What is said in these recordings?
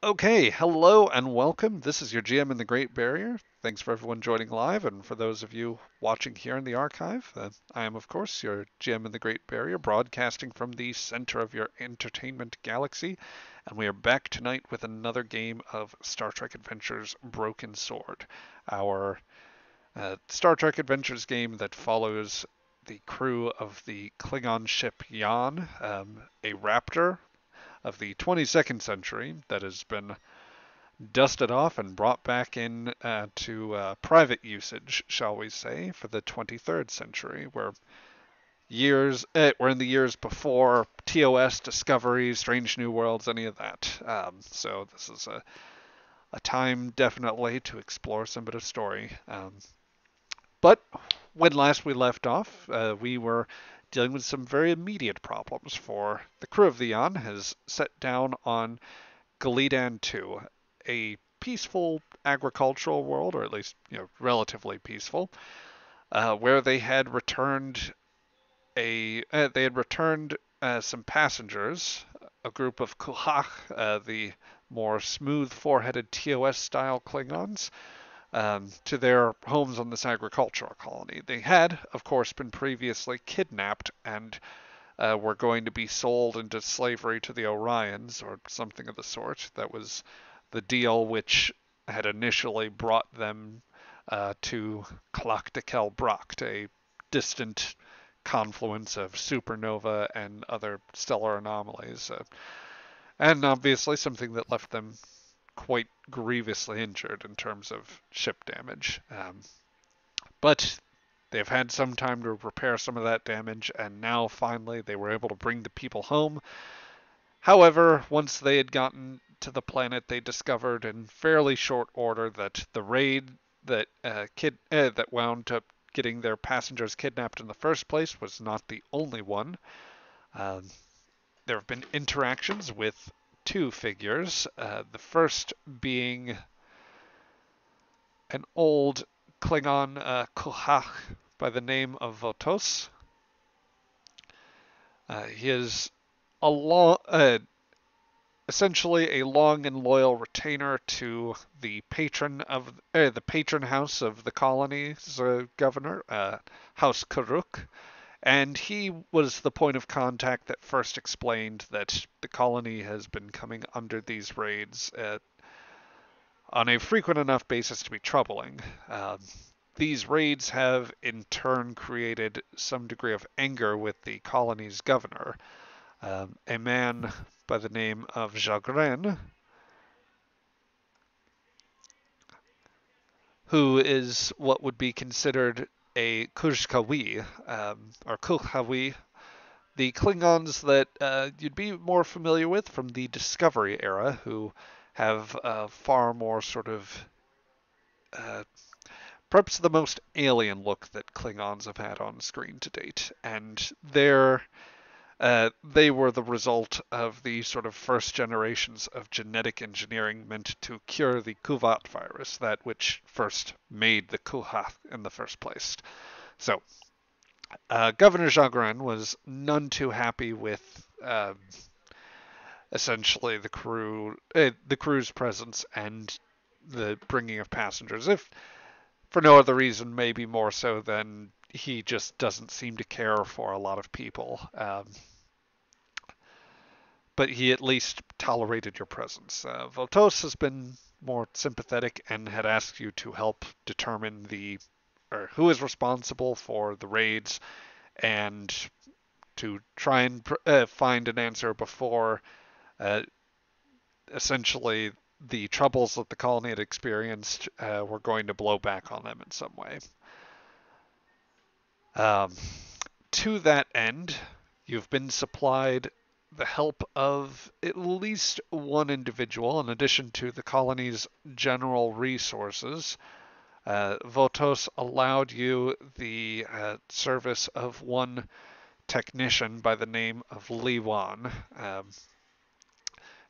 Okay, hello and welcome. This is your GM in the Great Barrier. Thanks for everyone joining live, and for those of you watching here in the archive. I am, of course, your GM in the Great Barrier, broadcasting from the center of your entertainment galaxy, and we are back tonight with another game of Star Trek Adventures Broken Sword, our Star Trek Adventures game that follows the crew of the Klingon ship Jan, a raptor of the 22nd century that has been dusted off and brought back in to private usage, shall we say, for the 23rd century, where we're in the years before TOS, Discovery, Strange New Worlds, any of that. So this is a time definitely to explore some bit of story. But when last we left off, we were dealing with some very immediate problems, for the crew of the Yan has set down on Glie'dan II, a peaceful agricultural world, or at least relatively peaceful, where they had returned some passengers, a group of Kuhach, the more smooth four-headed TOS style Klingons, to their homes on this agricultural colony. They had, of course, been previously kidnapped and were going to be sold into slavery to the Orions or something of the sort. That was the deal which had initially brought them to Klaktakel Bracht, a distant confluence of supernova and other stellar anomalies, and obviously something that left them quite grievously injured in terms of ship damage. But they've had some time to repair some of that damage, and now finally they were able to bring the people home. However, once they had gotten to the planet, they discovered in fairly short order that the raid that wound up getting their passengers kidnapped in the first place was not the only one. Um, there have been interactions with two figures. The first being an old Klingon Kuhach by the name of Votos. He is a essentially a long and loyal retainer to the patron house of the colony's governor, House Karuk, and he was the point of contact that first explained that the colony has been coming under these raids on a frequent enough basis to be troubling. These raids have in turn created some degree of anger with the colony's governor, a man by the name of Jagren, who is what would be considered a Kujkawi, or Kulhawi, the Klingons that you'd be more familiar with from the Discovery era, who have a far more sort of uh, perhaps the most alien look that Klingons have had on screen to date, and they were the result of the sort of first generations of genetic engineering meant to cure the Kuvat virus, that which first made the Kuhat in the first place. So, Governor Jagran was none too happy with essentially the crew's presence and the bringing of passengers. If for no other reason, maybe more so than he just doesn't seem to care for a lot of people. But he at least tolerated your presence. Voltos has been more sympathetic and had asked you to help determine who is responsible for the raids and to try and find an answer before uh, essentially the troubles that the colony had experienced were going to blow back on them in some way. Um, to that end, you've been supplied the help of at least one individual, in addition to the colony's general resources. Votos allowed you the service of one technician by the name of Liwan.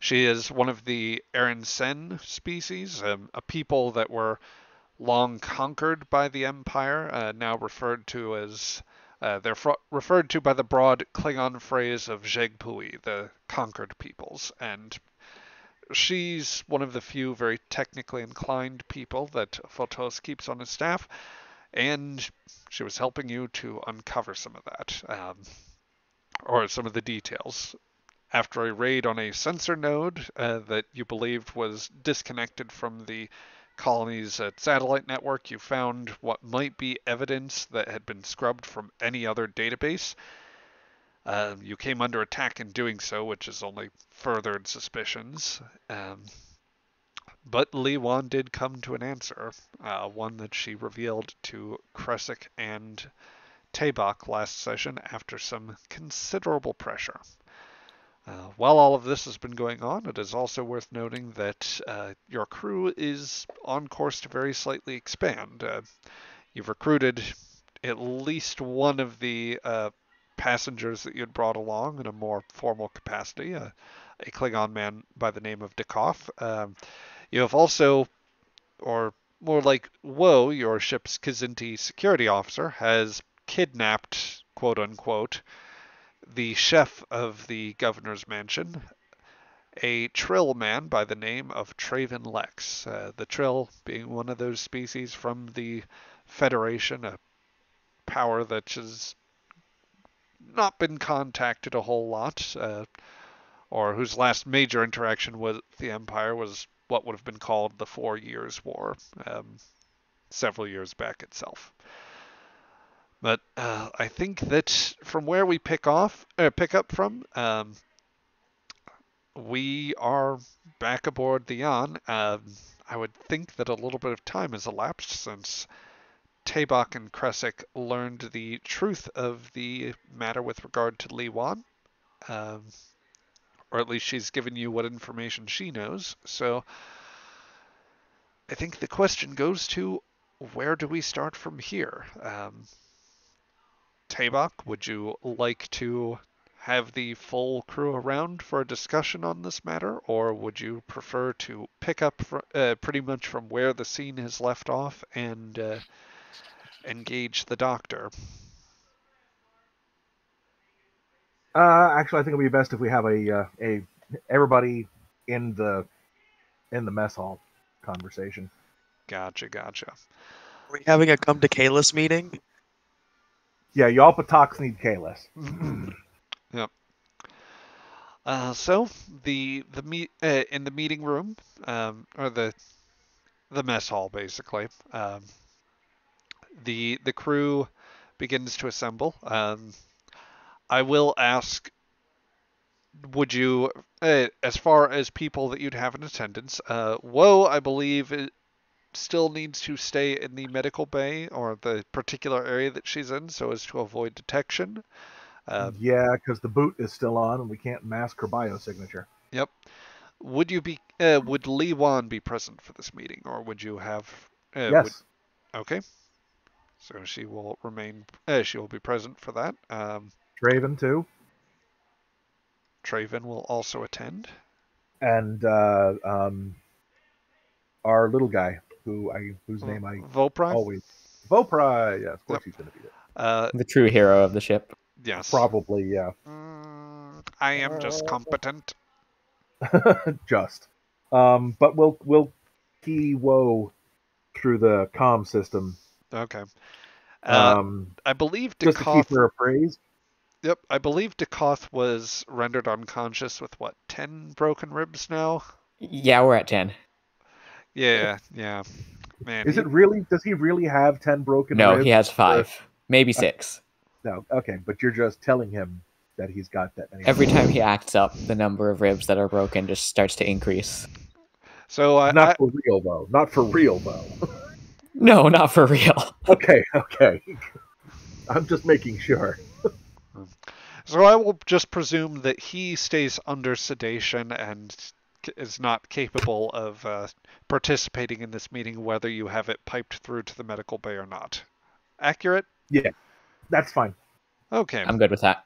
She is one of the Sen species, a people that were long conquered by the Empire, now referred to as referred to by the broad Klingon phrase of Jegpui, the conquered peoples, and she's one of the few very technically inclined people that Photos keeps on his staff, and she was helping you to uncover some of that, or some of the details. After a raid on a sensor node that you believed was disconnected from the colony's satellite network, you found what might be evidence that had been scrubbed from any other database. You came under attack in doing so, which has only furthered suspicions. But Glie'dan did come to an answer, one that she revealed to Kresic and Tabak last session after some considerable pressure. While all of this has been going on, it is also worth noting that your crew is on course to very slightly expand. You've recruited at least one of the passengers that you'd brought along in a more formal capacity, a Klingon man by the name of Dekoth. You have also, or more like Woe, your ship's Kzinti security officer, has kidnapped, quote unquote, the chef of the governor's mansion, a Trill man by the name of Traven Lex. The Trill being one of those species from the Federation, a power that has not been contacted a whole lot, or whose last major interaction with the Empire was what would have been called the 4 Years' War, several years back itself. But I think that from where we pick up from, we are back aboard the Yan. I would think that a little bit of time has elapsed since Tabak and Kresic learned the truth of the matter with regard to Glie'dan, um, or at least she's given you what information she knows. So I think the question goes to, where do we start from here? Tabak, would you like to have the full crew around for a discussion on this matter, or would you prefer to pick up pretty much from where the scene has left off and engage the doctor? Actually, I think it'll be best if we have a everybody in the mess hall conversation. Gotcha. Are we having a come to Kalis meeting? Yeah, Yalpatox need Kalis. Yep. So in the meeting room, or the mess hall, basically, the crew begins to assemble. I will ask, would you, as far as people that you'd have in attendance, Woe, I believe, it still needs to stay in the medical bay or the particular area that she's in so as to avoid detection. Yeah, because the boot is still on and we can't mask her biosignature. Yep. Would Glie'dan be present for this meeting, or would you have? Yes. Okay. So she will remain. She will be present for that. Traven too. Traven will also attend. And our little guy, whose name I Vopri? always Vopri. Yeah, of course he's going to be there. The true hero of the ship. Yes. Probably, yeah. I am just competent. Just. But we'll key Woe through the comm system. Okay. I believe Dekoth, just to keep her appraised. Yep, I believe Dekoth was rendered unconscious with 10 broken ribs now? Yeah, we're at 10. Yeah. Man, Does he really have 10 broken ribs? No, he has 5. Maybe 6. No, okay, but you're just telling him that he's got that many. Every time he acts up, the number of ribs that are broken just starts to increase. So not for real though. Not for real though. No, not for real. Okay. I'm just making sure. So I will just presume that he stays under sedation and is not capable of participating in this meeting, whether you have it piped through to the medical bay or not. Accurate? Yeah, that's fine. Okay. I'm good with that.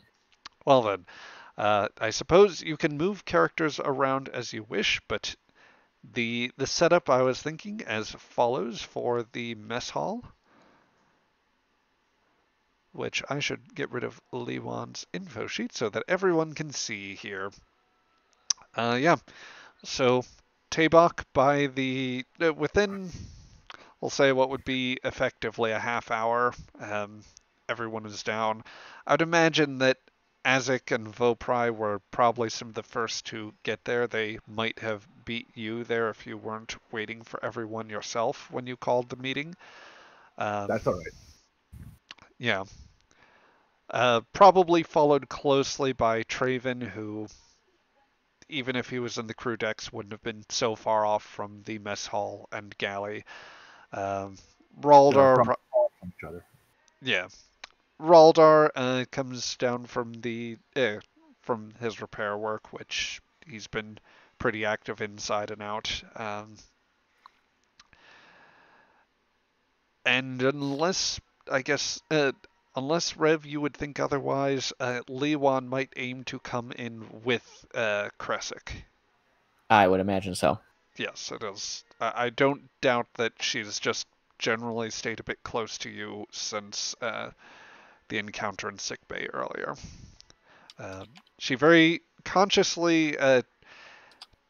Well then, I suppose you can move characters around as you wish, but the setup I was thinking as follows for the mess hall, which I should get rid of Glie'dan's info sheet so that everyone can see here. Yeah, So, Tabak, by the within, we'll say what would be effectively a half hour, everyone is down. I'd imagine that Azik and Vopri were probably some of the first to get there. They might have beat you there if you weren't waiting for everyone yourself when you called the meeting. That's all right. Yeah. Probably followed closely by Traven, who, even if he was in the crew decks, wouldn't have been so far off from the mess hall and galley. Um, They're Raldar, from all from each other. yeah, Raldar comes down from his repair work, which he's been pretty active inside and out. And I guess, unless Rev, you would think otherwise, Lewan might aim to come in with Kresik. I would imagine so. Yes, it is. I don't doubt that she's just generally stayed a bit close to you since the encounter in sickbay earlier. She very consciously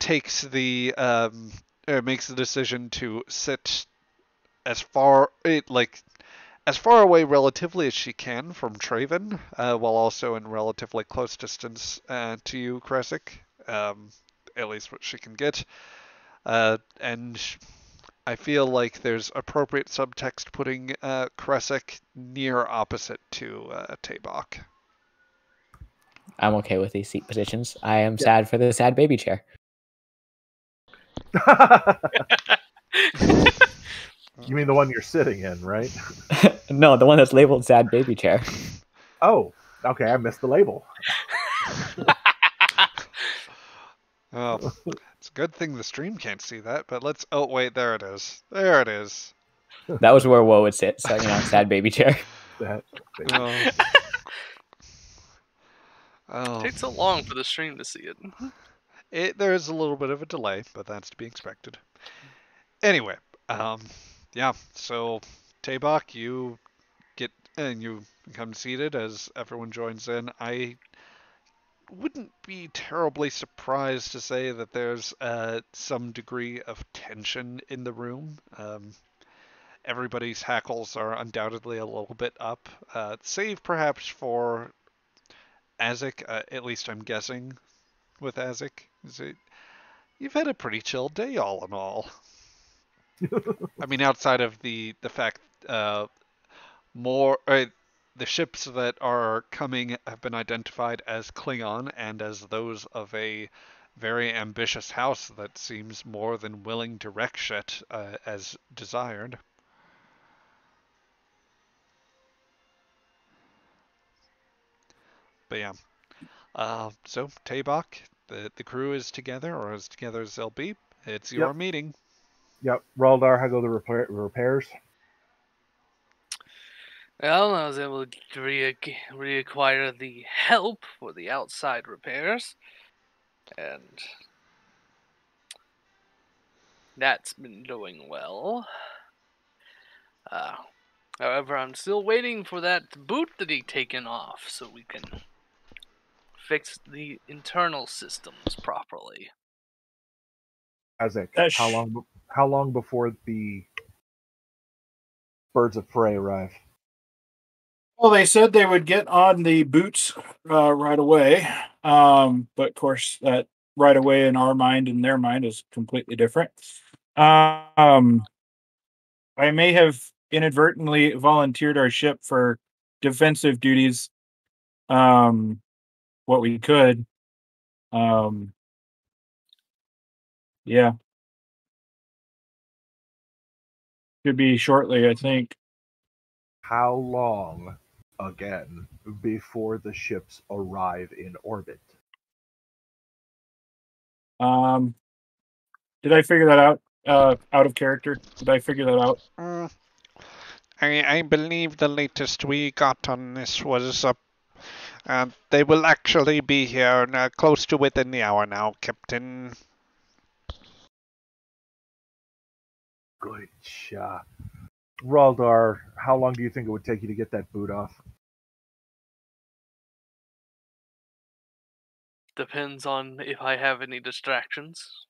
makes the decision to sit as far as far away relatively as she can from Traven, while also in relatively close distance to you, Kresik. At least what she can get. And I feel like there's appropriate subtext putting Kresik near opposite to Tabak. I'm okay with these seat positions. I am Yeah. sad for the sad baby chair. You mean the one you're sitting in, right? No, the one that's labeled sad baby chair. Oh, okay. I missed the label. Oh, it's a good thing the stream can't see that, but let's. Oh, wait, there it is. There it is. That was where Woe would sit, so sad baby chair. That Oh. Oh. Takes so long for the stream to see it. There is a little bit of a delay, but that's to be expected. Anyway, yeah. So, Tabak, you get and you become seated as everyone joins in. I wouldn't be terribly surprised to say that there's some degree of tension in the room. Everybody's hackles are undoubtedly a little bit up, save perhaps for Azik. At least I'm guessing with Azik. You've had a pretty chill day, all in all. I mean, outside of the fact more the ships that are coming have been identified as Klingon and as those of a very ambitious house that seems more than willing to wreck shit as desired. But yeah. So, Tabak, the crew is together, or as together as they'll be. It's your Yep. meeting. Yep. Raldar, how go the repairs? Well, I was able to reacquire the help for the outside repairs, and that's been doing well. However, I'm still waiting for that boot to be taken off so we can fix the internal systems properly. Isaac, That's- how long before the birds of prey arrive? Well, they said they would get on the boots right away. But of course, that right away in our mind and their mind is completely different. I may have inadvertently volunteered our ship for defensive duties. What we could. Yeah. Could be shortly, I think. How long, again, before the ships arrive in orbit? Did I figure that out? Out of character? Did I figure that out? I believe the latest we got on this was they will actually be here close to within the hour now, Captain. Good shot. Raldar, how long do you think it would take you to get that boot off? Depends on if I have any distractions.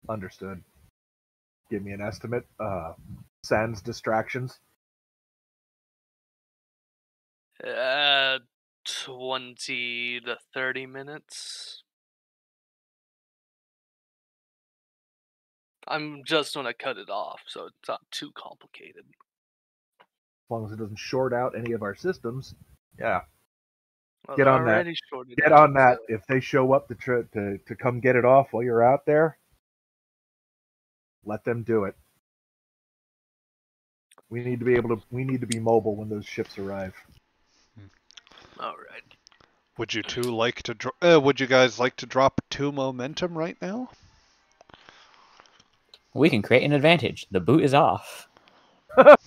Understood. Give me an estimate. Sans distractions. 20 to 30 minutes. I'm just gonna cut it off, so it's not too complicated. As long as it doesn't short out any of our systems. Yeah. Well, Get they're on that. already shorted Get out, on that. so- If they show up to come get it off while you're out there, let them do it. We need to be mobile when those ships arrive. All right. Would you would you guys like to drop 2 momentum right now? We can create an advantage. The boot is off. Well,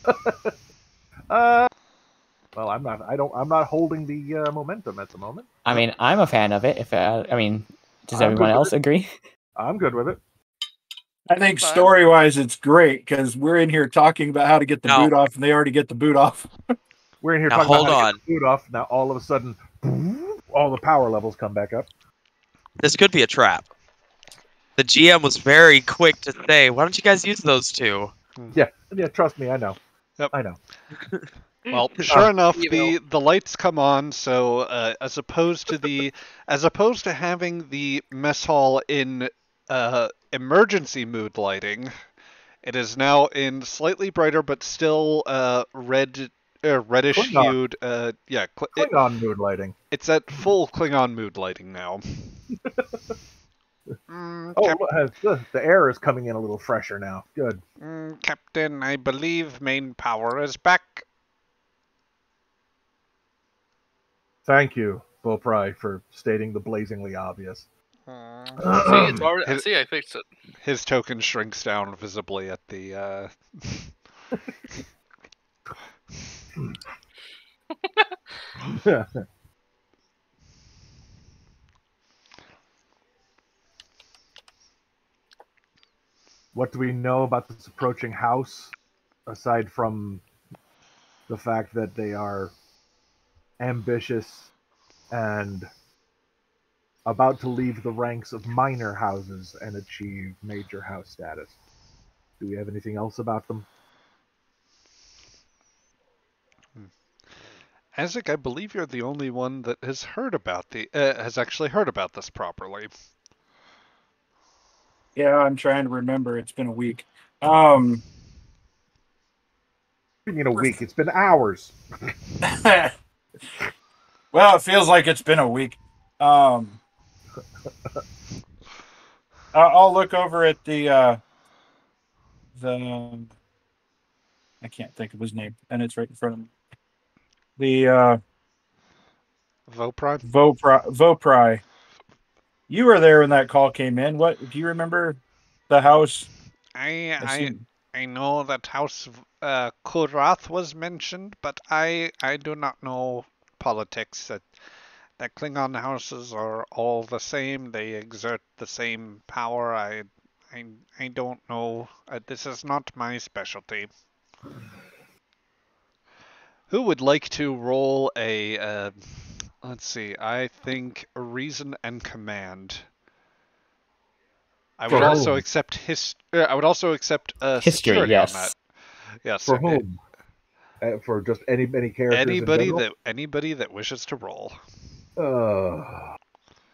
I'm not. I'm not holding the momentum at the moment. I mean, I'm a fan of it. Does I'm everyone good with else it. agree? I'm good with it. I think Fine. story-wise, it's great because we're in here talking about how to get the No. boot off, and they already get the boot off. We're in here Now, talking hold about how to on. get the boot off. Now all of a sudden, all the power levels come back up. This could be a trap. The GM was very quick to say, "Why don't you guys use those two?" Yeah. Trust me, I know. Yep. I know. Well, sure enough, you the lights come on. So as opposed to having the mess hall in emergency mood lighting, it is now in slightly brighter but still reddish Klingon. hued. Klingon mood lighting. It's at full Klingon mood lighting now. The air is coming in a little fresher now. Good. Captain, I believe main power is back. Thank you, Beaupry, for stating the blazingly obvious. See, it's already. See, I fixed it. His token shrinks down visibly at the. What do we know about this approaching house, aside from the fact that they are ambitious and about to leave the ranks of minor houses and achieve major house status? Do we have anything else about them? Azek, I believe you're the only one that has actually heard about this properly. Yeah, I'm trying to remember. It's been a week. What do you mean a week? It's been hours. Well, it feels like it's been a week. I'll look over at the I can't think of his name, and it's right in front of me. The Vopron? Vopry. You were there when that call came in. What do you remember? The house. I know that House Kurath was mentioned, but I do not know politics. That Klingon houses are all the same. They exert the same power. I don't know. This is not my specialty. Who would like to roll a? Let's see. I think reason and command. I would also accept I would also accept History, security yes. on that. Yes. For whom? For just any characters. Anybody that wishes to roll.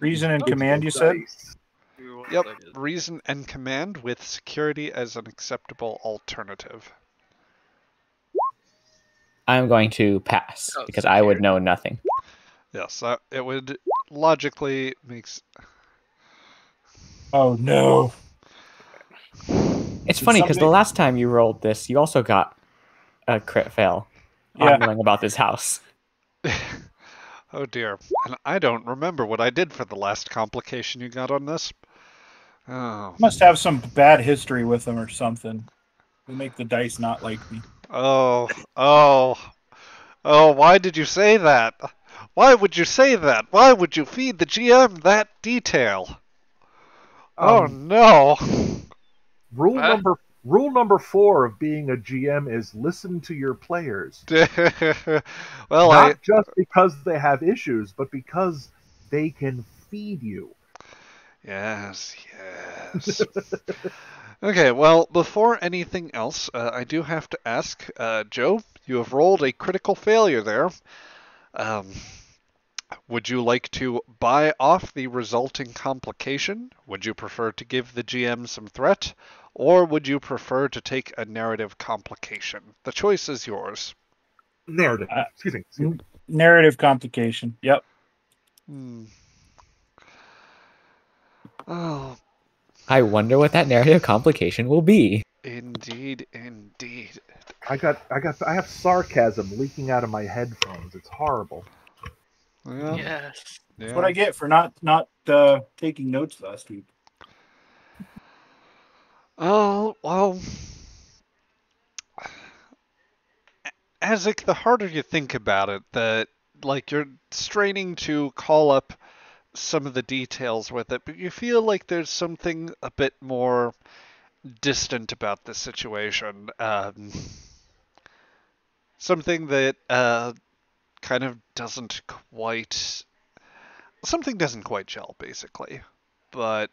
Reason and command, you said? Yep. Reason and command with security as an acceptable alternative. I'm going to pass because I would know nothing. Yes, it would logically makes. Oh no! It's funny because the last time you rolled this, you also got a crit fail on knowing about this house. Oh dear, and I don't remember what I did for the last complication you got on this. Oh. Must have some bad history with them or something. They make the dice not like me. Oh! Why did you say that? Why would you say that? Why would you feed the GM that detail? Oh no! Rule number 4 of being a GM is listen to your players. Well, not just because they have issues, but because they can feed you. Yes, yes. Okay, well, before anything else, I do have to ask, Joe, you have rolled a critical failure there. Um, would you like to buy off the resulting complication? Would you prefer to give the GM some threat? Or would you prefer to take a narrative complication? The choice is yours. Narrative. Uh, Excuse me. Excuse me. Narrative complication. Yep. Hmm. Oh, I wonder what that narrative complication will be. indeed, indeed. I have sarcasm leaking out of my headphones. It's horrible. Yeah, Yes. That's what I yeah. get for not taking notes last week. Oh, well, Azek, the harder you think about it, you're straining to call up some of the details with it, but you feel like there's something a bit more distant about the situation. Something that kind of doesn't quite. Something doesn't quite gel, basically. But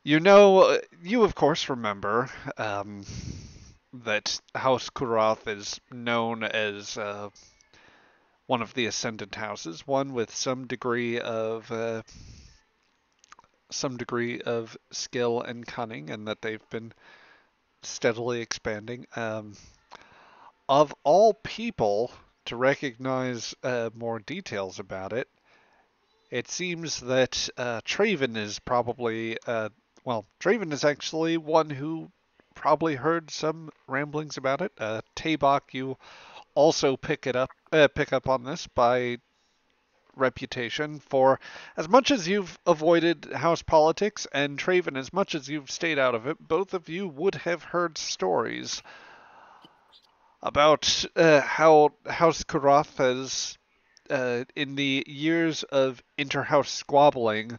you of course remember that House Kurath is known as one of the Ascendant houses, one with some degree of skill and cunning, and that they've been steadily expanding. Of all people to recognize more details about it, it seems that Traven is probably Traven is actually one who probably heard some ramblings about it. Tabak, you also pick up on this by reputation for as much as you've avoided house politics, and Traven, as much as you've stayed out of it, both of you would have heard stories about how House Karath has, in the years of inter-house squabbling,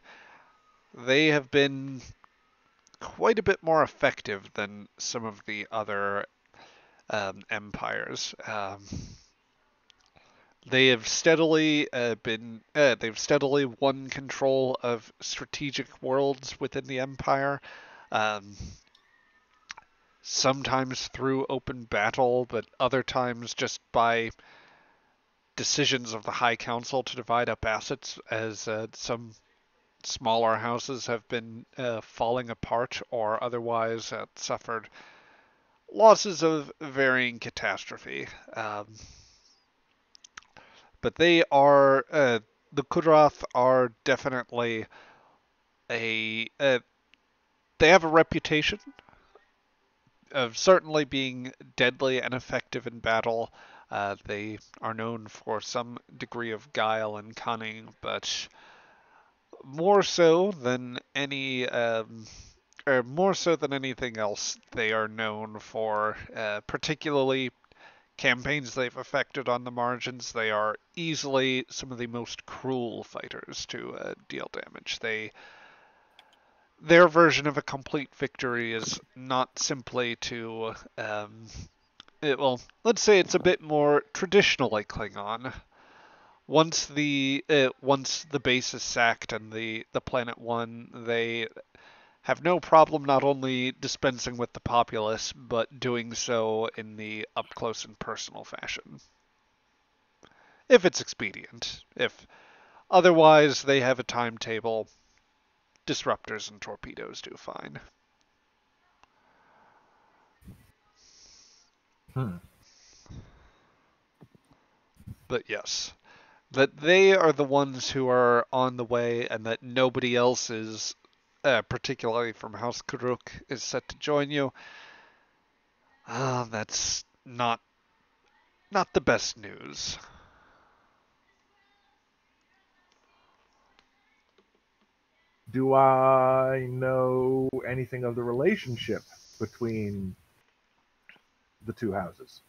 they have been quite a bit more effective than some of the other empires. They've steadily won control of strategic worlds within the empire. Um, Sometimes through open battle, but other times just by decisions of the High Council to divide up assets, as some smaller houses have been falling apart or otherwise suffered losses of varying catastrophe. But the Kudrath are definitely they have a reputation of certainly being deadly and effective in battle. They are known for some degree of guile and cunning, but more so than any or more so than anything else, they are known for particularly campaigns they've effected on the margins. They are easily some of the most cruel fighters to deal damage. Their version of a complete victory is not simply to let's say it's a bit more traditionally Klingon. Once the base is sacked and the planet won, they have no problem not only dispensing with the populace, but doing so in the up close and personal fashion. If it's expedient. If otherwise, they have a timetable. Disruptors and torpedoes do fine. But yes, that they are the ones who are on the way, and that nobody else is, particularly from House Karuk, is set to join you. That's not the best news. Do I know anything of the relationship between the two houses?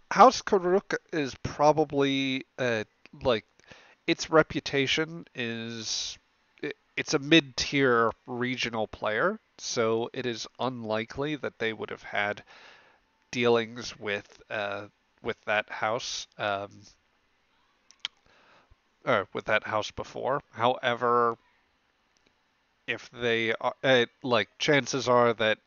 House Karuk is probably like its reputation is it's a mid-tier regional player, so it is unlikely that they would have had dealings with that house. with that house before. However, if they are, chances are that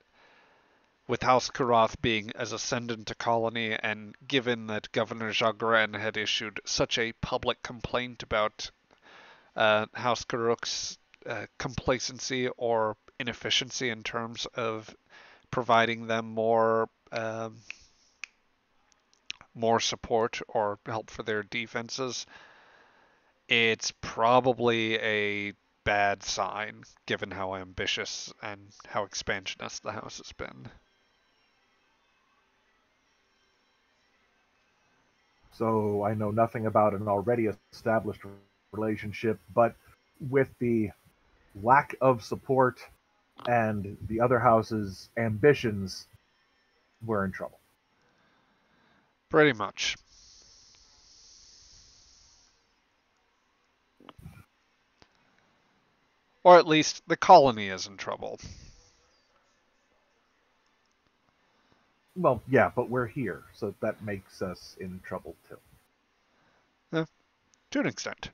with House Karath being as ascendant a colony, and given that Governor Jagran had issued such a public complaint about House Karuk's complacency or inefficiency in terms of providing them more support or help for their defenses, it's probably a bad sign given how ambitious and how expansionist the house has been. So I know nothing about an already established relationship, but with the lack of support and the other house's ambitions, we're in trouble. Pretty much. Or at least the colony is in trouble. Well, yeah, but we're here, so that makes us in trouble too. To an extent.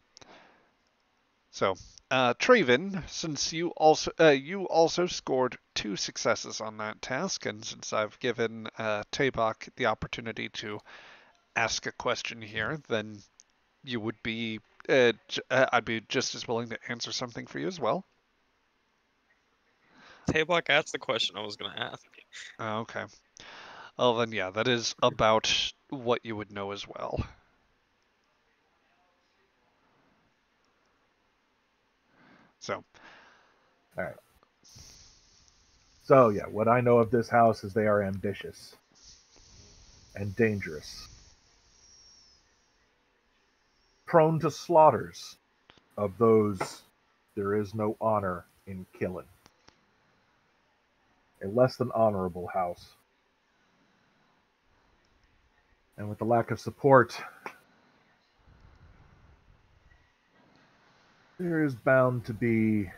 So, Traven, since you also scored 2 successes on that task, and since I've given Tabak the opportunity to ask a question here, then you would be I'd be just as willing to answer something for you as well. Tablock asked the question I was going to ask. Okay. Well, then, yeah, that is about what you would know as well. So. All right. So, yeah, what I know of this house is they are ambitious and dangerous, prone to slaughters of those there is no honor in killing. A less than honorable house. And with the lack of support, there is bound to be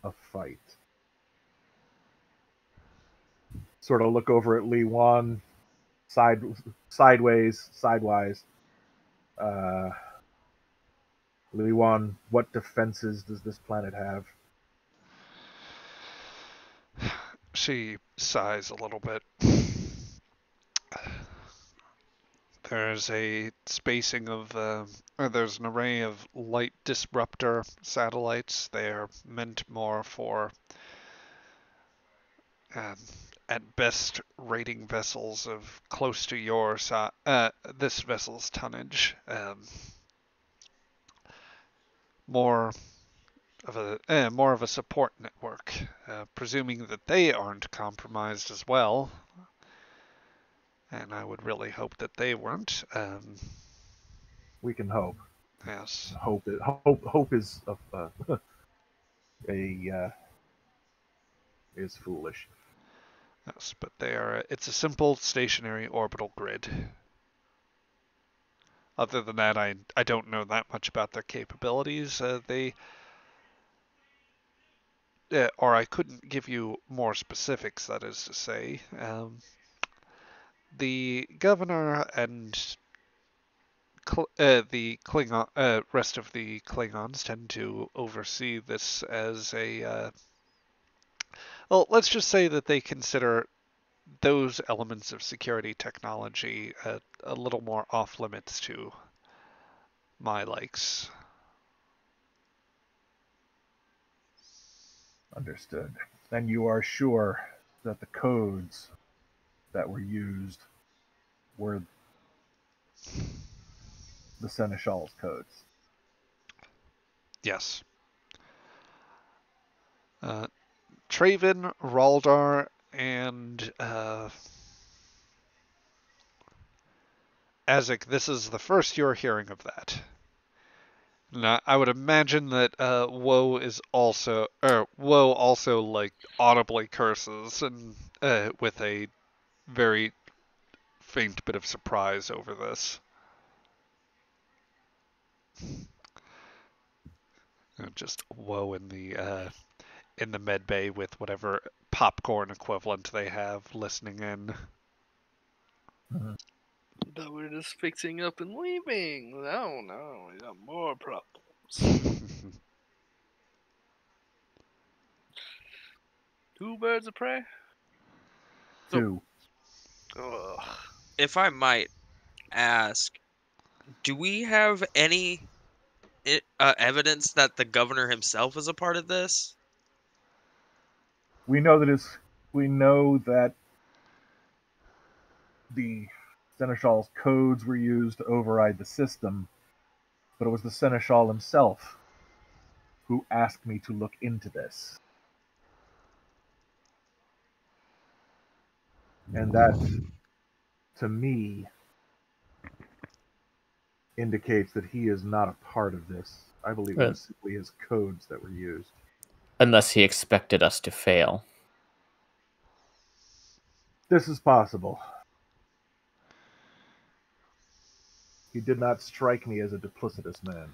a fight. Sort of look over at Glie'dan, sidewise. Glie'dan, what defenses does this planet have? She sighs a little bit. There's a spacing of, there's an array of light disruptor satellites. They're meant more for, at best, raiding vessels of close to your this vessel's tonnage. More of a support network, presuming that they aren't compromised as well. And I would really hope that they weren't. We can hope. Yes. Hope is is foolish. Yes, but it's a simple stationary orbital grid. Other than that, I don't know that much about their capabilities. Or I couldn't give you more specifics, that is to say. The governor and the Klingon, rest of the Klingons tend to oversee this as well, let's just say that they consider those elements of security technology a little more off limits to my likes. Understood. And you are sure that the codes that were used were the Seneschal's codes? Yes. Traven, Raldar, and Azek, this is the first you're hearing of that. Now, I would imagine that Woe also like audibly curses and with a very faint bit of surprise over this. Just Woe in the med bay with whatever popcorn equivalent they have listening in. Thought we were just fixing up and leaving. No, we got more problems. Two birds of prey? Two. Ugh. If I might ask, do we have any evidence that the governor himself is a part of this? We know that the Seneschal's codes were used to override the system, but it was the Seneschal himself who asked me to look into this. And that, to me, indicates that he is not a part of this. I believe it was simply his codes that were used. Unless he expected us to fail. This is possible. He did not strike me as a duplicitous man.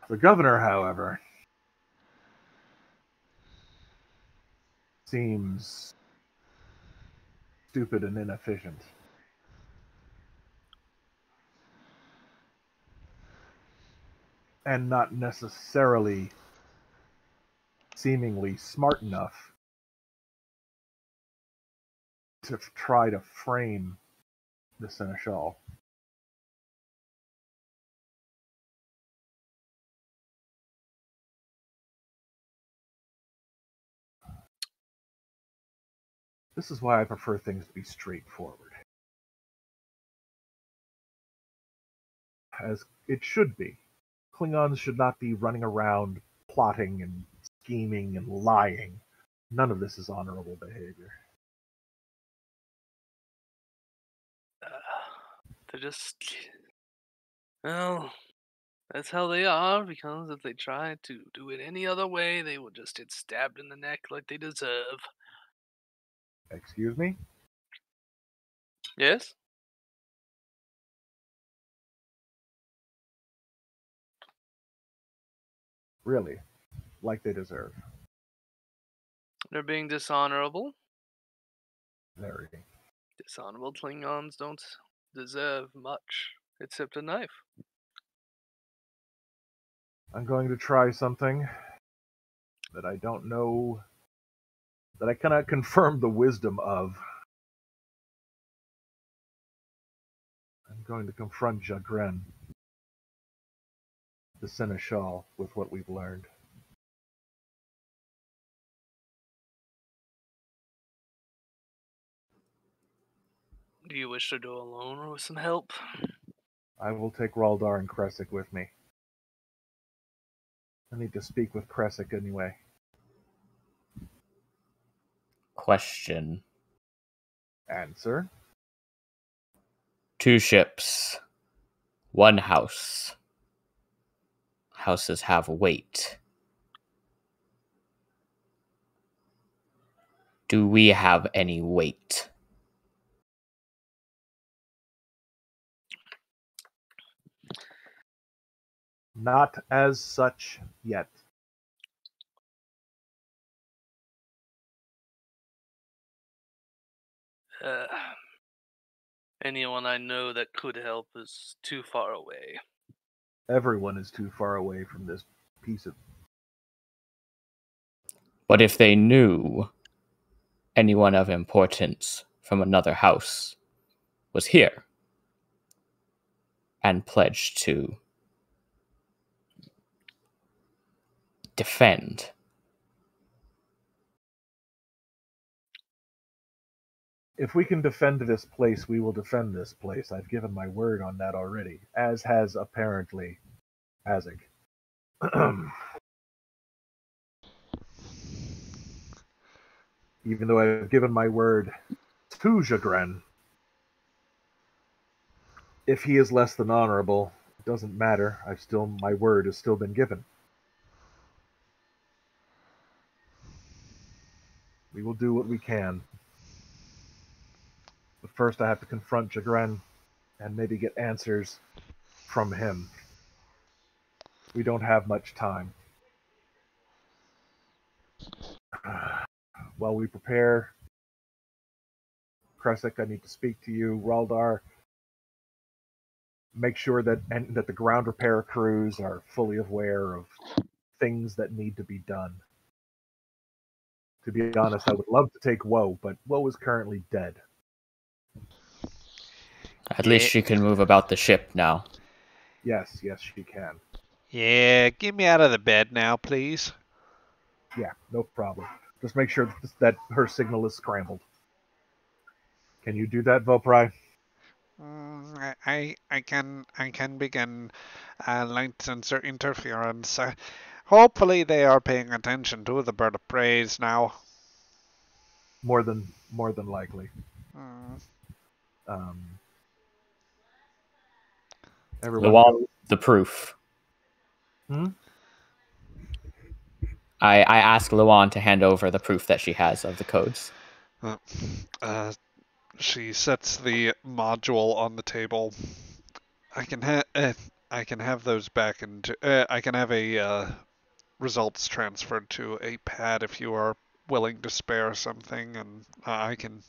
The governor, however, seems stupid and inefficient. And not necessarily seemingly smart enough to try to frame the Seneschal. This is why I prefer things to be straightforward. As it should be. Klingons should not be running around plotting and scheming and lying. None of this is honorable behavior. They're just. Well, that's how they are, because if they try to do it any other way, they will just get stabbed in the neck like they deserve. Excuse me? Yes? Really. Like they deserve. They're being dishonorable. Very. Dishonorable Klingons don't deserve much except a knife. I'm going to try something that I don't know, that I cannot confirm the wisdom of. I'm going to confront Jagren, the Seneschal, with what we've learned. Do you wish to go alone or with some help? I will take Raldar and Kresic with me. I need to speak with Kresic anyway. Question. Answer. 2 ships. 1 house. Houses have weight. Do we have any weight? Not as such yet. Anyone I know that could help is too far away. Everyone is too far away from this piece of... But if they knew anyone of importance from another house was here and pledged to defend. If we can defend this place, we will defend this place. I've given my word on that already, as has apparently Azig. Even though I've given my word to Jagren, if he is less than honorable, it doesn't matter. My word has still been given. We will do what we can. But first I have to confront Jagren and maybe get answers from him. We don't have much time. While we prepare, Kresic, I need to speak to you. Raldar, make sure that the ground repair crews are fully aware of things that need to be done. To be honest, I would love to take Woe, but Woe is currently dead. At least she can move about the ship now. Yes, she can. Yeah, get me out of the bed now, please. Yeah, no problem. Just make sure that her signal is scrambled. Can you do that, Vopri? I can begin light sensor interference. Hopefully they are paying attention to the bird of praise now. More than likely. Mm. Um, everyone Luan, go. the proof. Hmm? I ask Luan to hand over the proof that she has of the codes. She sets the module on the table. I can have those back into. I can have a results transferred to a pad if you are willing to spare something, and I can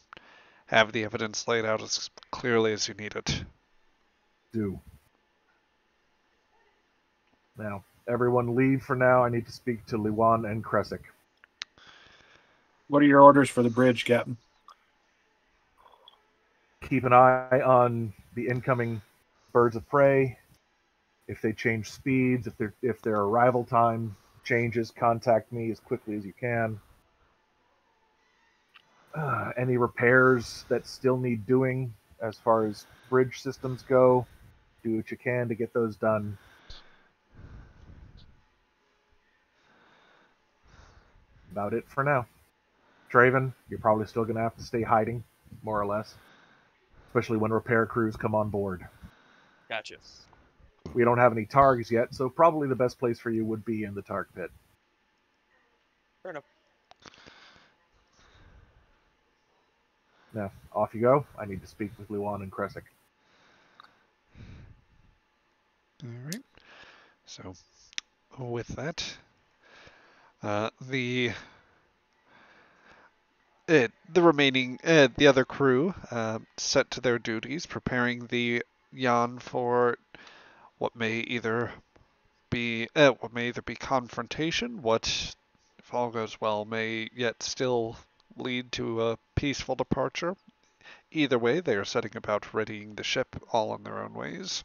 have the evidence laid out as clearly as you need it. Do. Now, everyone leave for now. I need to speak to Luan and Kresic. What are your orders for the bridge, Captain? Keep an eye on the incoming birds of prey. If they change speeds, if their arrival time changes, contact me as quickly as you can. Any repairs that still need doing as far as bridge systems go, do what you can to get those done. About it for now. Draven, you're probably still going to have to stay hiding, more or less, especially when repair crews come on board. Gotcha. We don't have any targs yet, so probably the best place for you would be in the targ pit. Fair enough. Now, off you go. I need to speak with Luan and Kresic. All right. So, with that, the the other crew set to their duties, preparing the Yan for what may either be confrontation, what, if all goes well, may yet still lead to a peaceful departure. Either way, they are setting about readying the ship, all in their own ways.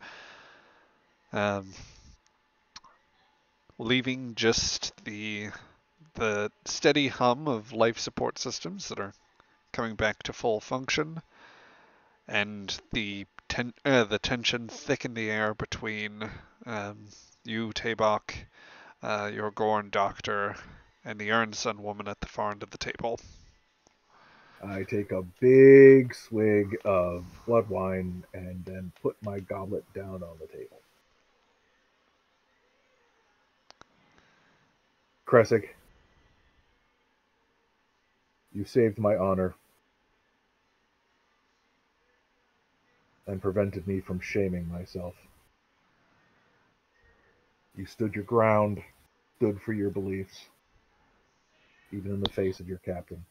Um, Leaving just the steady hum of life support systems that are coming back to full function, and the tension thick in the air between you, Tabok, your Gorn doctor, and the Ernson woman at the far end of the table. I take a big swig of blood wine and then put my goblet down on the table. Kresic, you saved my honor and prevented me from shaming myself. You stood your ground, stood for your beliefs, even in the face of your captain.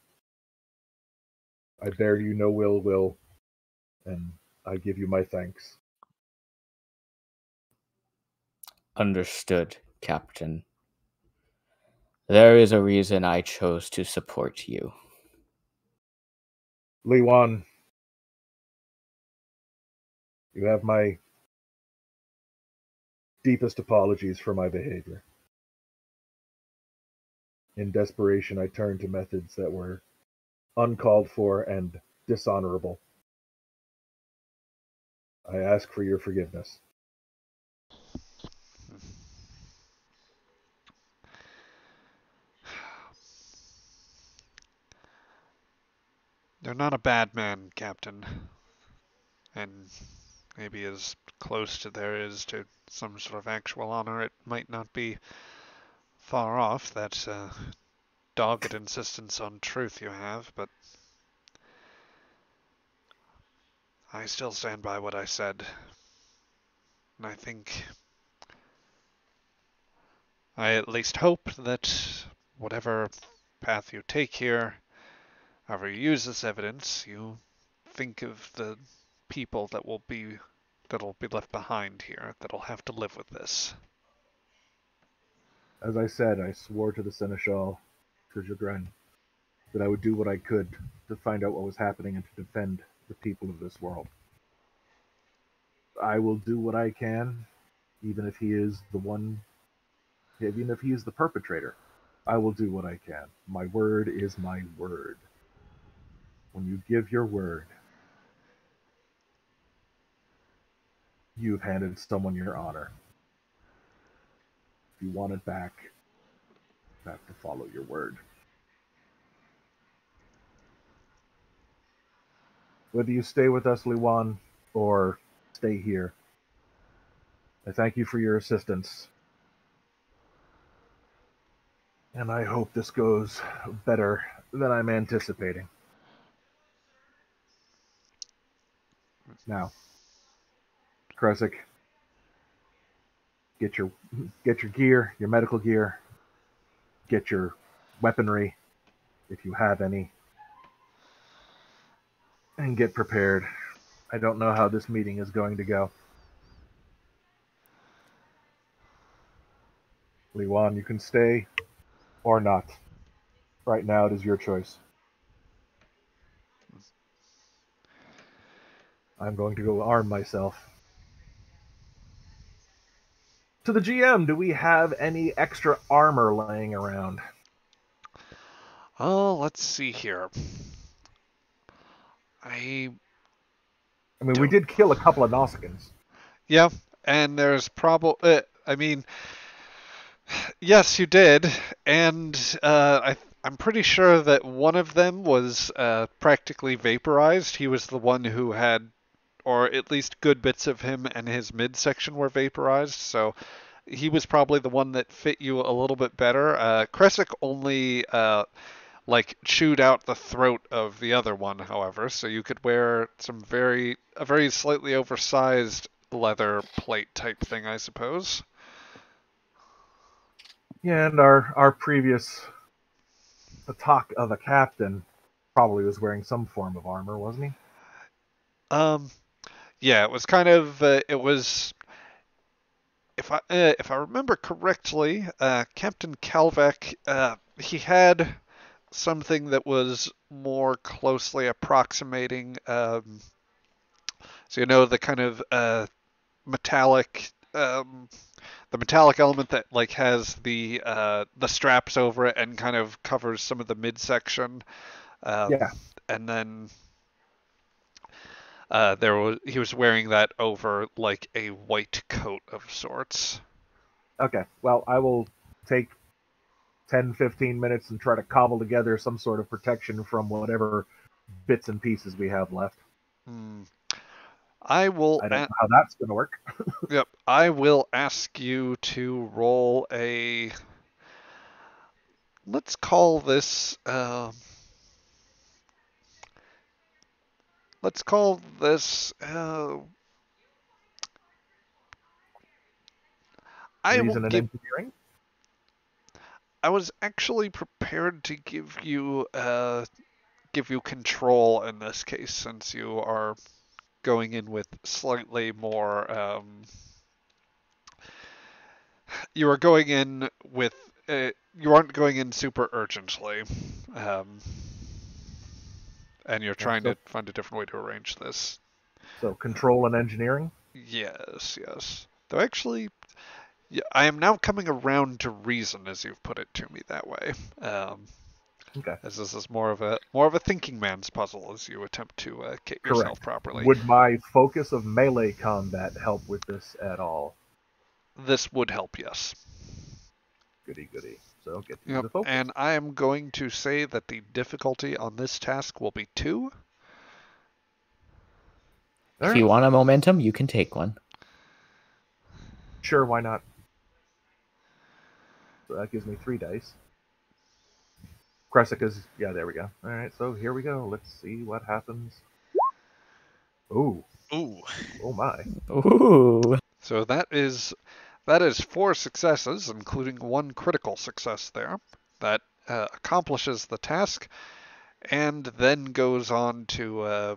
I bear you no ill will, and I give you my thanks. Understood, Captain. There is a reason I chose to support you. Liwan, you have my deepest apologies for my behavior. In desperation, I turned to methods that were uncalled for and dishonorable. I ask for your forgiveness. You're not a bad man, Captain, and maybe as close to there is to some sort of actual honor, it might not be far off, that dogged insistence on truth you have, but I still stand by what I said. And I at least hope that whatever path you take here, however you use this evidence, you think of the people that that'll be left behind here that'll have to live with this. As I said, I swore to the Seneschal, to Jagren, that I would do what I could to find out what was happening and to defend the people of this world. I will do what I can, even if he is the perpetrator. I will do what I can. My word is my word. When you give your word, you've handed someone your honor. If you want it back, you have to follow your word. Whether you stay with us, Liwan, or stay here, I thank you for your assistance. And I hope this goes better than I'm anticipating. Now, Kresik, get your gear, your medical gear, get your weaponry, if you have any, and get prepared. I don't know how this meeting is going to go. Liwan, you can stay or not. Right now, it is your choice. I'm going to go arm myself. To the GM, do we have any extra armor laying around? Oh, let's see here. I mean, we did kill a couple of Nausicaans. Yeah, and there's yes, you did, and I'm pretty sure that one of them was practically vaporized. He was the one who had, or at least good bits of him and his midsection were vaporized, so he was probably the one that fit you a little bit better. Kresik only chewed out the throat of the other one, however, so you could wear a very slightly oversized leather plate type thing, I suppose. Yeah, and our previous attack of a captain probably was wearing some form of armor, wasn't he? Yeah, it was kind of it was if I remember correctly, Captain Kalvek he had something that was more closely approximating so the kind of metallic the metallic element that has the straps over it and kind of covers some of the midsection. Yeah. And then he was wearing that over like a white coat of sorts. Okay. Well, I will take 10-15 minutes and try to cobble together some sort of protection from whatever bits and pieces we have left. I don't know how that's going to work. Yep. I will ask you to roll a. Let's call this. Let's call this. Reason and engineering. I was actually prepared to give you control in this case, since you are going in with slightly more. You are going in with. You aren't going in super urgently, and you're trying to find a different way to arrange this. So control and engineering. Yes, yes. Though actually, yeah, I am now coming around to reason, as you've put it to me that way. Okay. As this is more of a thinking man's puzzle as you attempt to kit yourself properly. Would my focus of melee combat help with this at all? This would help, yes. Goody goody. So get to the focus. And I am going to say that the difficulty on this task will be 2. If you want a momentum, you can take one. Sure, why not? So that gives me 3 dice. Kresik is, yeah, there we go. All right, so here we go. Let's see what happens. Ooh. Ooh. Oh my. Ooh. So that is 4 successes, including 1 critical success there. That accomplishes the task, and then goes on to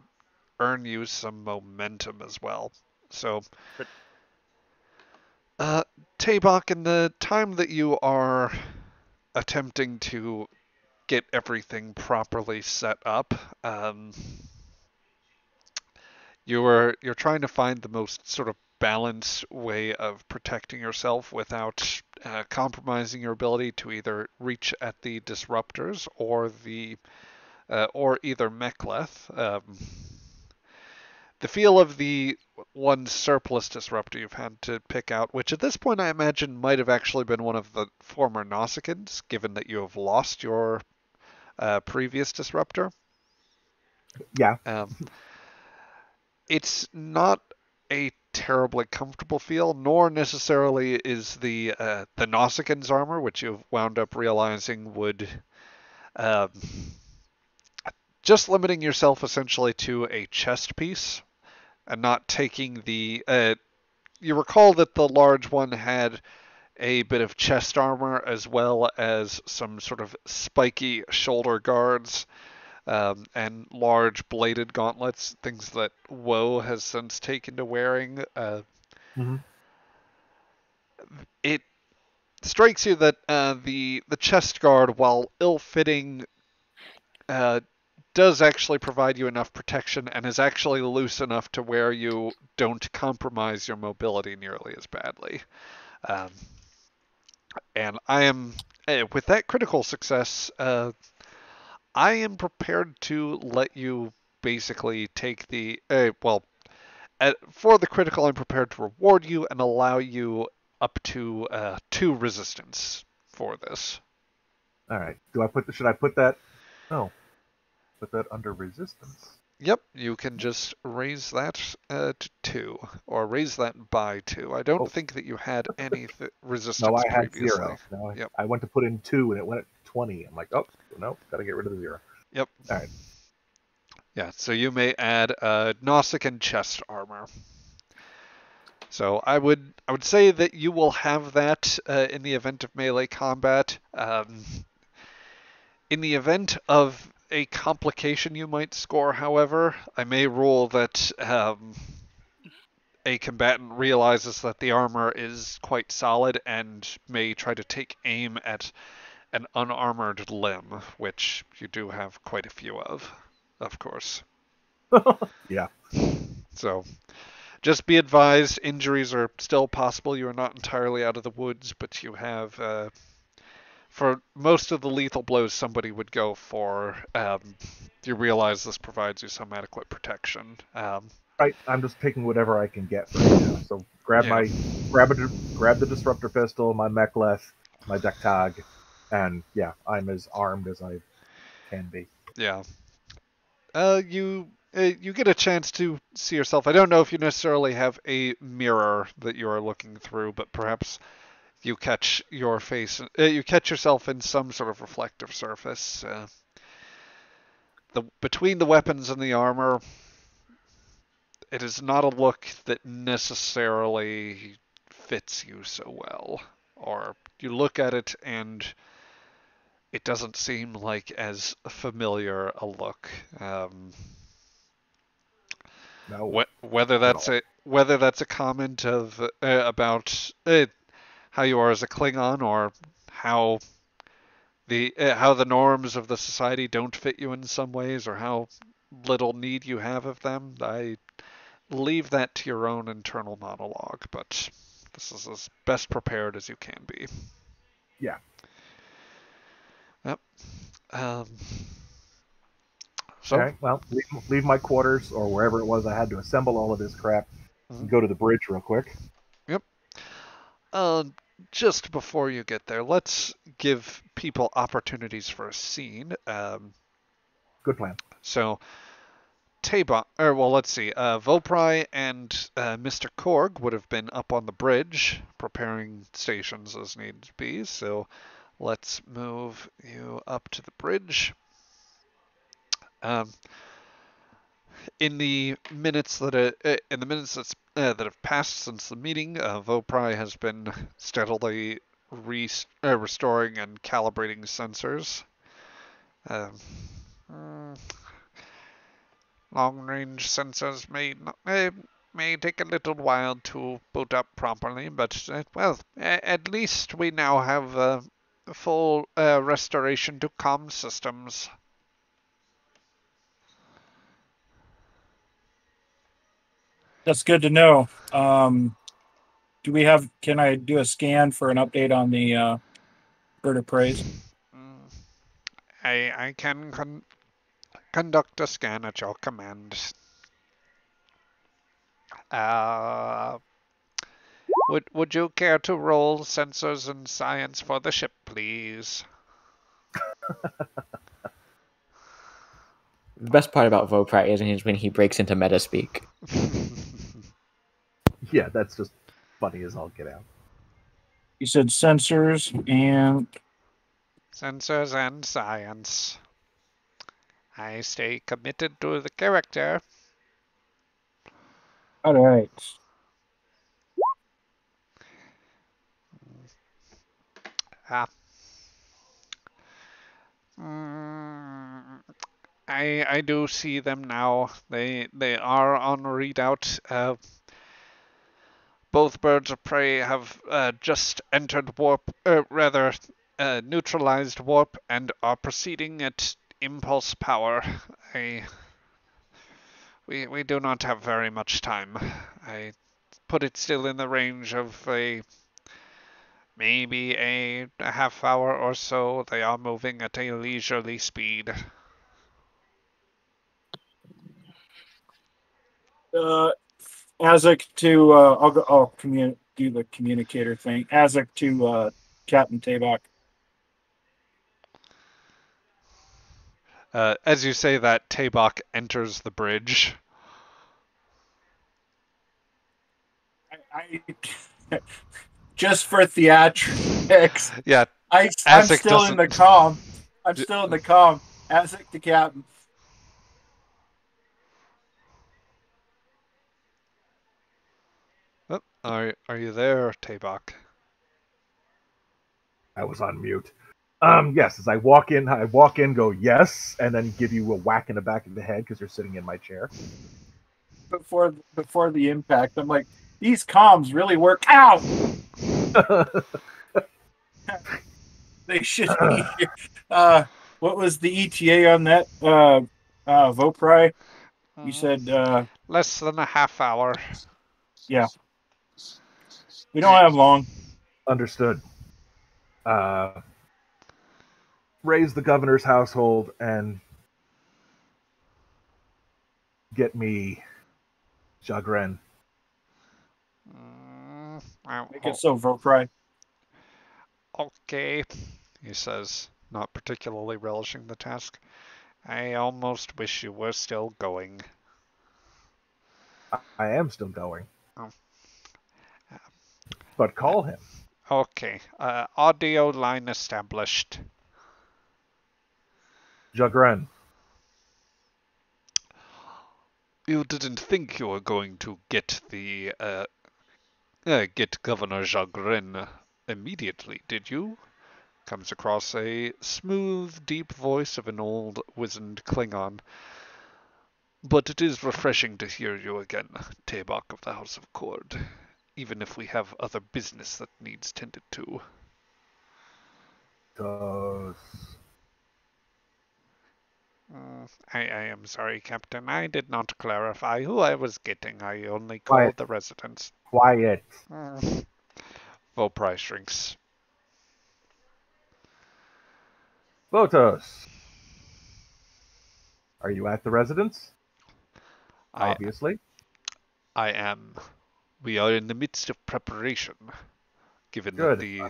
earn you some momentum as well. So, But- Tabak, in the time that you are attempting to get everything properly set up, you're trying to find the most sort of balanced way of protecting yourself without compromising your ability to either reach at the disruptors or either Mek'leth. The feel of the one surplus disruptor you've had to pick out, which at this point I imagine might have actually been one of the former Nausicaans, given that you have lost your previous disruptor. Yeah. It's not a terribly comfortable feel, nor necessarily is the Nausicaa's armor, which you've wound up realizing would um, just limiting yourself essentially to a chest piece and not taking the. You recall that the large one had a bit of chest armor as well as some sort of spiky shoulder guards and large bladed gauntlets, things that Woe has since taken to wearing. Mm-hmm. It strikes you that the chest guard, while ill-fitting, uh, does actually provide you enough protection and is actually loose enough to where you don't compromise your mobility nearly as badly. Um, and I am, with that critical success, I am prepared to let you basically take the, for the critical, I'm prepared to reward you and allow you up to 2 resistance for this. All right. Should I put that? No. Put that under resistance. Yep, you can just raise that to 2, or raise that by 2. I don't think that you had any resistance No, I had previously. 0. No, Yep. I went to put in 2 and it went at 20. I'm like, oh no, gotta get rid of the 0. Yep. All right. Yeah, so you may add Nausicaan chest armor. So I would say that you will have that in the event of melee combat. In the event of a complication you might score, however, I may rule that a combatant realizes that the armor is quite solid and may try to take aim at an unarmored limb, which you do have quite a few of course. Yeah. So just be advised, injuries are still possible. You are not entirely out of the woods, but you have, for most of the lethal blows somebody would go for, you realize this provides you some adequate protection. Right. I'm just taking whatever I can get right now. So grab the disruptor pistol, my Mek'leth, my Dektag, and yeah, I'm as armed as I can be. Yeah. You get a chance to see yourself. I don't know if you necessarily have a mirror that you are looking through, but perhaps you catch your face. You catch yourself in some sort of reflective surface. Between the weapons and the armor, it is not a look that necessarily fits you so well. Or you look at it and it doesn't seem like as familiar a look. No. Whether that's a comment of about how you are as a Klingon, or how the norms of the society don't fit you in some ways, or how little need you have of them. I leave that to your own internal monologue, but this is as best prepared as you can be. Yeah. Yep. So, All right. Well, leave my quarters or wherever it was I had to assemble all of this crap and go to the bridge real quick. Yep. Just before you get there, let's give people opportunities for a scene. Good plan. So, let's see. Vopri and Mr. Korg would have been up on the bridge, preparing stations as needs be. So, let's move you up to the bridge. In the minutes that have passed since the meeting, Vopri has been steadily restoring and calibrating sensors. Long-range sensors may may take a little while to boot up properly, but, well, at least we now have full restoration to comm systems. That's good to know. Can I do a scan for an update on the bird of praise? I can conduct a scan at your command. Would you care to roll sensors and science for the ship, please? The best part about Voprat is when he breaks into metaspeak. Yeah, that's just funny as all get out. You said sensors and Sensors and science. I stay committed to the character. all right. Ah. I do see them now. They are on readout. Both birds of prey have just entered warp, neutralized warp, and are proceeding at impulse power. We do not have very much time. I put it still in the range of maybe a half hour or so. They are moving at a leisurely speed. Azek to I'll do the communicator thing. Azek to Captain Tabak. As you say that, Tabak enters the bridge. I just for theatrics. Yeah, I'm Azek still in the comm. I'm still in the comm. Azek to Captain. Oh, are you there, Tabak? I was on mute. Yes, as I walk in, go yes, and then give you a whack in the back of the head because you're sitting in my chair. Before the impact, I'm like, these comms really work. Ow! They should be. What was the ETA on that? Vopri? You said less than a half hour. Yeah. We don't have long. Understood. Raise the governor's household and get me Jagren. Make it so, Vopri. Okay, he says, not particularly relishing the task. I almost wish you were still going. I am still going. Oh. But call him. Okay, audio line established. Jagren. You didn't think you were going to get get Governor Jagren immediately, did you? Comes across a smooth, deep voice of an old, wizened Klingon. But it is refreshing to hear you again, Tabak of the House of Cord, even if we have other business that needs tended to. I am sorry, Captain. I did not clarify who I was getting. I only called the residents. Quiet. Vopri shrinks. Votos. Are you at the residence? I Obviously. I am. We are in the midst of preparation, given Good. that the...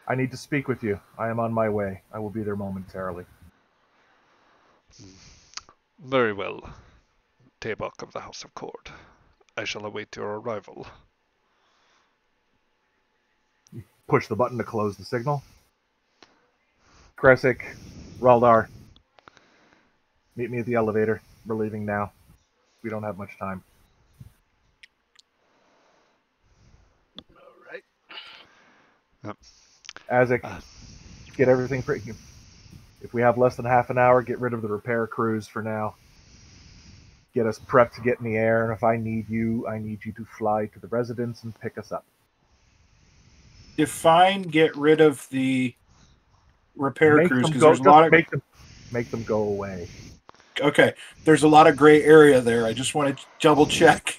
I need to speak with you. I am on my way. I will be there momentarily. Very well, Tabak of the House of Cord. I shall await your arrival. Push the button to close the signal. Kresik, Raldar, meet me at the elevator. We're leaving now. We don't have much time. All right. Yep. Azek, get everything if we have less than half an hour, get rid of the repair crews for now. get us prepped to get in the air, and if I need you to fly to the residence and pick us up. Define get rid of the repair Make crews, them because go. there's a lot of Make them go away. okay. There's a lot of gray area there. I just want to double check.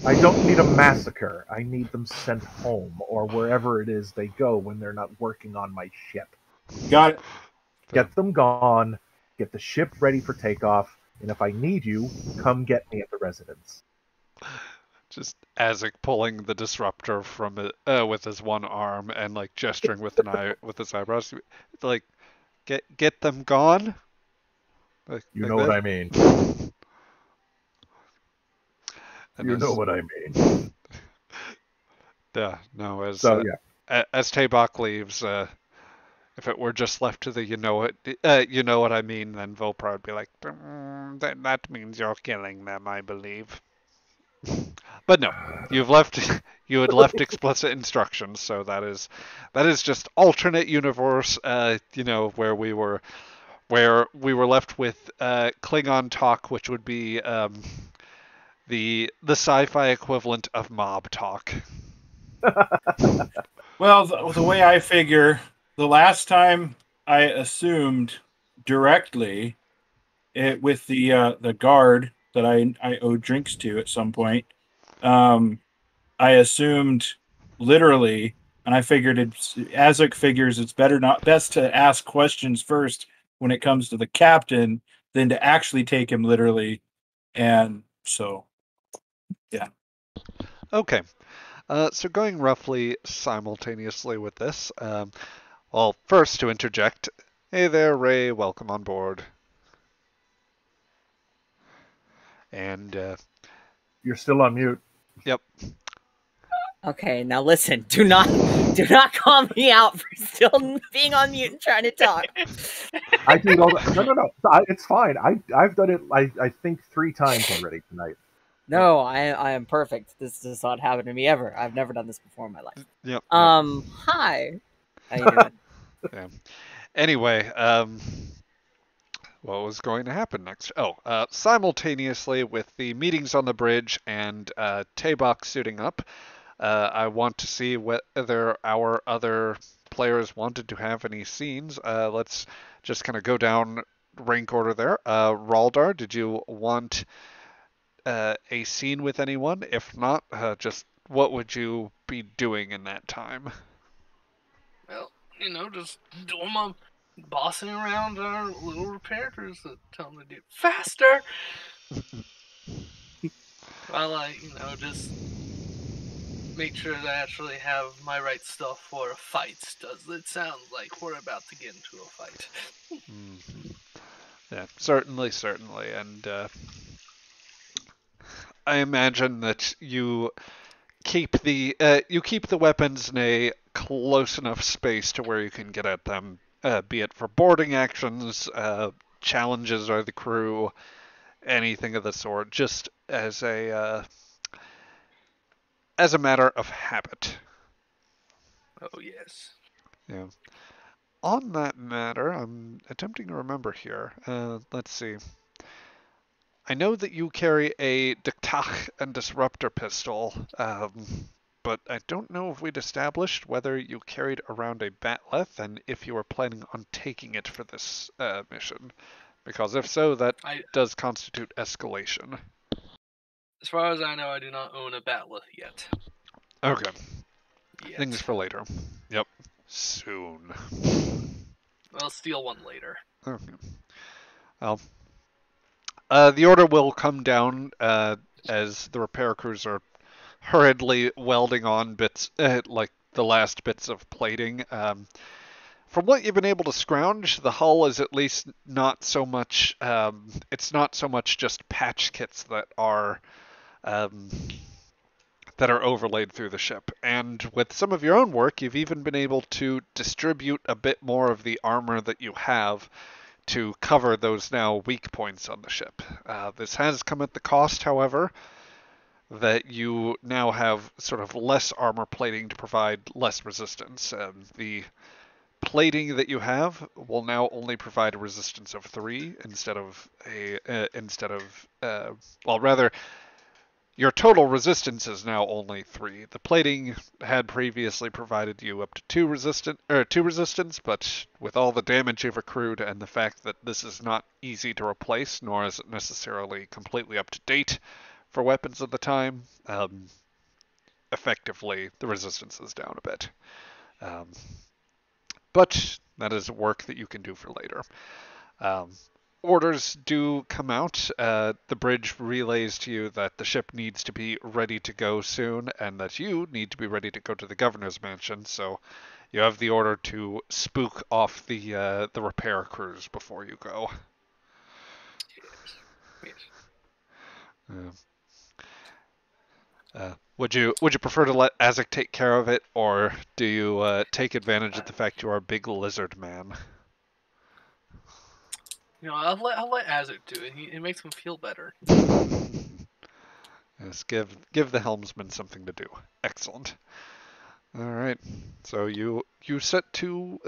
I don't need a massacre. I need them sent home or wherever it is they go when they're not working on my ship. Got it. Get them gone. Get the ship ready for takeoff. And if I need you, come get me at the residence. Just Azek pulling the disruptor from it with his one arm and like gesturing with with his eyebrows, like get them gone. You know what I mean. You know what I mean. Yeah, no. As Tabak leaves, if it were just left to the you know what I mean, then Vopra would be like, that means you're killing them, I believe. But no, you had left explicit instructions, so that is just alternate universe, where we were left with Klingon talk, which would be the sci-fi equivalent of mob talk. Well, the way I figure, the last time I assumed directly with the guard that I owed drinks to at some point, I assumed literally, and I figured Azek figures it's best to ask questions first when it comes to the captain than to actually take him literally, and so yeah. Okay. So going roughly simultaneously with this, well, first to interject, hey there, Ray, welcome on board. And you're still on mute. Yep. Okay, now listen. Do not call me out for still being on mute and trying to talk. I do all that. No. It's fine. I've done it. I think 3 times already tonight. No, I am perfect. This does not happen to me ever. I've never done this before in my life. Yep. Hi. How you doing? Yeah. Anyway, what was going to happen next? Simultaneously with the meetings on the bridge and Tabak suiting up, I want to see whether our other players wanted to have any scenes. Let's just kind of go down rank order there. Raldar, did you want a scene with anyone? If not, just what would you be doing in that time? Well, just doing my bossing around our little repair crews that tell them to do faster. While I, just make sure that I actually have my right stuff for a fight. Does it sound like we're about to get into a fight? Yeah, certainly, and I imagine that you keep the weapons in a close enough space to where you can get at them, be it for boarding actions, challenges or the crew, anything of the sort, just as a matter of habit. Oh yes. Yeah. On that matter, I'm attempting to remember here. Let's see. I know that you carry a Diktach and Disruptor pistol, but I don't know if we'd established whether you carried around a Batleth and if you were planning on taking it for this mission. Because if so, that does constitute escalation. As far as I know, I do not own a Batleth yet. Okay. Yet. Things for later. Yep. Soon. I'll steal one later. Okay. Well, the order will come down as the repair crews are hurriedly welding on bits, like the last bits of plating. From what you've been able to scrounge, the hull is at least not so much. It's not so much just patch kits that are overlaid through the ship. And with some of your own work, you've even been able to distribute a bit more of the armor that you have to cover those now weak points on the ship. This has come at the cost, however, that you now have sort of less armor plating to provide less resistance. The plating that you have will now only provide a resistance of 3 well, rather, your total resistance is now only 3. The plating had previously provided you up to 2 resistance, but with all the damage you've accrued and the fact that this is not easy to replace, nor is it necessarily completely up to date for weapons of the time, effectively the resistance is down a bit. But that is work that you can do for later. Orders do come out. The bridge relays to you that the ship needs to be ready to go soon, and that you need to be ready to go to the governor's mansion. So you have the order to spook off the repair crews before you go. Yes. Would you prefer to let Azek take care of it, or do you take advantage of the fact you are a big lizard man? I'll let Azuk do it. It makes him feel better. Yes, give the helmsman something to do. Excellent. All right. So you set to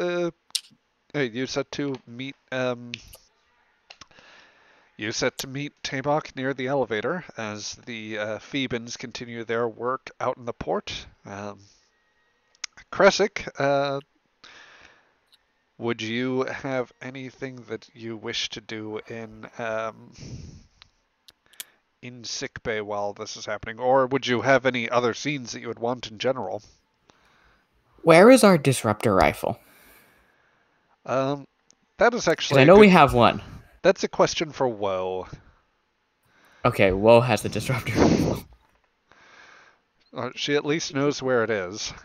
meet Tabok near the elevator as the Thebans continue their work out in the port. Kresic, would you have anything that you wish to do in sickbay while this is happening, or would you have any other scenes that you would want in general? Where is our disruptor rifle? That is actually. Because I know we have one. That's a question for Woe. Okay, Woe has the disruptor rifle. She at least knows where it is. Woe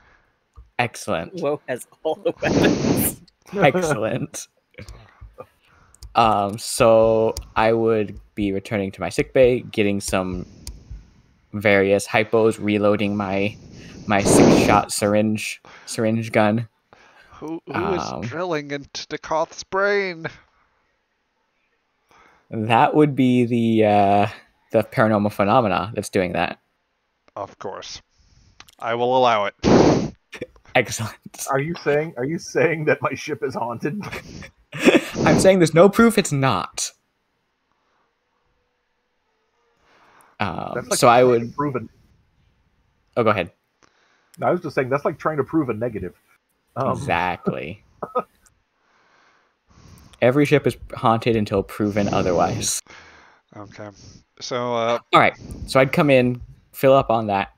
Excellent. has all the weapons. Excellent. So I would be returning to my sickbay, getting some various hypos, reloading my 6-shot syringe gun. Who is drilling into Dekoth's brain? That would be the paranormal phenomena that's doing that. Of course, I will allow it. Excellent. Are you saying that my ship is haunted? I'm saying there's no proof it's not. So I would prove it. Oh, go ahead. I was just saying that's like trying to prove a negative. Exactly. Every ship is haunted until proven otherwise. Okay. So all right. So I'd come in, fill up on that,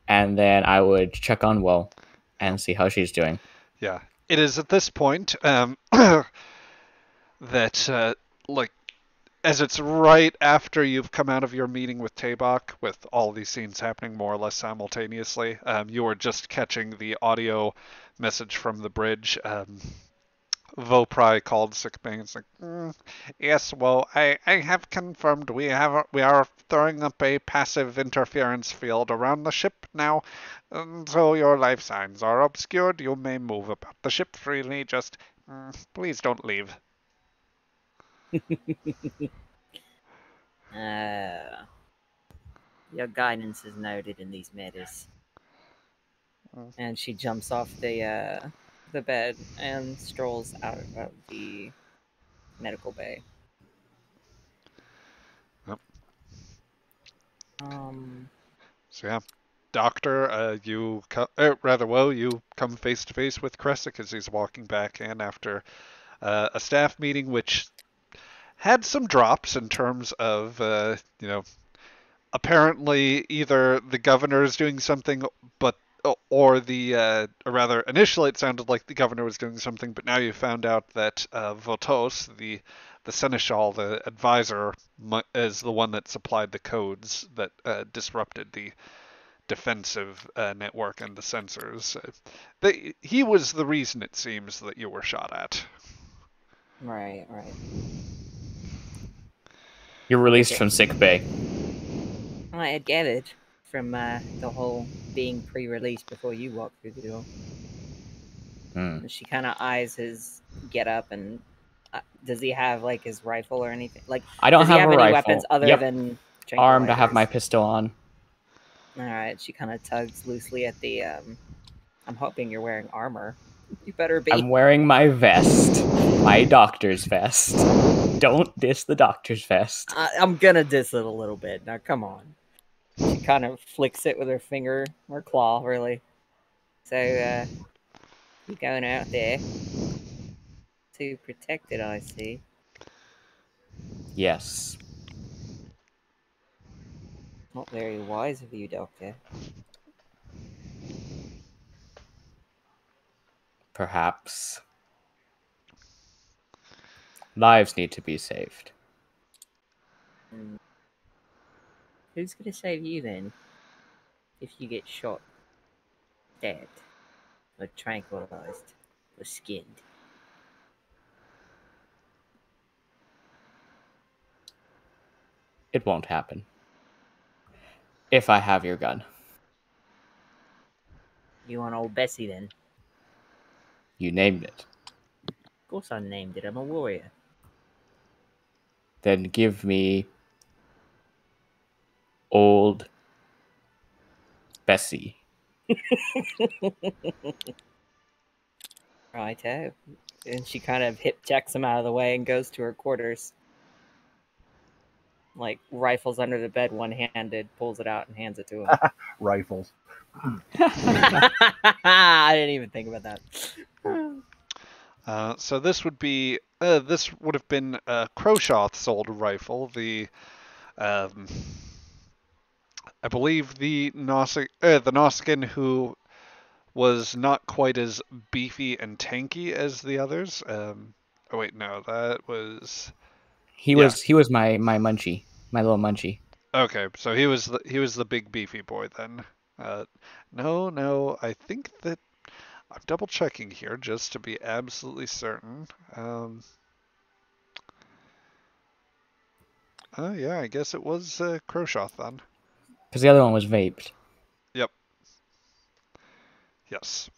and then I would check on Woe and see how she's doing. Yeah. It is at this point that as it's right after you've come out of your meeting with Tabok, with all these scenes happening more or less simultaneously, you are just catching the audio message from the bridge. Vopri called sickbay and said, "Yes, well, I have confirmed we are throwing up a passive interference field around the ship now, so your life signs are obscured. You may move about the ship freely. Just please don't leave." Your guidance is noted in these matters. And she jumps off the bed and strolls out of the medical bay. Yep. So yeah, Doctor, you come face to face with Kresic as he's walking back in after a staff meeting, which had some drops in terms of apparently either the governor is doing something, or rather, initially it sounded like the governor was doing something, but now you found out that Votos, the seneschal, the advisor, is the one that supplied the codes that disrupted the defensive network and the sensors. He was the reason, it seems, that you were shot at. Right. You're released from sickbay. Well, I had gathered from the whole being pre-released before you walked through the door. She kind of eyes his get up, and does he have like his rifle or anything? Like, I don't does he have a any rifle. weapons other than armed? I have my pistol on. All right. She kind of tugs loosely at the. I'm hoping you're wearing armor. You better be. I'm wearing my vest, my doctor's vest. Don't diss the doctor's vest. I'm gonna diss it a little bit. Now, come on. She kind of flicks it with her finger, or claw, really. So, you're going out there to protect it, I see. Yes. Not very wise of you, Doctor. Perhaps. Lives need to be saved. Who's gonna save you then? If you get shot, dead, or tranquilized, or skinned? It won't happen. If I have your gun. You want old Bessie then? You named it. Of course I named it. I'm a warrior. Then give me old Bessie. Righto. And she kind of hip checks him out of the way and goes to her quarters. Like, rifles under the bed one-handed, pulls it out and hands it to him. Rifles. I didn't even think about that. So this would be this would have been Croshath's old rifle. The I believe the Nausicaan who was not quite as beefy and tanky as the others. Oh wait, no, that was He was my munchie, my little munchie. okay. So he was the big beefy boy then. No, I think that I'm double checking here just to be absolutely certain. Yeah, I guess it was Croshath then. Because the other one was vaped. Yep. Yes.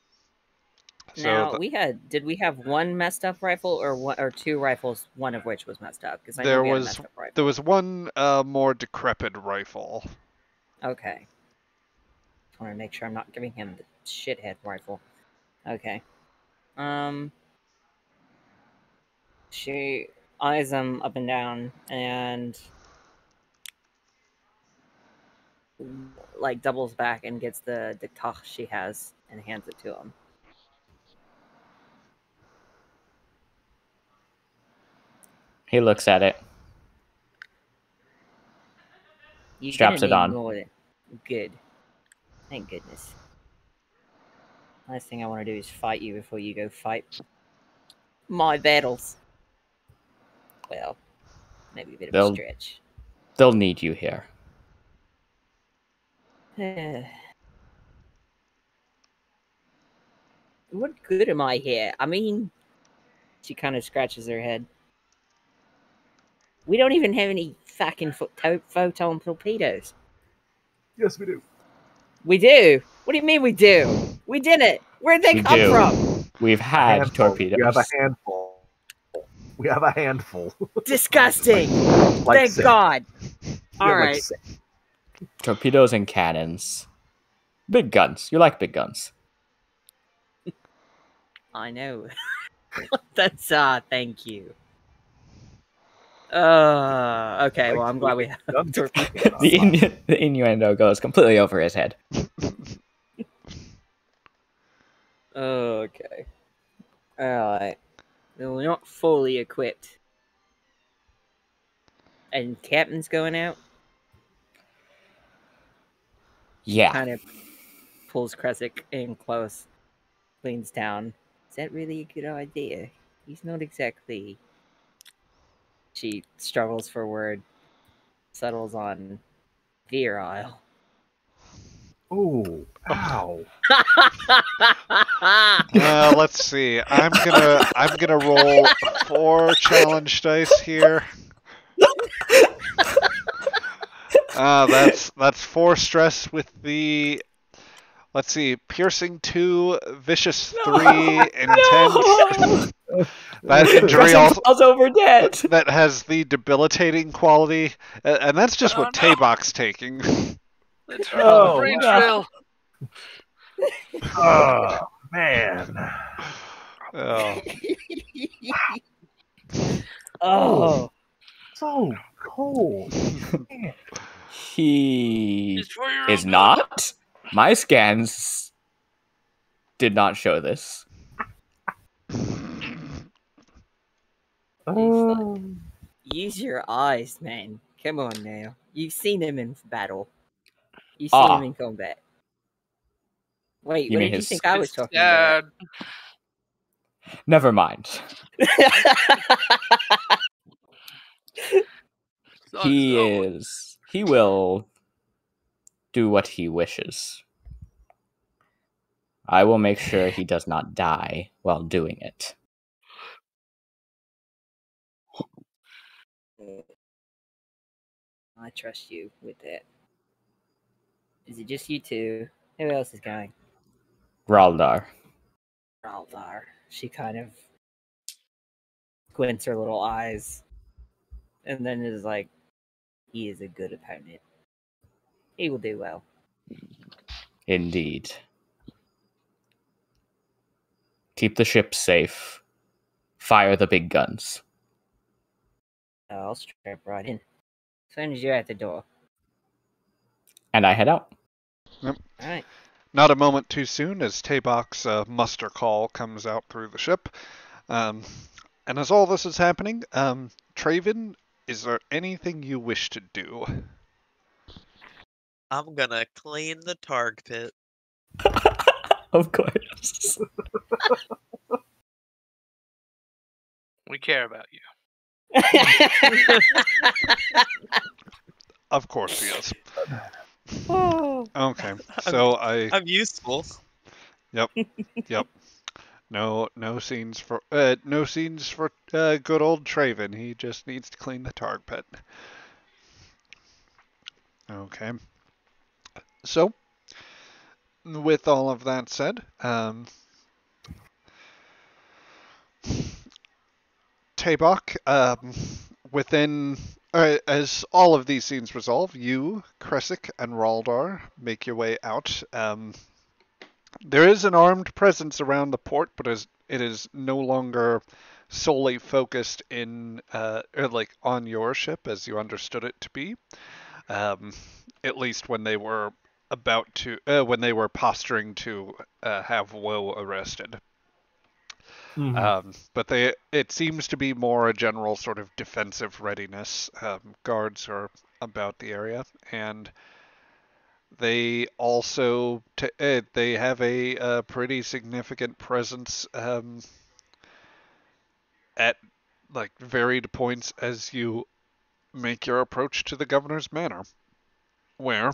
So Now, did we have one messed up rifle or two rifles, one of which was messed up? Because I know there we had a was messed up rifle. there was one more decrepit rifle. Okay. I want to make sure I'm not giving him the shithead rifle. Okay. She eyes him up and down and like doubles back and gets the diktach she has and hands it to him. He looks at it. You Straps it on. Good. Thank goodness. Last thing I want to do is fight you before you go fight my battles. Well, maybe a bit of a stretch. They'll need you here. What good am I here? I mean, she kind of scratches her head. We don't even have any fucking photon torpedoes. Yes, we do. We do? What do you mean we do? We didn't. Where'd they come from? We've had torpedoes. We have a handful. We have a handful. Disgusting. Like Thank God. All right. Torpedoes and cannons. Big guns. You like big guns. I know. That's thank you. Okay, well I'm glad we have torpedoes. The innuendo goes completely over his head. Okay. Alright. Well, we're not fully equipped. And Captain's going out? Yeah. Kind of pulls Kresic in close, leans down. Is that really a good idea? He's not exactly... She struggles for a word, settles on virile. Ooh, ow. Let's see. I'm gonna roll 4 challenge dice here. That's 4 stress with the. Let's see, piercing 2, vicious 3, intense. That injury also falls over dead. that has the debilitating quality, and that's just what Tabok's taking. Let's roll the brain trail. Oh, man. Oh. Oh, So cold. He It's for your is own good. not. My scans did not show this. use your eyes, man. Come on now. You've seen him in battle. You've seen Ah. him in combat. Wait, You what mean did you his- think I was It's talking about? sad. Never mind. He is. He will do what he wishes. I will make sure he does not die while doing it. I trust you with that. Is it just you two? Who else is going? Raldar. Raldar. She kind of squints her little eyes and then is like, he is a good opponent. He will do well. Indeed. Keep the ship safe. Fire the big guns. I'll strap right in. As soon as you're at the door. And I head out. Alright. Not a moment too soon as Tabok's muster call comes out through the ship. And as all this is happening, Traven, is there anything you wish to do? I'm gonna clean the targ pit. Of course. We care about you. Of course he is. Oh. Okay, so I'm useful. Yep. No scenes for good old Traven. He just needs to clean the targ pit. Okay. So, with all of that said, Tabok, as all of these scenes resolve, you, Kresic, and Raldar make your way out. There is an armed presence around the port, but it is no longer solely focused on your ship as you understood it to be. At least when they were when they were posturing to have Woe arrested. But it seems to be more a general sort of defensive readiness. Guards are about the area, and they also they have a pretty significant presence at like varied points as you make your approach to the governor's manor, where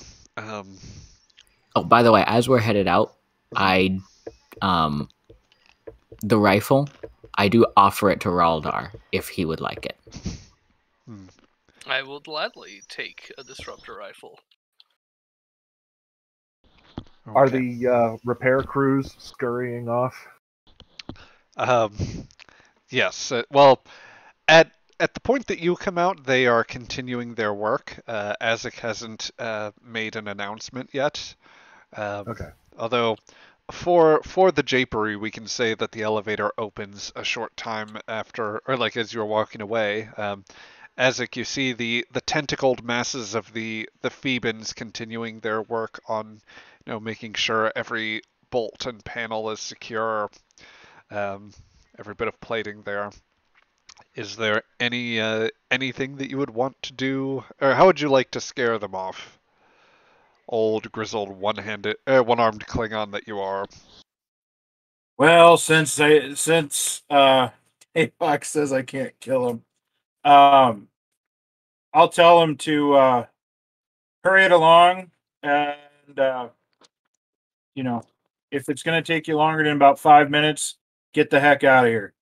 Oh, by the way, as we're headed out, the rifle, I do offer it to Raldar if he would like it. I will gladly take a disruptor rifle. Are okay. the repair crews scurrying off? Yes. Well, at the point that you come out, they are continuing their work. Azek hasn't made an announcement yet. Okay. Although, for the Japery, we can say that the elevator opens a short time after, or like as you're walking away. Azek, you see the tentacled masses of the Phoebans continuing their work on, making sure every bolt and panel is secure. Every bit of plating there. Is there anything that you would want to do, or how would you like to scare them off? Old grizzled one-armed Klingon that you are. Well, since Avox says I can't kill him, I'll tell him to hurry it along, and if it's going to take you longer than about 5 minutes, get the heck out of here.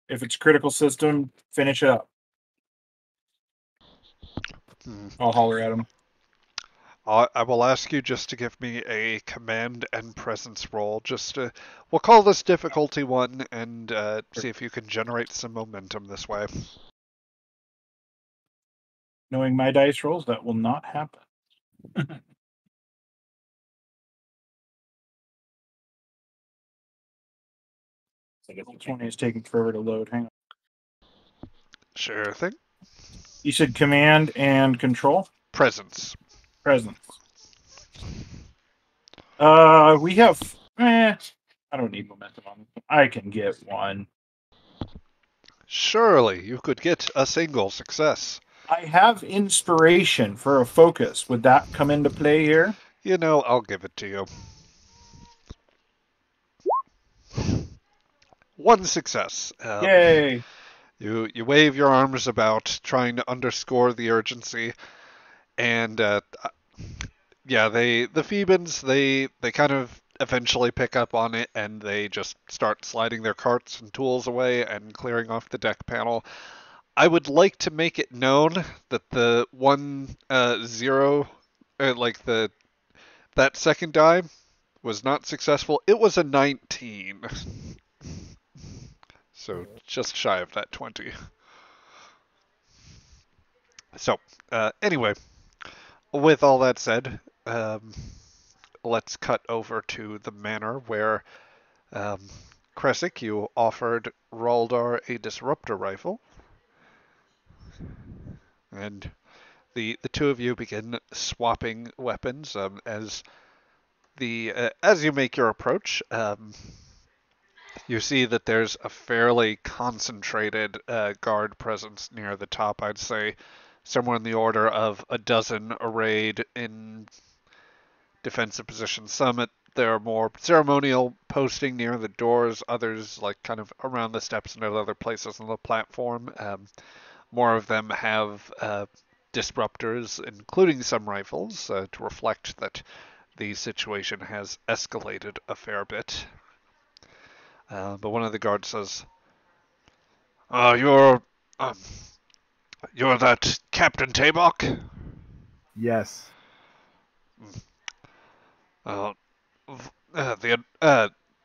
If it's critical system, finish up. I'll holler at him. I will ask you just to give me a command and presence roll. We'll call this difficulty 1 and see if you can generate some momentum this way. Knowing my dice rolls, that will not happen. This one is taking forever to load. Hang on. Sure thing. You said command and control? Presence. Presence. We have. I don't need momentum on this. I can get one. Surely you could get a single success. I have inspiration for a focus. Would that come into play here? You know, I'll give it to you. One success. Yay! You wave your arms about, trying to underscore the urgency, and yeah, the Phoebans they kind of eventually pick up on it, and they just start sliding their carts and tools away and clearing off the deck panel. I would like to make it known that the 1-0, like that second die was not successful. It was a 19. So just shy of that 20. So, anyway, with all that said, let's cut over to the manor where, Kresic, you offered Raldar a disruptor rifle. And the two of you begin swapping weapons as you make your approach. You see that there's a fairly concentrated guard presence near the top. I'd say somewhere in the order of a dozen arrayed in defensive positions. Some at their more ceremonial posting near the doors, others like kind of around the steps and at other places on the platform. More of them have disruptors, including some rifles, to reflect that the situation has escalated a fair bit. But one of the guards says, You're that Captain Tabok?" Yes. The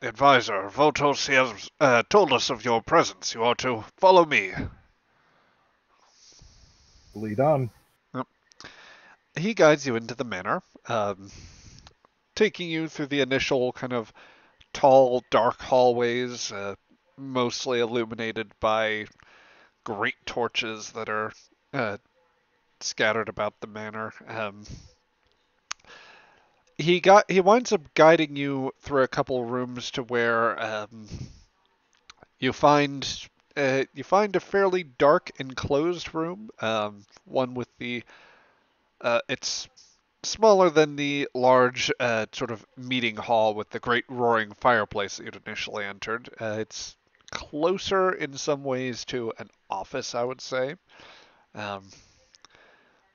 advisor, Votos, he has told us of your presence. You are to follow me." Lead on. He guides you into the manor, taking you through the initial kind of tall, dark hallways, mostly illuminated by great torches that are scattered about the manor. He winds up guiding you through a couple rooms to where you find a fairly dark enclosed room, one with the it's smaller than the large sort of meeting hall with the great roaring fireplace that you'd initially entered. It's closer in some ways to an office, I would say.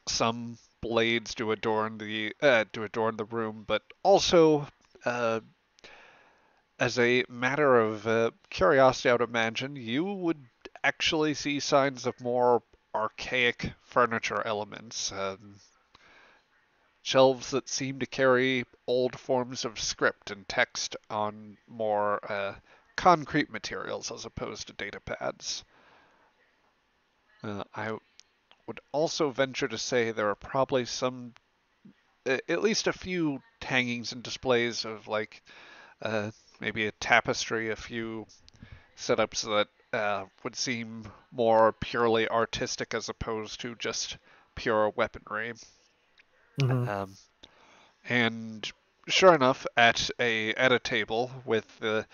Some blades do adorn the room, but also, as a matter of curiosity, I would imagine you would actually see signs of more archaic furniture elements. Shelves that seem to carry old forms of script and text on more concrete materials as opposed to data pads. I would also venture to say there are probably at least a few hangings and displays of like maybe a tapestry, a few setups that would seem more purely artistic as opposed to just pure weaponry. Mm-hmm. And sure enough, at a table with the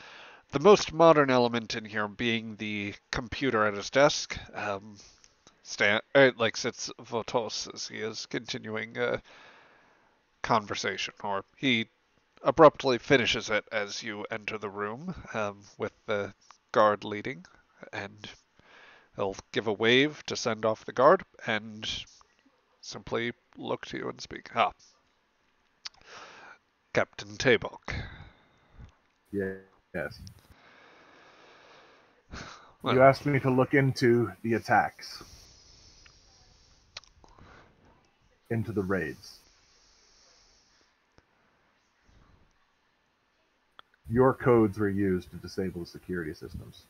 most modern element in here being the computer at his desk, sits Votos as he is continuing a conversation, or he abruptly finishes it as you enter the room, with the guard leading, and he'll give a wave to send off the guard and simply look to you and speak. Captain Tabok. Yes. Well, You asked me to look into the attacks, into the raids. Your codes were used to disable the security systems.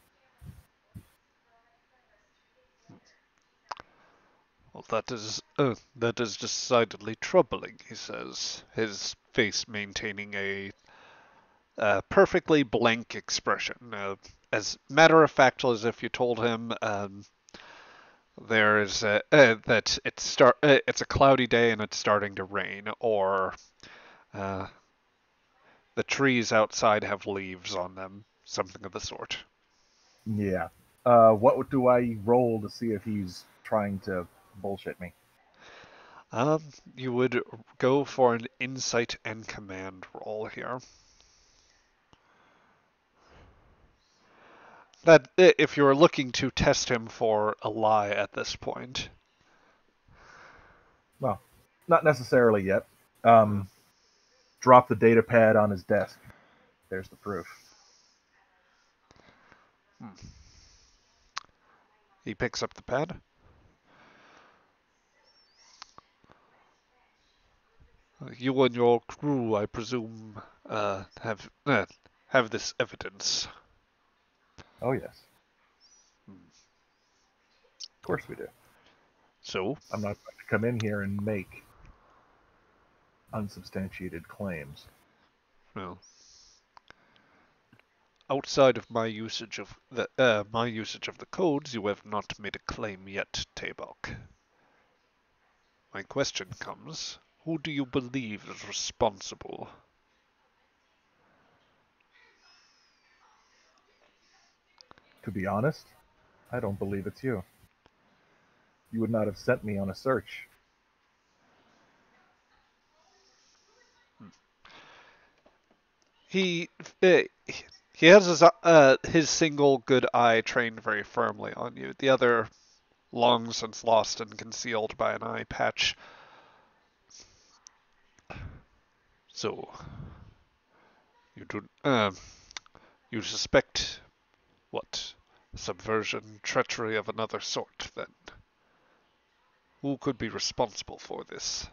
well, that is decidedly troubling, he says, his face maintaining a perfectly blank expression. as matter of fact as if you told him there's that it's a cloudy day and it's starting to rain, or uh, the trees outside have leaves on them, something of the sort. Yeah. What do I roll to see if he's trying to bullshit me? You would go for an insight and command roll here. That if you're looking to test him for a lie at this point. Well, not necessarily yet. Drop the data pad on his desk. There's the proof. He picks up the pad. You and your crew, I presume, have this evidence. Oh, yes. Of course we do. So, I'm not going to come in here and make unsubstantiated claims. well, outside of my usage of the codes, you have not made a claim yet, Tabok. My question comes: who do you believe is responsible? To be honest, I don't believe it's you. You would not have sent me on a search. He he has his single good eye trained very firmly on you. The other long since lost and concealed by an eye patch. So you suspect what? Subversion, treachery of another sort, then. Who could be responsible for this?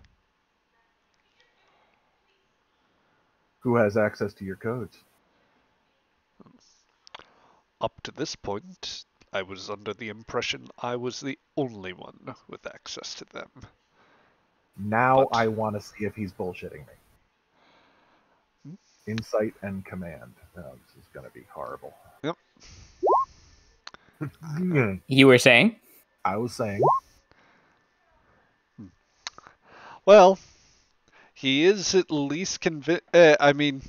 Who has access to your codes? Up to this point, I was under the impression I was the only one with access to them. Now But I want to see if he's bullshitting me. Insight and command. Oh, this is going to be horrible. Yep. You were saying? I was saying. Well, he is at least convinced. I mean,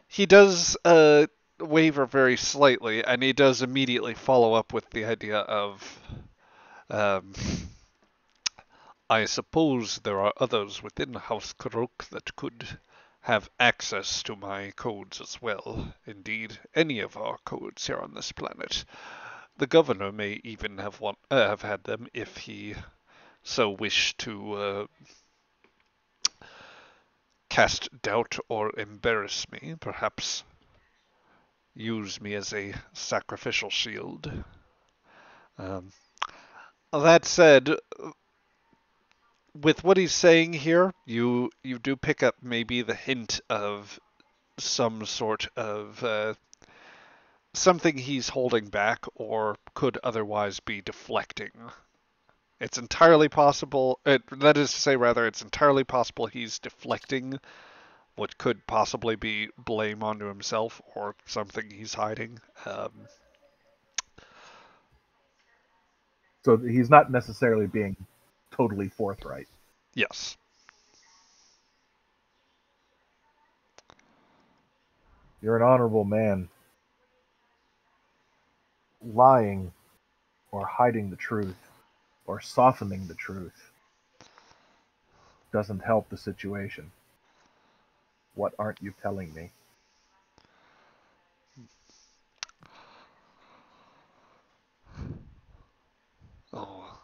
he does waver very slightly, and he does immediately follow up with the idea of, um, I suppose there are others within House Karok that could have access to my codes as well. Indeed, any of our codes here on this planet. The governor may even have had them if he so wished to cast doubt or embarrass me, perhaps use me as a sacrificial shield. Um, that said, with what he's saying here, you do pick up maybe the hint of some sort of something he's holding back or could otherwise be deflecting. It's entirely possible. That is to say, rather, it's entirely possible he's deflecting what could possibly be blame onto himself or something he's hiding. So he's not necessarily being totally forthright. Yes. You're an honorable man. Lying or hiding the truth or softening the truth doesn't help the situation. What aren't you telling me? Oh,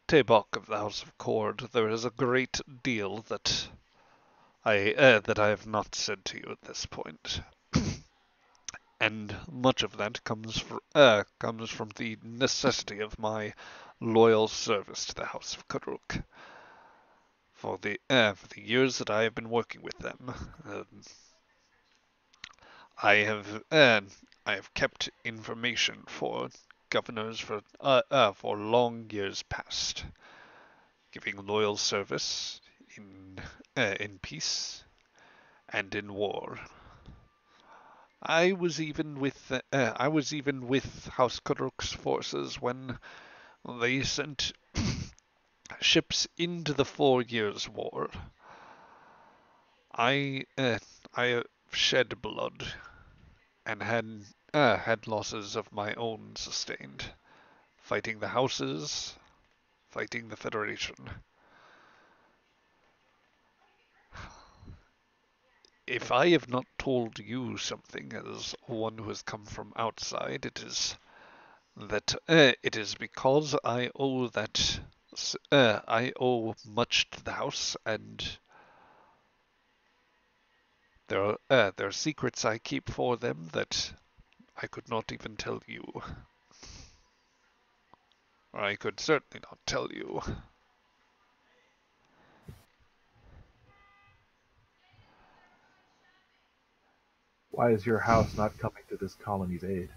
Tabok of the House of Cord, there is a great deal that I have not said to you at this point, and much of that comes from the necessity of my loyal service to the House of Karuk. For the years that I have been working with them, I have kept information for governors for long years past, giving loyal service in peace and in war. I was even with House Karuk's forces when they sent ships into the 4 Years' War. I shed blood and had losses of my own sustained, fighting the houses, fighting the Federation. If I have not told you something as one who has come from outside, it is that it is because I owe much to the house, and there are secrets I keep for them that I could not even tell you. Or I could certainly not tell you. Why is your house not coming to this colony's aid?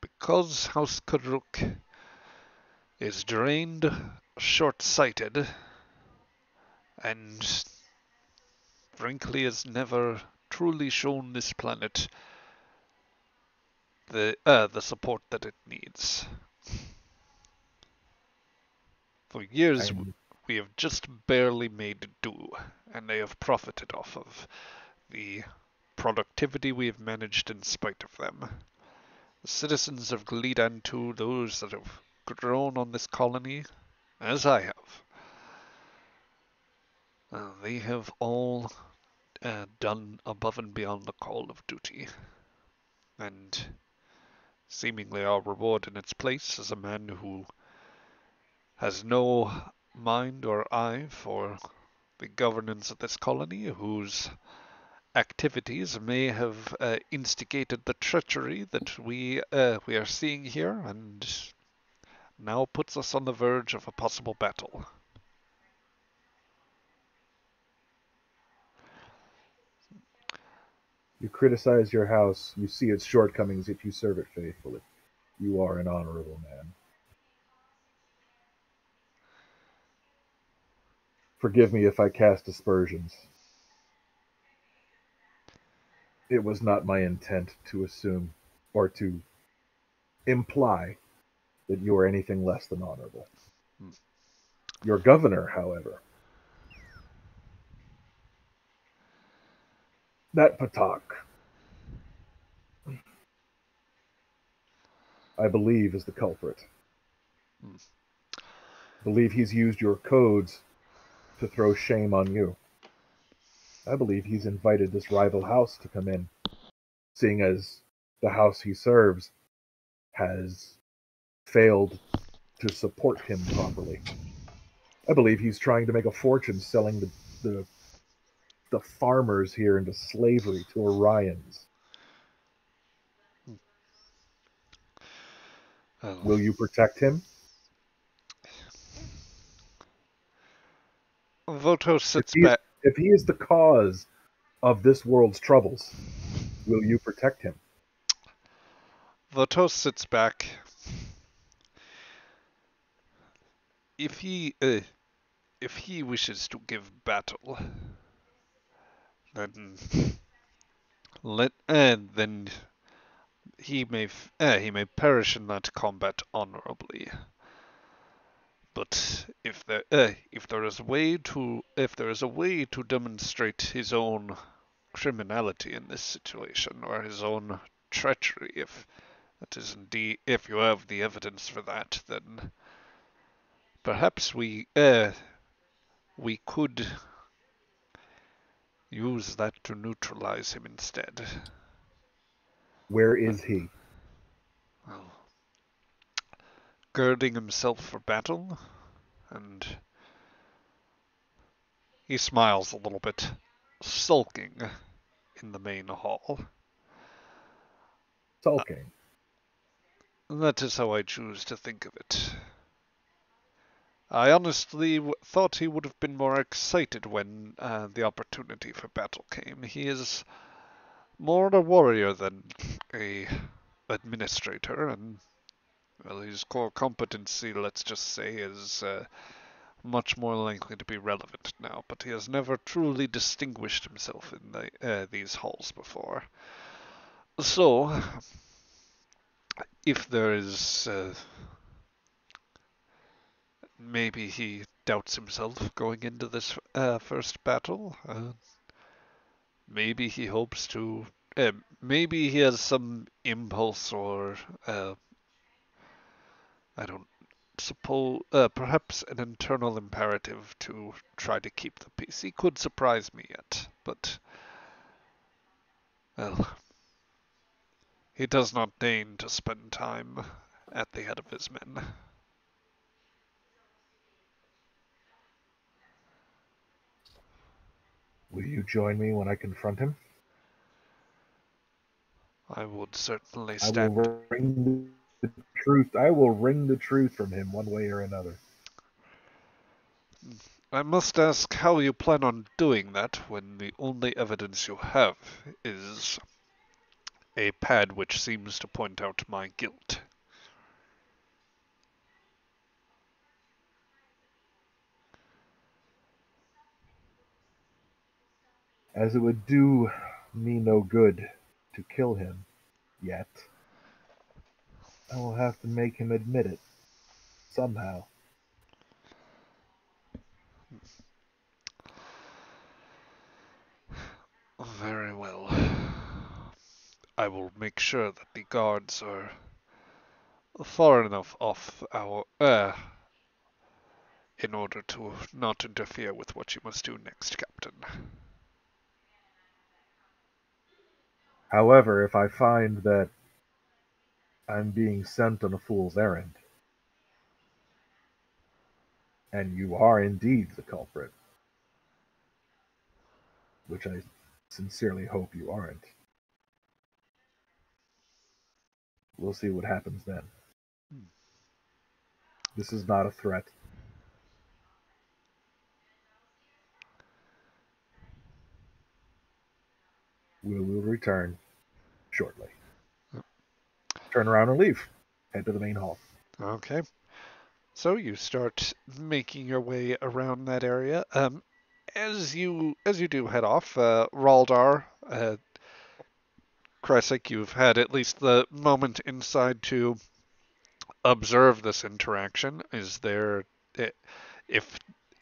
Because House Karuk is drained, short-sighted, and frankly has never truly shown this planet the support that it needs. For years, I'm, we have just barely made do, and they have profited off of the productivity we have managed in spite of them. The citizens of Glie'dan II, those that have grown on this colony, as I have, they have all done above and beyond the call of duty, and seemingly our reward in its place is a man who has no mind or eye for the governance of this colony, whose activities may have instigated the treachery that we are seeing here, and now puts us on the verge of a possible battle. you criticize your house, you see its shortcomings, yet you serve it faithfully. You are an honorable man. Forgive me if I cast aspersions. It was not my intent to assume or to imply that you are anything less than honorable. Hmm. Your governor, however, that Patak, I believe is the culprit. Hmm. I believe he's used your codes to throw shame on you. I believe he's invited this rival house to come in, seeing as the house he serves has failed to support him properly. I believe he's trying to make a fortune selling the farmers here into slavery to Orions. Will you protect him? Voto If sits he is, back. if he is the cause of this world's troubles, will you protect him? Voto sits back. If he wishes to give battle, then then he may perish in that combat honorably. But if there is a way to demonstrate his own criminality in this situation, or his own treachery, if you have the evidence for that, then perhaps we could use that to neutralize him instead. Where is he? Well, girding himself for battle, and he smiles a little bit, sulking in the main hall. Sulking. That is how I choose to think of it. I honestly thought he would have been more excited when the opportunity for battle came. He is more a warrior than a administrator, and well, his core competency, let's just say, is much more likely to be relevant now, but he has never truly distinguished himself in these halls before. So, if there is, maybe he doubts himself going into this first battle. Maybe he hopes to. Maybe he has some impulse or I don't suppose, perhaps an internal imperative to try to keep the peace. He could surprise me yet, but well, he does not deign to spend time at the head of his men. Will you join me when I confront him? I would certainly I stand. will wring the truth. I will wring the truth from him one way or another. I must ask how you plan on doing that when the only evidence you have is a pad which seems to point out my guilt. As it would do me no good to kill him yet, I will have to make him admit it somehow. Very well. I will make sure that the guards are far enough off our in order to not interfere with what you must do next, Captain. However, if I find that I'm being sent on a fool's errand, and you are indeed the culprit, which I sincerely hope you aren't, we'll see what happens then. This is not a threat. We will return shortly. Turn around and leave. Head to the main hall. Okay. So you start making your way around that area. As you do head off, Raldar, Kresik, you've had at least the moment inside to observe this interaction. Is there, if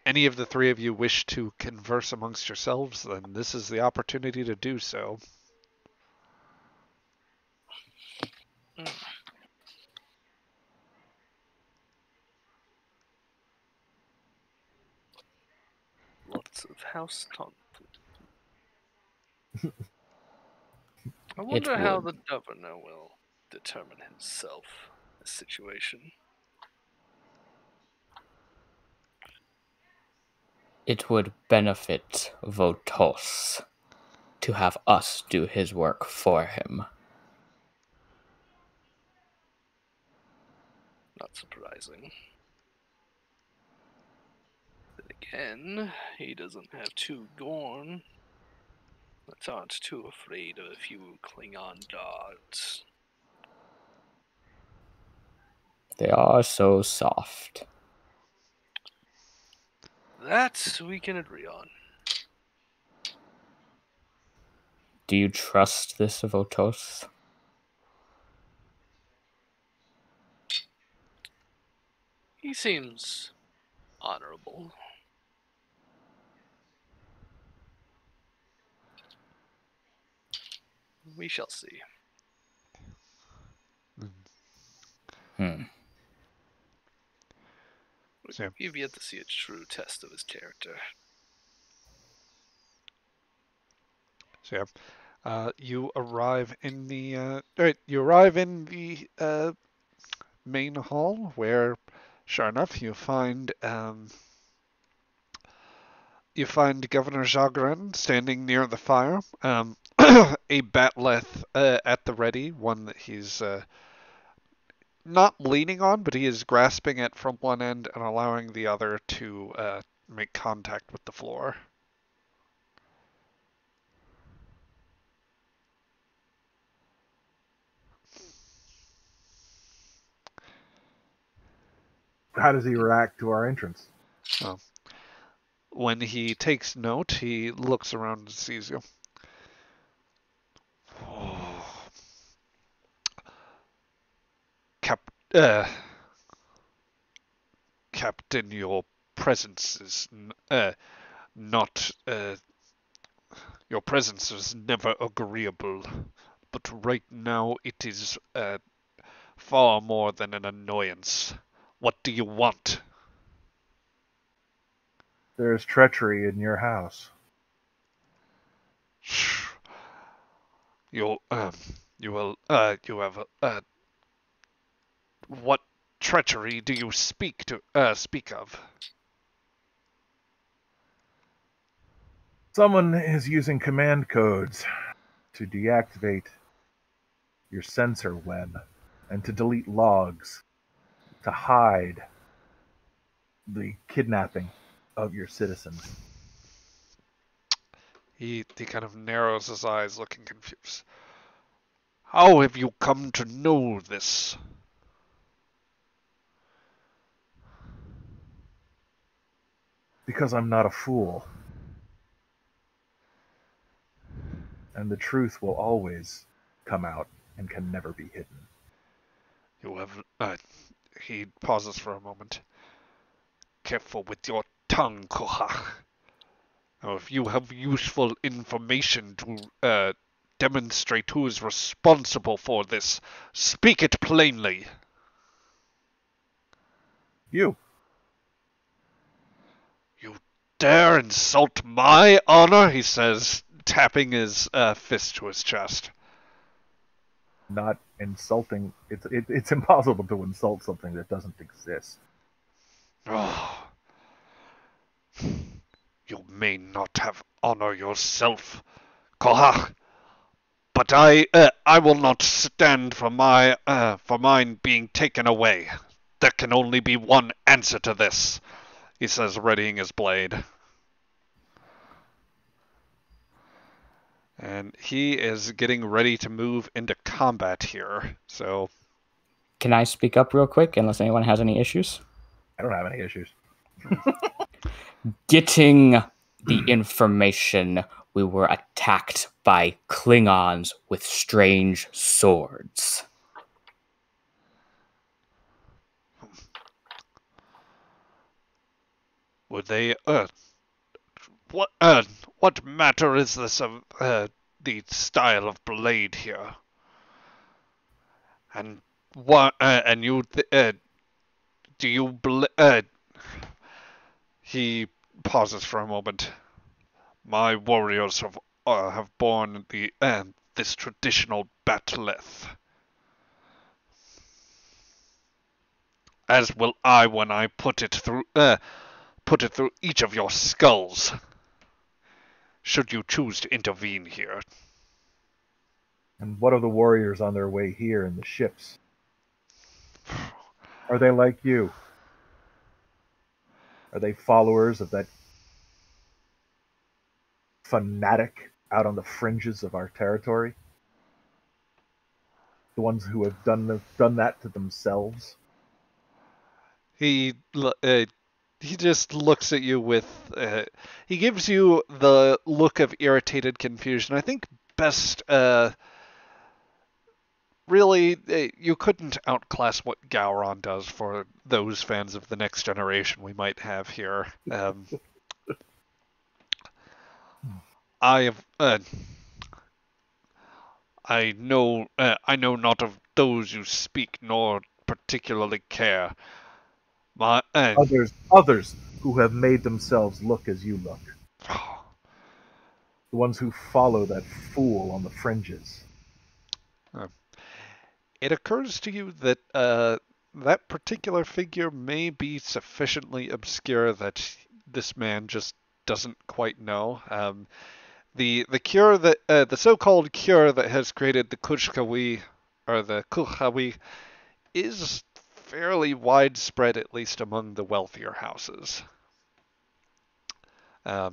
any of the three of you wish to converse amongst yourselves, then this is the opportunity to do so. Lots of house talk. I wonder how the governor will determine himself the situation. It would benefit Votos to have us do his work for him. Not surprising. Then again, he doesn't have two Gorn that aren't too afraid of a few Klingon guards. They are so soft. That we can agree on. Do you trust this Votos? He seems honorable. We shall see. So, We've yet to see a true test of his character. You arrive in the main hall where, sure enough, you find Governor Jagran standing near the fire, a batleth at the ready, one that he's not leaning on, but he is grasping it from one end and allowing the other to make contact with the floor. How does he react to our entrance? Oh. When he takes note, he looks around and sees you. Oh. Cap- uh, Captain, your presence is not. Your presence is never agreeable, but right now it is far more than an annoyance. What do you want? There's treachery in your house. You you have what treachery do you speak of? Someone is using command codes to deactivate your sensor web and to delete logs to hide the kidnapping of your citizens. He kind of narrows his eyes, looking confused. How have you come to know this? Because I'm not a fool. And the truth will always come out and can never be hidden. You have. He pauses for a moment. Careful with your tongue, Kohach. Now, if you have useful information to demonstrate who is responsible for this, speak it plainly. You. You dare insult my honor, he says, tapping his fist to his chest. Not insulting. It's impossible to insult something that doesn't exist. Oh. You may not have honor yourself, Kohach, but I will not stand for mine being taken away. There can only be one answer to this, he says, readying his blade. And he is getting ready to move into combat here. So, Can I speak up real quick, unless anyone has any issues? I don't have any issues. Getting the information, we were attacked by Klingons with strange swords. would they what matter is this of the style of blade here? And what and you do you he pauses for a moment. My warriors have borne the this traditional bat'leth, as will I when I put it through each of your skulls. Should you choose to intervene here. And what of the warriors on their way here in the ships? Are they like you? Are they followers of that fanatic out on the fringes of our territory? The ones who have done that to themselves? He just looks at you with he gives you the look of irritated confusion. I think best really you couldn't outclass what Gowron does for those fans of the next generation we might have here. I have I know not of those you speak, nor particularly care. My Others who have made themselves look as you look. The ones who follow that fool on the fringes. It occurs to you that that particular figure may be sufficiently obscure that this man just doesn't quite know. The cure that the so-called cure that has created the Kuchkawi or the Kulhawi is fairly widespread, at least among the wealthier houses. I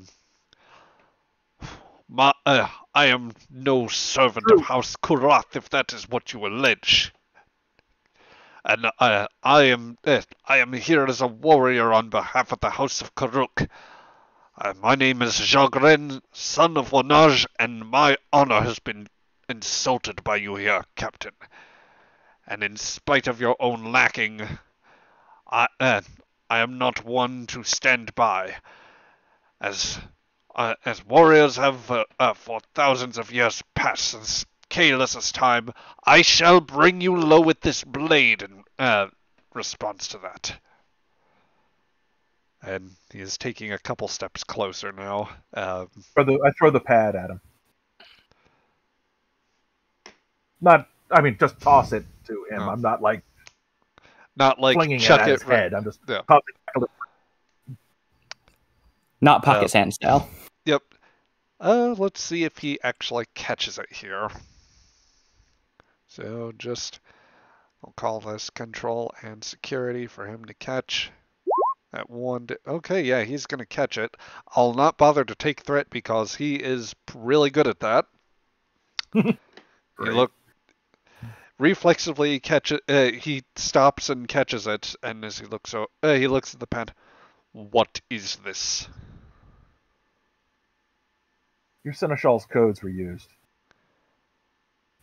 am no servant of House Kurath, if that is what you allege. and I am here as a warrior on behalf of the House of Karuk. My name is Jagren, son of Wanaj, and my honor has been insulted by you here, Captain. And in spite of your own lacking, I am not one to stand by. As warriors have for thousands of years past since Kaelus's time, I shall bring you low with this blade in response to that. And he is taking a couple steps closer now. I throw the pad at him. Just toss it to him. Oh. I'm not like flinging chuck it at his head. I'm just yeah. Not pocket sand style. Yep. Let's see if he actually catches it here. So I'll call this control and security for him to catch. At one. Okay, yeah, he's going to catch it. I'll not bother to take threat because he is really good at that. Reflexively catch it. He stops and catches it, and as he looks at the pen. What is this? Your Seneschal's codes were used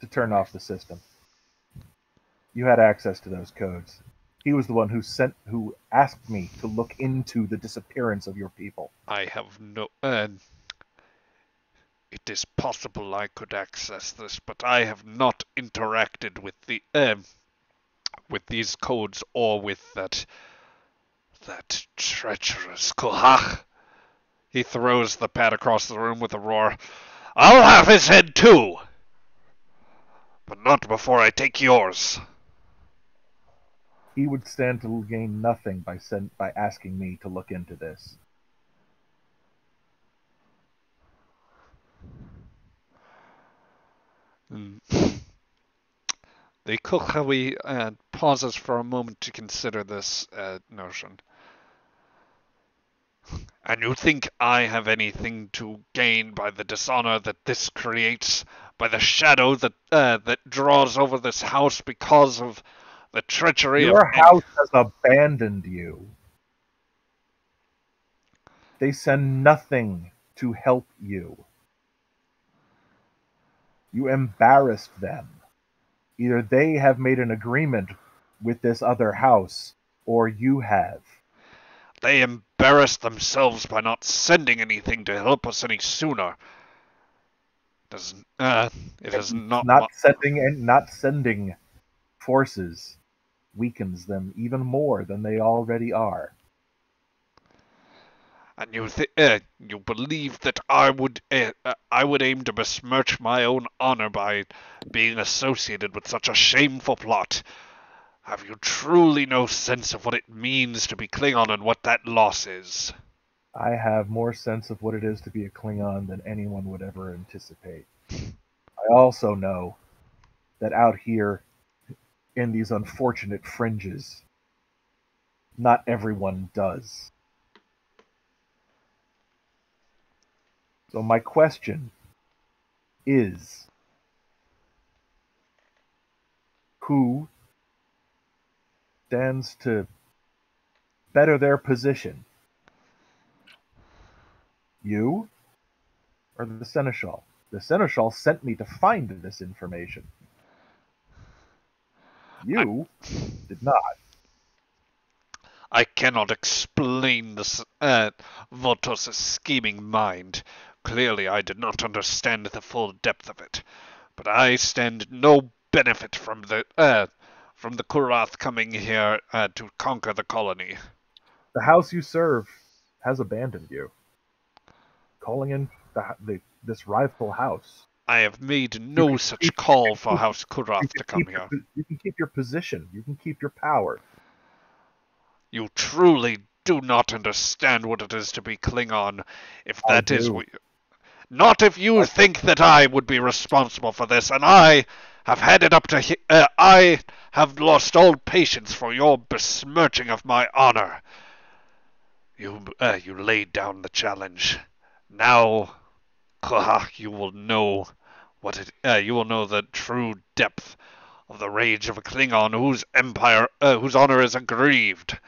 to turn off the system. You had access to those codes. He was the one who asked me to look into the disappearance of your people. I have no. It is possible I could access this, but I have not interacted with with these codes or with that treacherous Kohach. He throws the pad across the room with a roar. I'll have his head too, but not before I take yours. He would stand to gain nothing by asking me to look into this. The Kokhawi pauses for a moment to consider this notion. And you think I have anything to gain by the dishonor that this creates, by the shadow that draws over this house because of the treachery Your of... house has abandoned you. They send nothing to help you. You embarrassed them. Either they have made an agreement with this other house, or you have. They embarrassed themselves by not sending anything to help us any sooner. It is not sending forces weakens them even more than they already are. And you believe that I would aim to besmirch my own honor by being associated with such a shameful plot? Have you truly no sense of what it means to be Klingon and what that loss is? I have more sense of what it is to be a Klingon than anyone would ever anticipate. I also know that out here in these unfortunate fringes, not everyone does. So my question is, who stands to better their position? You or the Seneschal? The Seneschal sent me to find this information. You did not. I cannot explain this Votos' scheming mind. Clearly I did not understand the full depth of it. But I stand no benefit from the Kurath coming here to conquer the colony. The house you serve has abandoned you. Calling in this rival house. I have made no such call for House Kurath to come here. You can keep your position. You can keep your power. You truly do not understand what it is to be Klingon, if that is what you... Not if you think that I would be responsible for this, and I have had it up to... I have lost all patience for your besmirching of my honor. You laid down the challenge. Now, you will know you will know the true depth of the rage of a Klingon whose honor is aggrieved.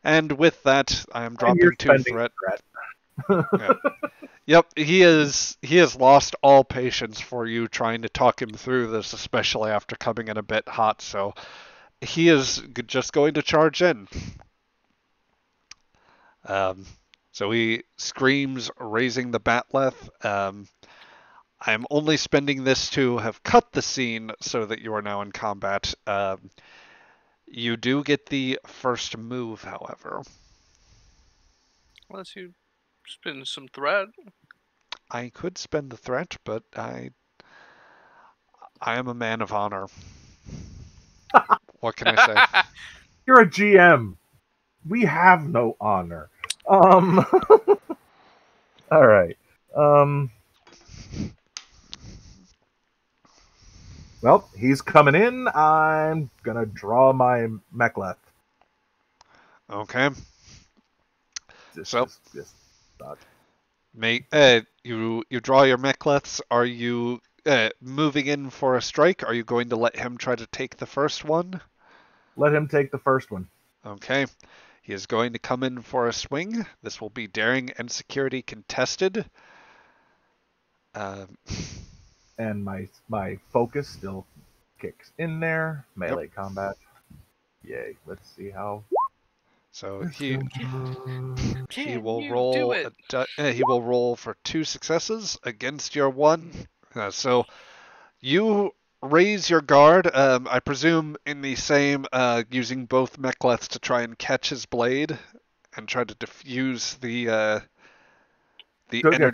And with that, I am And you're dropping 2 spending threat. threat. Yeah. Yep, he has lost all patience for you trying to talk him through this, especially after coming in a bit hot. So he is just going to charge in. Um, so he screams, raising the batleth. I'm only spending this to have cut the scene so that you are now in combat. You do get the first move, however. Unless you spin some threat. I could spend the threat, but I am a man of honor. What can I say? You're a GM. We have no honor. All right. Well, he's coming in. I'm gonna draw my mek'leth. Okay. So Just thought. you draw your mek'leths. Are you moving in for a strike? Are you going to let him try to take the first one? Let him take the first one. Okay. He is going to come in for a swing. This will be daring and security contested. And my focus still kicks in there. Melee combat. Yay. Let's see how. So he Can will you roll do it? he will roll for 2 successes against your 1. So you raise your guard. I presume in the same using both mek'leths to try and catch his blade and try to diffuse the energy.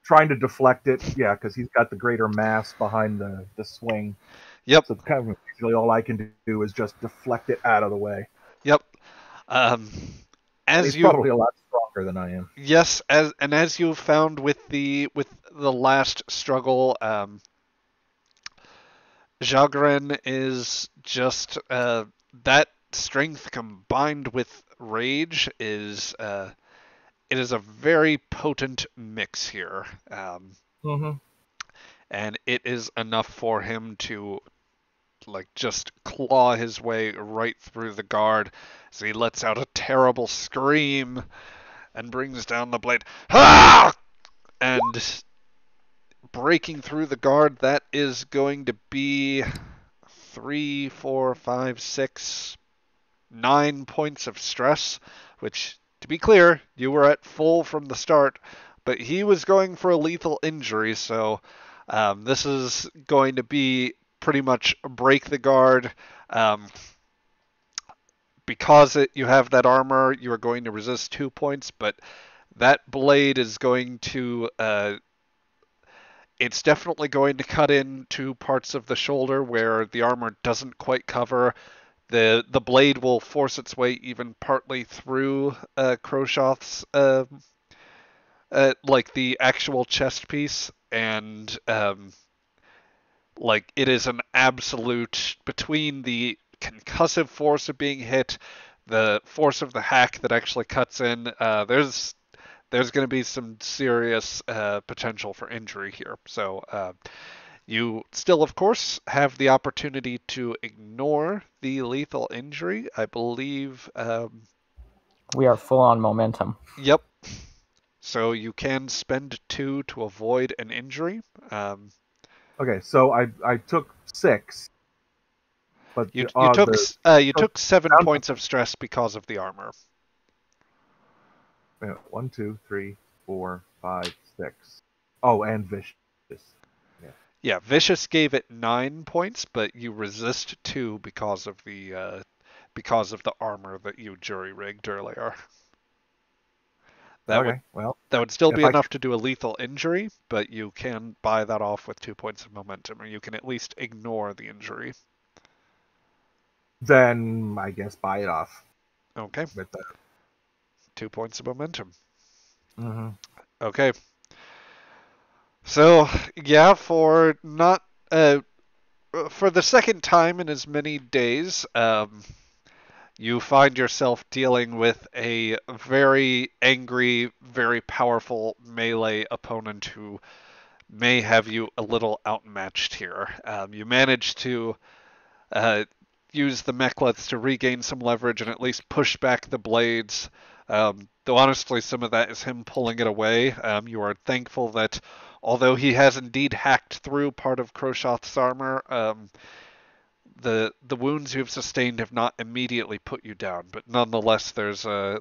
Trying to deflect it. Yeah, because he's got the greater mass behind the swing. Yep. So kind of usually all I can do is just deflect it out of the way. Yep. He's probably a lot stronger than I am. Yes, as you found with the last struggle, Jagren is just that strength combined with rage is it is a very potent mix here, and it is enough for him to just claw his way right through the guard. So he lets out a terrible scream and brings down the blade. Ah! And breaking through the guard, that is going to be 3, 4, 5, 6, 9 points of stress, which, to be clear, you were at full from the start, but he was going for a lethal injury, so this is going to be pretty much break the guard. Because you have that armor, you are going to resist 2 points, but that blade is going to it's definitely going to cut into parts of the shoulder where the armor doesn't quite cover. The blade will force its way even partly through Kroshoth's the actual chest piece, and it is an absolute, between the concussive force of being hit, the force of the hack that actually cuts in, there's going to be some serious potential for injury here. So you still, of course, have the opportunity to ignore the lethal injury. I believe. We are full on momentum. Yep. So you can spend 2 to avoid an injury. Okay, so I took 6. But you took 7 points of stress because of the armor. 1, 2, 3, 4, 5, 6. Oh, and vicious. Yeah, vicious gave it 9 points, but you resist 2 because of the armor that you jury rigged earlier. That would still be enough to do a lethal injury, but you can buy that off with 2 points of momentum, or you can at least ignore the injury. Then I guess buy it off. Okay. With that. 2 points of momentum. Mm-hmm. Okay. So yeah, for the second time in as many days, you find yourself dealing with a very angry, very powerful melee opponent who may have you a little outmatched here. You manage to use the mechlets to regain some leverage and at least push back the blades. Though honestly, some of that is him pulling it away. You are thankful that although he has indeed hacked through part of Kroshoth's armor, the wounds you have sustained have not immediately put you down. But nonetheless, there's a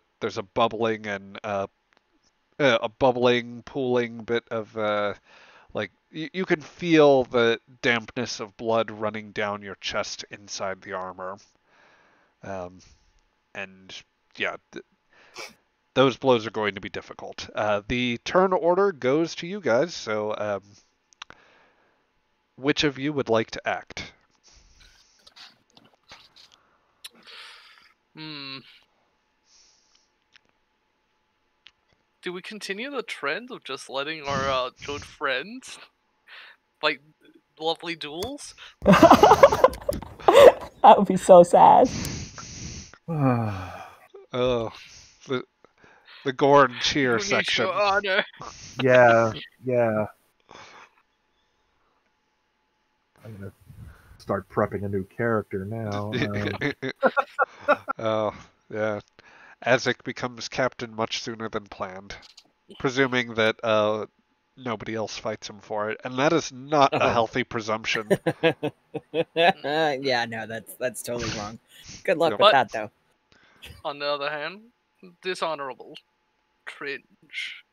bubbling and a bubbling, pooling bit of like you can feel the dampness of blood running down your chest inside the armor. And yeah, those blows are going to be difficult. The turn order goes to you guys, so which of you would like to act? Do we continue the trend of just letting our good friends fight lovely duels? That would be so sad. Oh, the gore and cheer You need section. your honor. Yeah. I'm gonna start prepping a new character now. Oh, yeah. Azek becomes captain much sooner than planned, presuming that nobody else fights him for it, and that is not a healthy presumption. Yeah, no, that's totally wrong. Good luck Yep. with that, though. On the other hand, dishonorable. Cringe.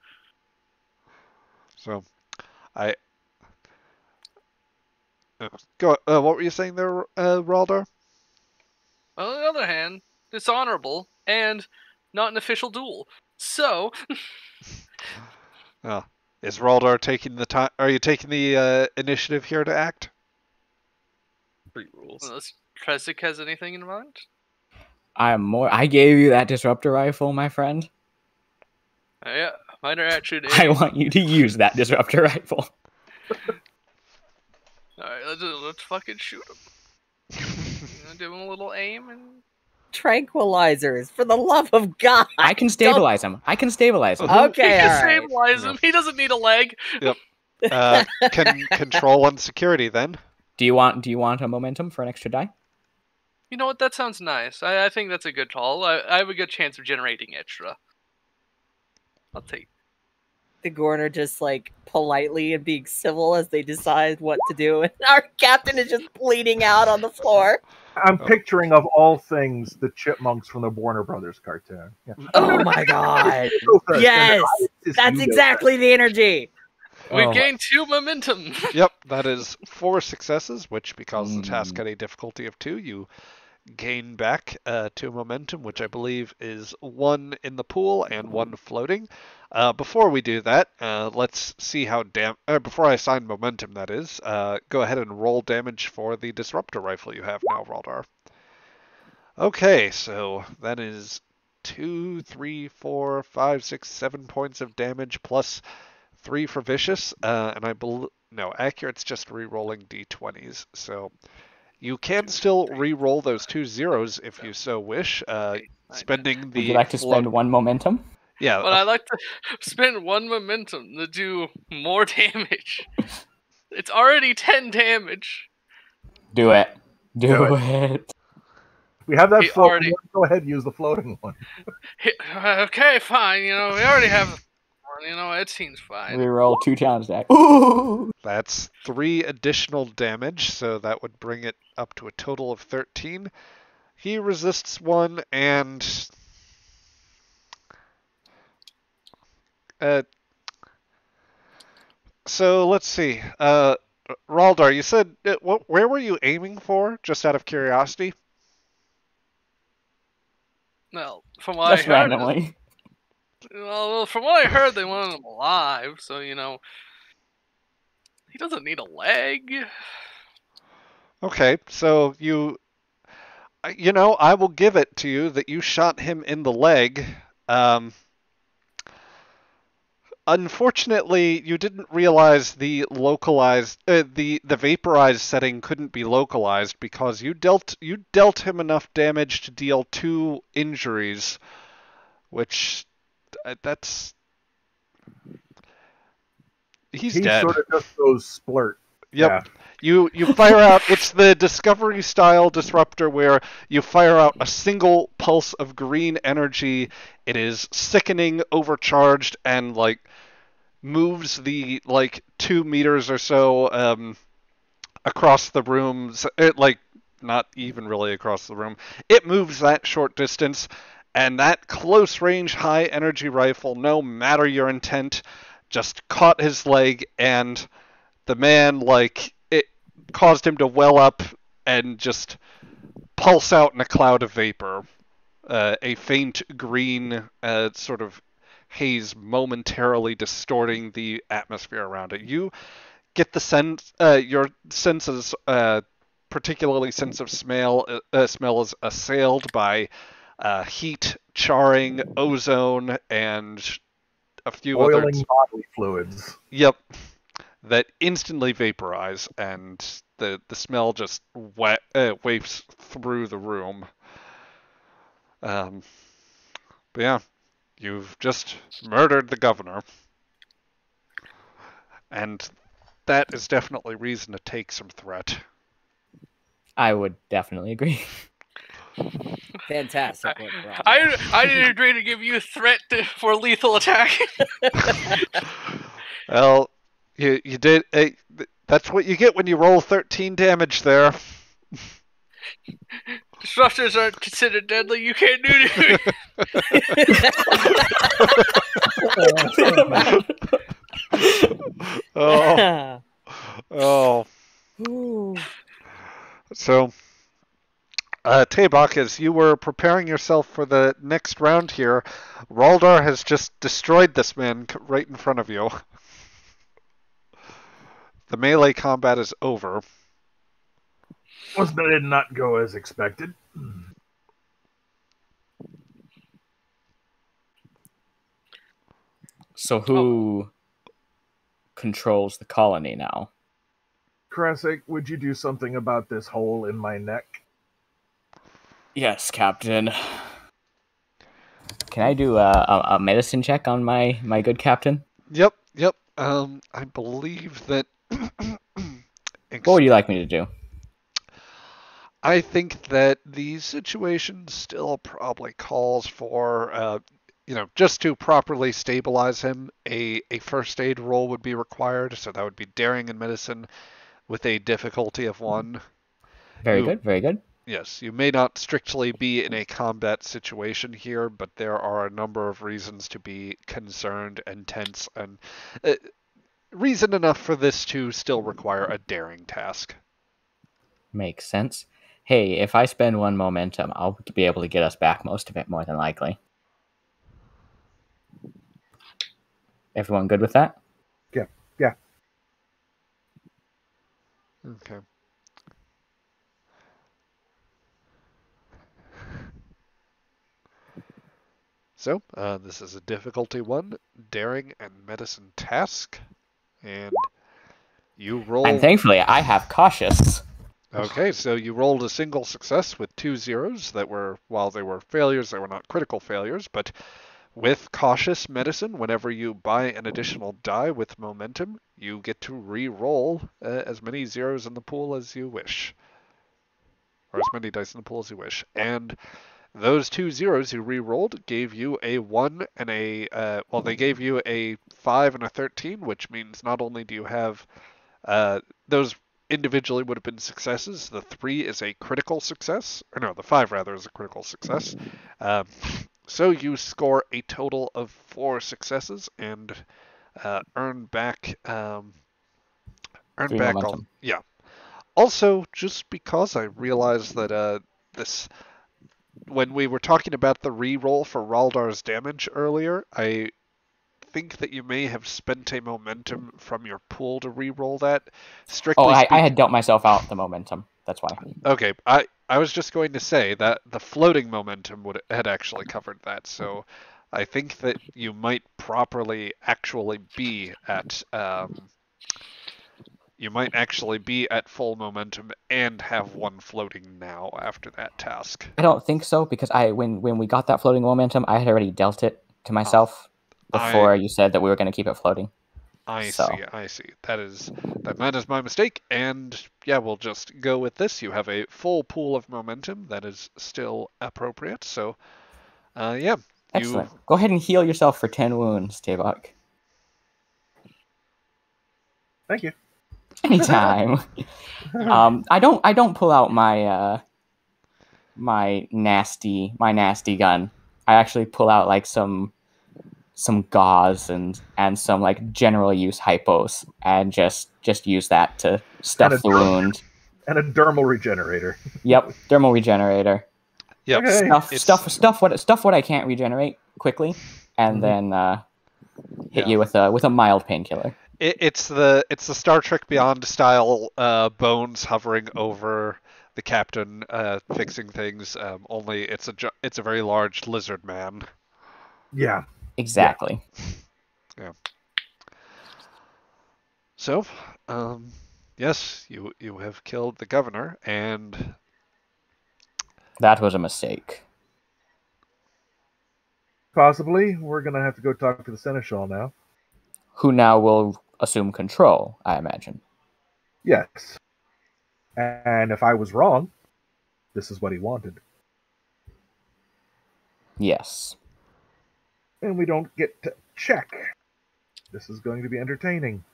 So, I go. What were you saying there, Raldar? On the other hand, dishonorable and not an official duel. So, Is Raldar taking the time? Are you taking the initiative here to act? Free rules. unless Tresic has anything in mind? I gave you that disruptor rifle, my friend. Yeah, minor action. I want you to use that disruptor rifle. Alright, let's fucking shoot him. Give him a little aim and. Tranquilizers, for the love of God! I can stabilize him. Okay, He all can right. stabilize him. He doesn't need a leg. Can control and security then? Do you want a momentum for an extra die? You know what? That sounds nice. I think that's a good call. I have a good chance of generating extra. I'll take. The Gorner just like politely and being civil as they decide what to do, and our captain is just bleeding out on the floor. I'm picturing of all things the chipmunks from the Warner Brothers cartoon. Yeah. Oh my God! Go Yes, first. that's exactly the energy. We've Oh. gained 2 momentum. Yep, that is 4 successes, which because the task had a difficulty of 2, you gain back 2 momentum, which I believe is 1 in the pool and 1 floating. Before we do that, let's see how before I assign momentum, that is, go ahead and roll damage for the disruptor rifle you have now, Raldar. Okay, so that is 2, 3, 4, 5, 6, 7 points of damage plus 3 for vicious, and no, accurate's just re-rolling d20s, so you can still re-roll those 2 zeros if you so wish, spending the... Would you like to spend 1 momentum? Yeah. But I like to spend 1 momentum to do more damage. It's already 10 damage. Do it. Do it. We have that He floating already- one. Go ahead and use the floating one. Okay, fine. We already have. It seems fine. Reroll 2 challenge die. Ooh! That's 3 additional damage, so that would bring it up to a total of 13. He resists 1, and... so, let's see. Raldar, you said... where were you aiming for, just out of curiosity? Well, from what Just I heard, randomly. well, from what I heard, they wanted him alive. So he doesn't need a leg. Okay, so I will give it to you that you shot him in the leg. Unfortunately, you didn't realize the localized, the vaporized setting couldn't be localized because you dealt him enough damage to deal 2 injuries, which he's dead. Sort of just goes splurt. Yep. Yeah. You fire out. It's the Discovery style disruptor where you fire out a single pulse of green energy. It is sickening, overcharged, and like moves the like 2 meters or so across the room. It like not even really across the room. It moves that short distance, and that close range high energy rifle, no matter your intent, just caught his leg, and the man like it caused him to well up and just pulse out in a cloud of vapor, a faint green sort of haze momentarily distorting the atmosphere around it. You get the sense, your senses, particularly sense of smell is assailed by heat, charring, ozone, and a few other. Boiling bodily fluids. Yep, that instantly vaporize, and the smell just wafts through the room. But yeah, you've just murdered the governor, and that is definitely reason to take some threat. I would definitely agree. Fantastic work, Rob. I didn't agree to give you a threat for lethal attack. Well, you did. That's what you get when you roll 13 damage there. Disruptors aren't considered deadly. You can't do anything. Oh. Oh. Ooh. So, Tabak, as you were preparing yourself for the next round here, Raldar has just destroyed this man right in front of you. The melee combat is over. Well, that did not go as expected. So who controls the colony now? Krasik, would you do something about this hole in my neck? Yes, Captain. Can I do a medicine check on my good captain? Yep. I believe that. What would you like me to do? I think that the situation still probably calls for, just to properly stabilize him, a first aid roll would be required. So that would be daring and medicine with a difficulty of 1. Very good. Yes, you may not strictly be in a combat situation here, but there are a number of reasons to be concerned and tense, and reason enough for this to still require a daring task. Makes sense. Hey, if I spend 1 momentum, I'll be able to get us back most of it, more than likely. Everyone good with that? Yeah. Okay. So, this is a difficulty 1, daring and medicine task, and you roll. And thankfully, I have cautious. Okay, so you rolled a single success with 2 zeros that were, while they were failures, they were not critical failures, but with cautious medicine, whenever you buy an additional die with momentum, you get to re-roll as many zeros in the pool as you wish. Or as many dice in the pool as you wish. And those 2 zeros you re-rolled gave you a 1 and they gave you a 5 and a 13, which means not only do you have those individually would have been successes. The 3 is a critical success. Or no, the 5 rather is a critical success. So you score a total of 4 successes and earn back momentum. Yeah. Also, just because I realized that this, when we were talking about the re-roll for Raldar's damage earlier, I think that you may have spent a momentum from your pool to re-roll that. Strictly I speaking, had dealt myself out the momentum. That's why. Okay, I was just going to say that the floating momentum had actually covered that, so I think that you might properly actually be at full momentum and have 1 floating now after that task. I don't think so, because when we got that floating momentum, I had already dealt it to myself before you said that we were going to keep it floating. I So. see, I see. That is my mistake, and yeah, we'll just go with this. You have a full pool of momentum that is still appropriate, so yeah. Excellent. Go ahead and heal yourself for 10 wounds, Tavok. Thank you. Anytime. I don't pull out my my nasty gun. I actually pull out like some gauze and some like general use hypos and just use that to stuff the wound. And a dermal regenerator. Yep, dermal regenerator. Yep. Okay. Stuff what I can't regenerate quickly, and then hit you with a mild painkiller. It's the Star Trek Beyond style bones hovering over the captain, fixing things. Only it's a very large lizard man. Yeah. Exactly. Yeah. So, yes, you have killed the governor, and that was a mistake. Possibly, we're gonna have to go talk to the seneschal now. Who now will assume control, I imagine. Yes. And if I was wrong, this is what he wanted. Yes. And we don't get to check. This is going to be entertaining.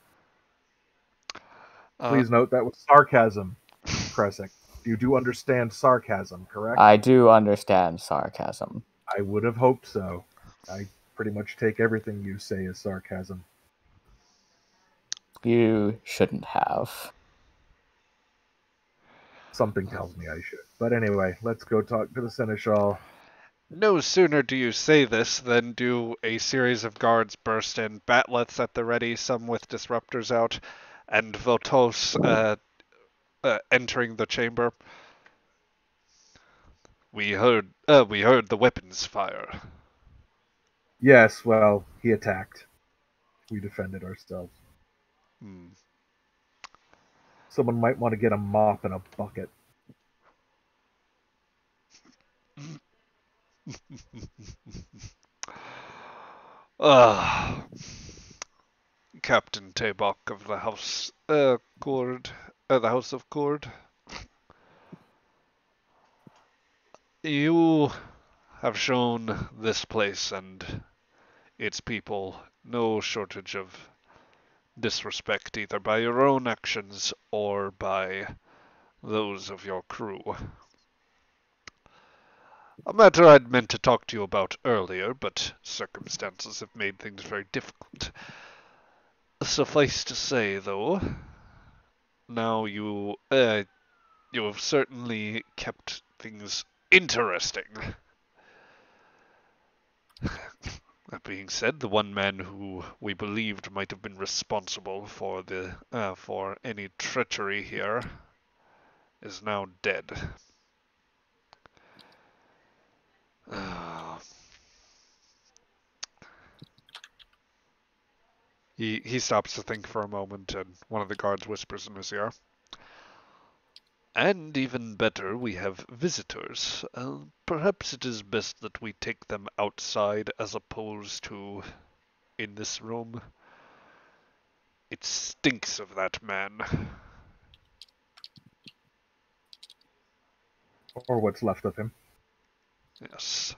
Please note that was sarcasm, Kresik. You do understand sarcasm, correct? I do understand sarcasm. I would have hoped so. I pretty much take everything you say as sarcasm. You shouldn't have. Something tells me I should. But anyway, let's go talk to the seneschal. No sooner do you say this than do a series of guards burst in, batlets at the ready, some with disruptors out, and Votos entering the chamber. We heard the weapons fire. Yes, well, he attacked. We defended ourselves. Someone might want to get a mop and a bucket. Captain Tabok of the House Cord, the House of Cord. You have shown this place and its people no shortage of disrespect, either by your own actions or by those of your crew. A matter I'd meant to talk to you about earlier, but circumstances have made things very difficult. Suffice to say, though, now you have certainly kept things interesting. That being said, the one man who we believed might have been responsible for for any treachery here is now dead. He stops to think for a moment, and one of the guards whispers in his ear. And even better, we have visitors. Perhaps it is best that we take them outside as opposed to in this room. It stinks of that man. Or what's left of him. Yes.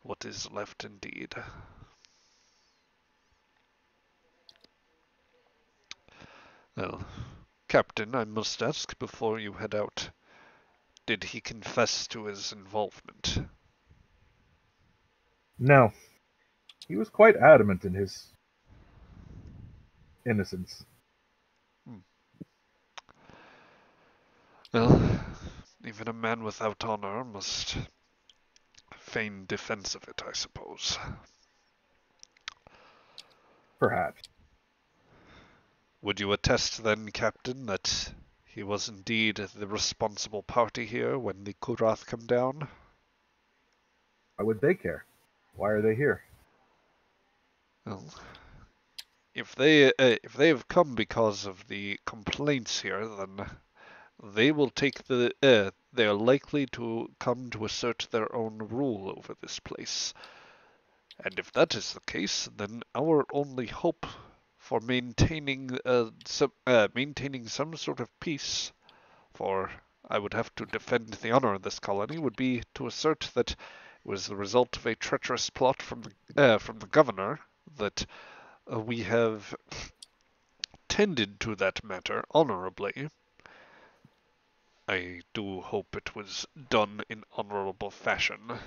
What is left indeed. Well, Captain, I must ask before you head out, did he confess to his involvement? No. He was quite adamant in his innocence. Well, even a man without honor must feign defense of it, I suppose. Perhaps. Would you attest then, Captain, that he was indeed the responsible party here when the Kurath come down? Why would they care? Why are they here? Well, if they have come because of the complaints here, then they will take they are likely to come to assert their own rule over this place. And if that is the case, then our only hope for maintaining some sort of peace, for I would have to defend the honor of this colony, would be to assert that it was the result of a treacherous plot from the governor, that we have tended to that matter honorably. I do hope it was done in honorable fashion. Of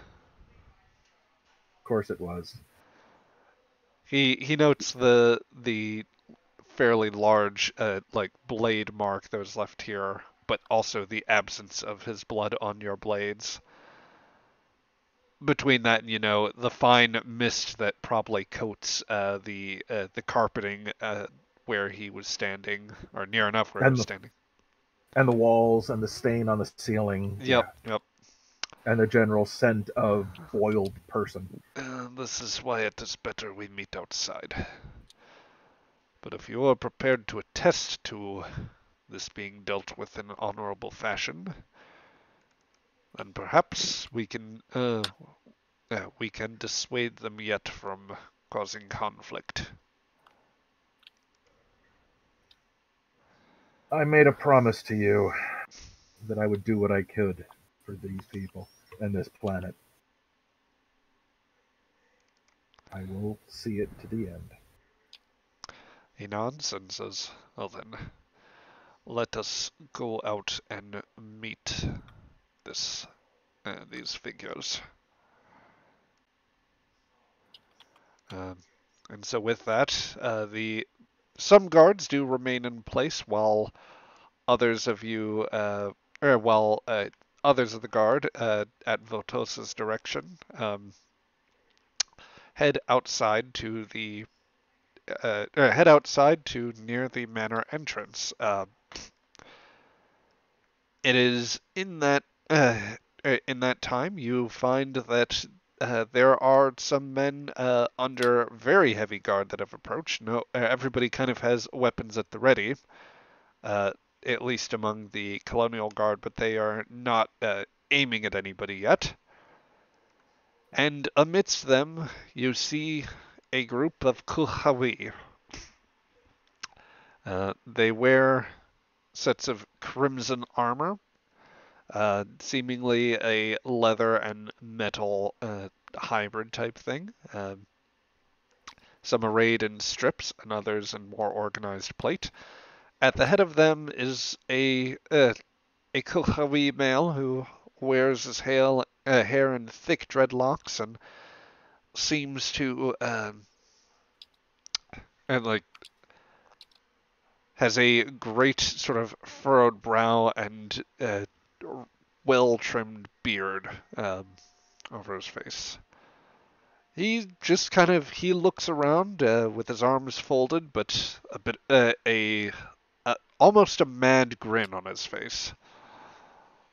course it was. He notes the fairly large like blade mark that was left here, but also the absence of his blood on your blades. Between that and, the fine mist that probably coats the carpeting where he was standing, or near enough where he was standing. And the walls and the stain on the ceiling. Yep. And the general scent of boiled person. This is why it is better we meet outside. But if you are prepared to attest to this being dealt with in an honorable fashion, then perhaps we can dissuade them yet from causing conflict. I made a promise to you that I would do what I could for these people and this planet. I will see it to the end. He nods and says, well then, let us go out and meet these figures. And so with that, some guards do remain in place while others of you, others of the guard at Votos's direction head outside to near the manor entrance. It is in that time you find that there are some men under very heavy guard that have approached. No, everybody kind of has weapons at the ready, at least among the colonial guard, but they are not aiming at anybody yet. And amidst them, you see a group of Kuhawi. They wear sets of crimson armor, seemingly a leather and metal hybrid type thing. Some arrayed in strips and others in more organized plate. At the head of them is a Kuhawi male who wears his hair in thick dreadlocks and seems to has a great sort of furrowed brow and well-trimmed beard over his face. He just he looks around with his arms folded, but a bit almost a mad grin on his face,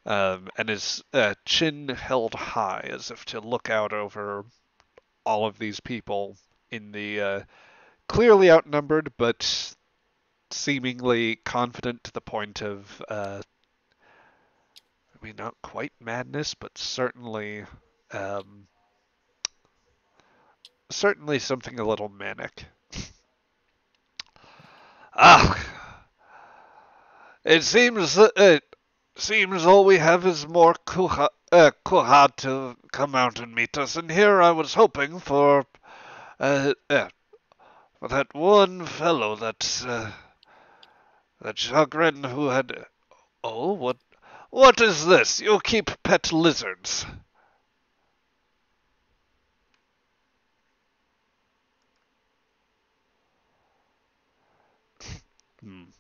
and his chin held high as if to look out over all of these people in the clearly outnumbered, but seemingly confident to the point of, not quite madness, but certainly something a little manic. It seems all we have is more Kuha to come out and meet us, and here I was hoping for that one fellow, that Chagrin who had... Oh, what is this? You keep pet lizards.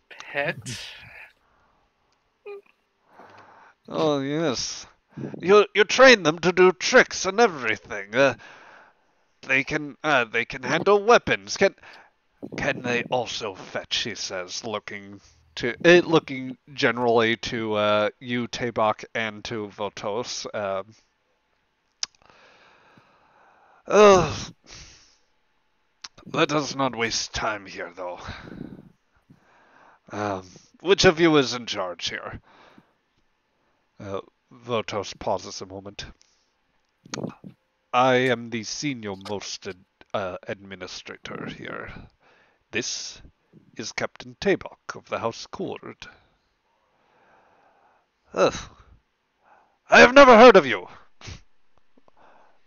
Pet? Oh, yes. You train them to do tricks and everything. They can handle weapons. Can they also fetch? He says, looking generally to you, Tabak, and to Votos. Let us not waste time here, though. Which of you is in charge here? Votos pauses a moment. I am the senior most administrator here. This is Captain Tabok of the House Cord. Ugh. I have never heard of you.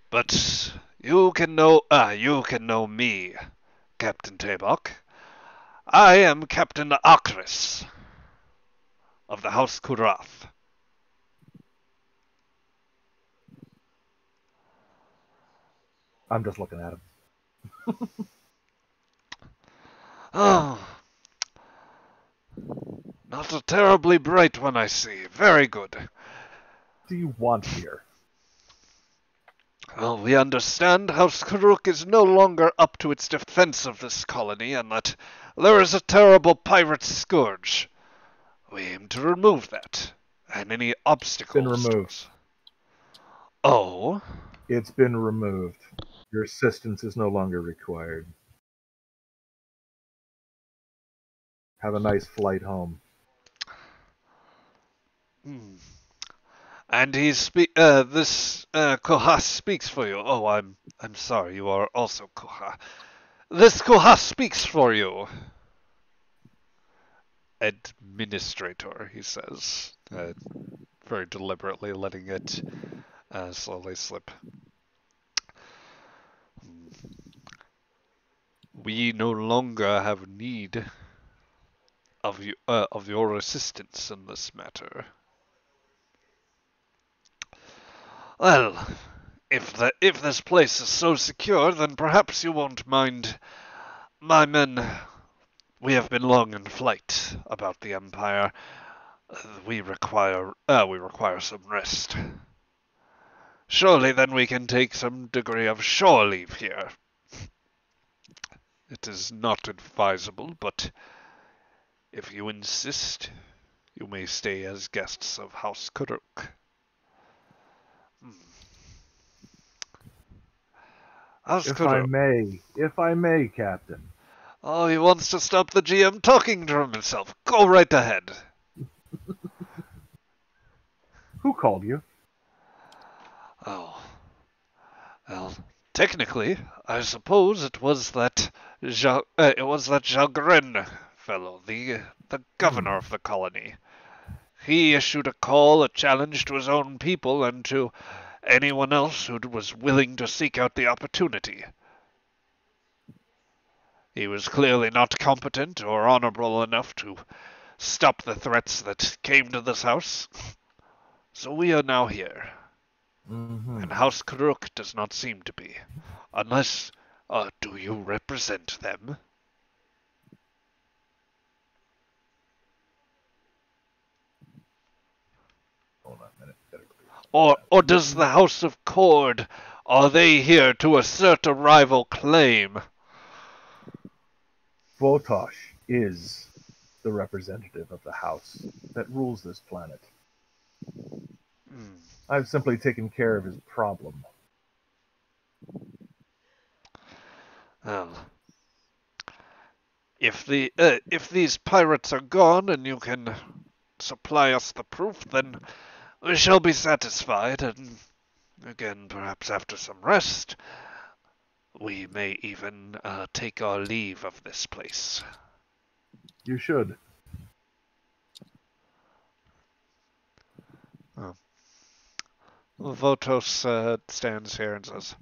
But you can know me, Captain Tabok. I am Captain Akris of the House Kurath. I'm just looking at him. Oh, not a terribly bright one, I see. Very good. What do you want here? Well, we understand House Karuk is no longer up to its defense of this colony, and that there is a terrible pirate scourge. We aim to remove that, and any obstacles. Been removed. Oh? It's been removed. Your assistance is no longer required. Have a nice flight home. And this Kohas speaks for you. Oh, I'm sorry. You are also Koha. This Kohas speaks for you. Administrator, he says, very deliberately letting it slowly slip. We no longer have need of your assistance in this matter. Well, if this place is so secure, then perhaps you won't mind. My men, we have been long in flight about the Empire. We require some rest. Surely then we can take some degree of shore leave here. It is not advisable, but if you insist, you may stay as guests of House Kuruk. House Kuruk. If I may, Captain. Oh, he wants to stop the GM talking to himself. Go right ahead. Who called you? Oh. Well, technically, I suppose it was that Jagrin fellow, the governor of the colony. He issued a call, a challenge to his own people and to anyone else who was willing to seek out the opportunity. He was clearly not competent or honorable enough to stop the threats that came to this house. So we are now here. And House Karuk does not seem to be. Unless, do you represent them? Hold on a minute. Or does the House of Cord, are they here to assert a rival claim? Votosh is the representative of the house that rules this planet. I've simply taken care of his problem. Well, if these pirates are gone and you can supply us the proof, then we shall be satisfied, and again, perhaps after some rest, we may even take our leave of this place. You should. Oh. Votos stands here and says,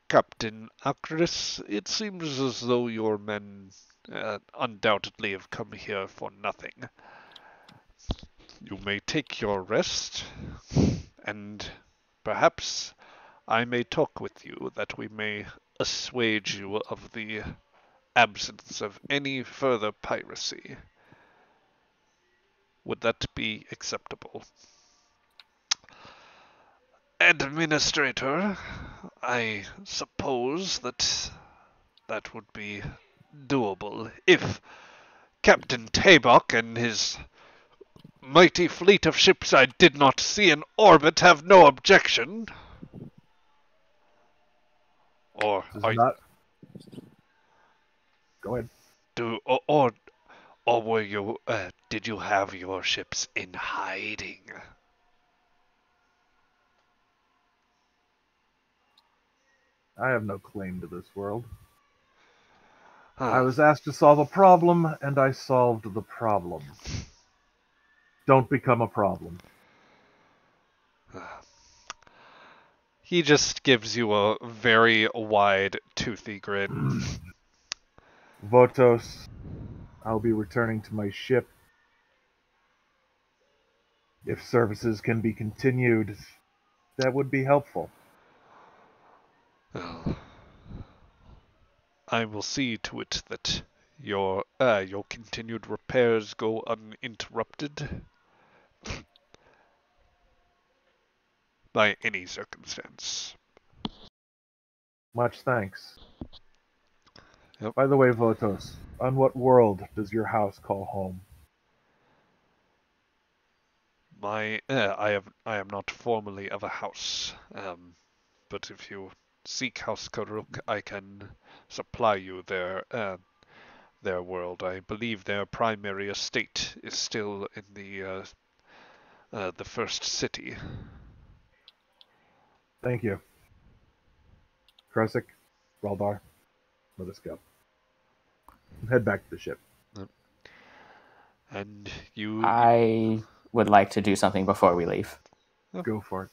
Captain Akris, it seems as though your men undoubtedly have come here for nothing. You may take your rest, and perhaps I may talk with you that we may assuage you of the absence of any further piracy. Would that be acceptable? Administrator, I suppose that would be doable if Captain Tabok and his mighty fleet of ships I did not see in orbit have no objection. Or are not... Go ahead. Or were you? Did you have your ships in hiding? I have no claim to this world. I Huh. was asked to solve a problem, and I solved the problem. Don't become a problem. He just gives you a very wide, toothy grin. Votos, I'll be returning to my ship. If services can be continued, that would be helpful. Oh. I will see to it that your continued repairs go uninterrupted by any circumstance. Much thanks. Yep. By the way, Votos, on what world does your house call home? I am not formally of a house, but if you seek House Karuk, I can supply you their world. I believe their primary estate is still in the first city. Thank you. Kresik, Raldar, let us go. Head back to the ship. And you, I would like to do something before we leave. Go for it.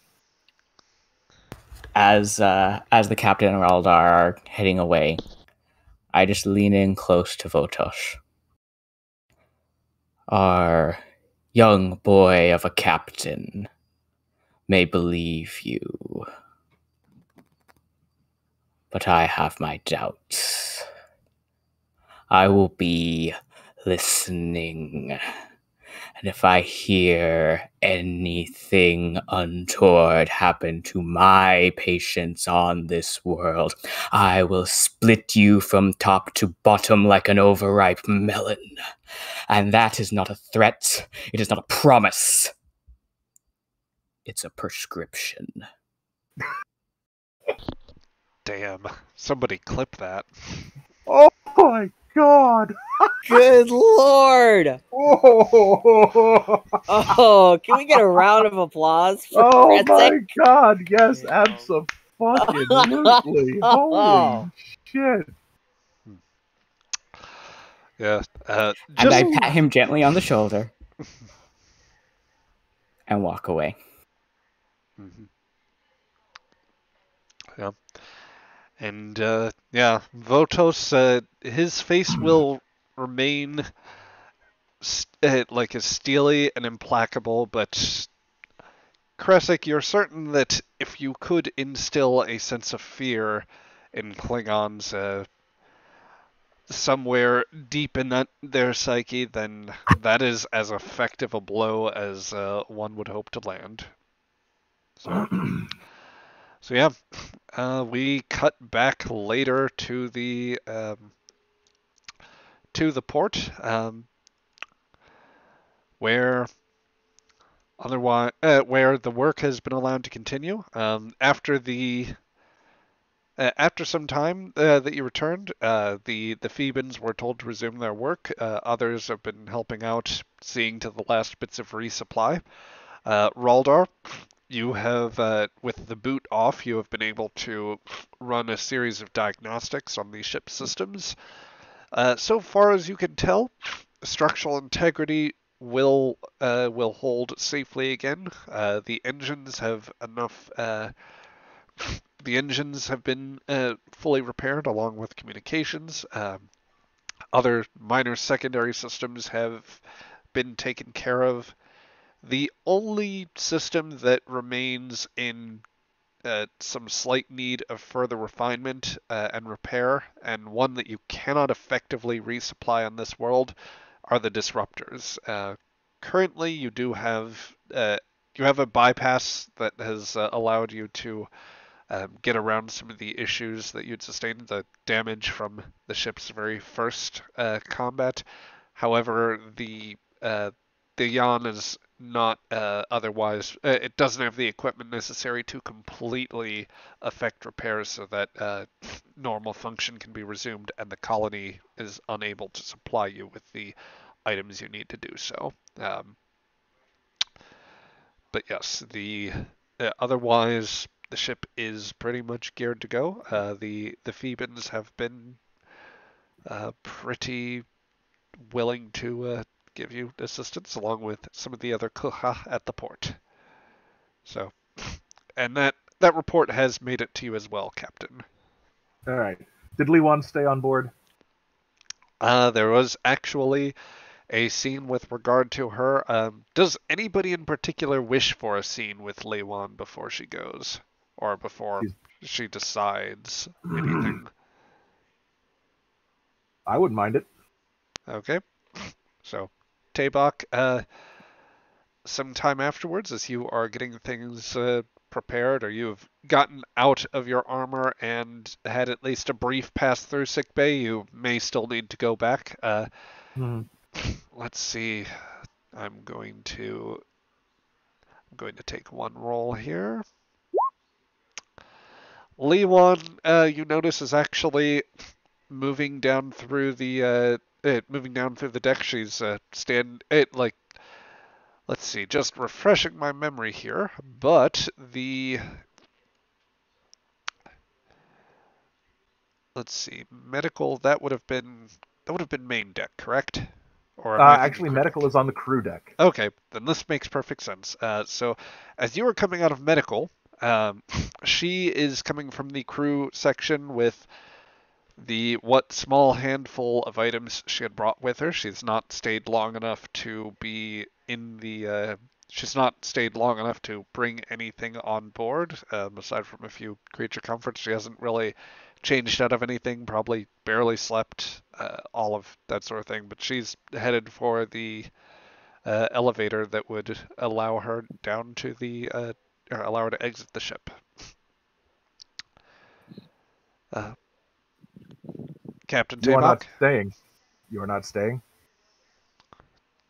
As the captain and Raldar are heading away, I just lean in close to Votosh. Our young boy of a captain may believe you, but I have my doubts. I will be listening, and if I hear anything untoward happen to my patients on this world, I will split you from top to bottom like an overripe melon. And that is not a threat. It is not a promise. It's a prescription. damn, somebody clip that. Oh my god! Good lord! Oh, Oh, can we get a round of applause for oh my Kretzik? god, yes, absolutely. Holy shit. Yeah, And just I pat him gently on the shoulder and walk away. Mhm. Yeah. And yeah, Votos, his face will remain like as steely and implacable, but Kresik, you're certain that if you could instill a sense of fear in Klingons somewhere deep in their psyche, then that is as effective a blow as one would hope to land. So, so yeah, we cut back later to the port, where where the work has been allowed to continue. After some time that you returned, the Thebans were told to resume their work. Others have been helping out, seeing to the last bits of resupply. Raldar, you have, with the boot off, you have been able to run a series of diagnostics on the ship systems. So far as you can tell, structural integrity will hold safely again. The engines have enough. The engines have been fully repaired along with communications. Other minor secondary systems have been taken care of. The only system that remains in some slight need of further refinement and repair, and one that you cannot effectively resupply on this world, are the disruptors. Currently, you have a bypass that has allowed you to get around some of the issues that you'd sustained, the damage from the ship's very first combat. However, the Yan is not otherwise. It doesn't have the equipment necessary to completely affect repairs so that normal function can be resumed, and the colony is unable to supply you with the items you need to do so. But yes, the otherwise the ship is pretty much geared to go. The Phoebans have been pretty willing to give you assistance, along with some of the other Kuha at the port. So, and that report has made it to you as well, Captain. All right. Did Glie'dan stay on board? There was actually a scene with regard to her. Does anybody in particular wish for a scene with Glie'dan before she goes, or before she decides anything? I wouldn't mind it. Okay. So, Tabak, sometime afterwards, as you are getting things prepared, or you've gotten out of your armor and had at least a brief pass through sickbay, you may still need to go back. Let's see. I'm going to take one roll here. Glie'dan, you notice, is actually moving down through the deck. She's let's see, just refreshing my memory here, but let's see, medical, that would have been main deck, correct? Or am I thinking Actually, crew medical deck? is on the crew deck. Okay, then this makes perfect sense. So, as you were coming out of medical, she is coming from the crew section with what small handful of items she had brought with her. She's not stayed long enough to be in the. She's not stayed long enough to bring anything on board, aside from a few creature comforts. She hasn't really changed out of anything. Probably barely slept, all of that sort of thing. But she's headed for the elevator that would allow her down to or allow her to exit the ship. Captain You are not Tabak? staying. You are not staying.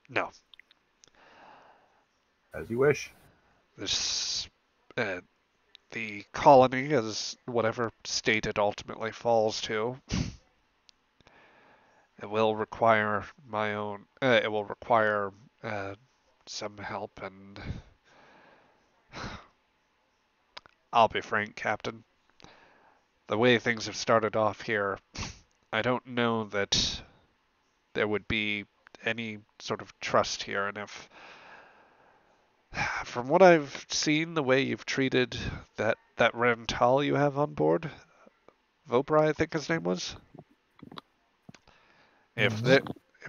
No. As you wish. This, the colony, as whatever state it ultimately falls to, it will require my own. It will require some help, and I'll be frank, Captain. The way things have started off here, I don't know that there would be any sort of trust here, and if from what I've seen, the way you've treated that Rental you have on board, Vopra, I think his name was. If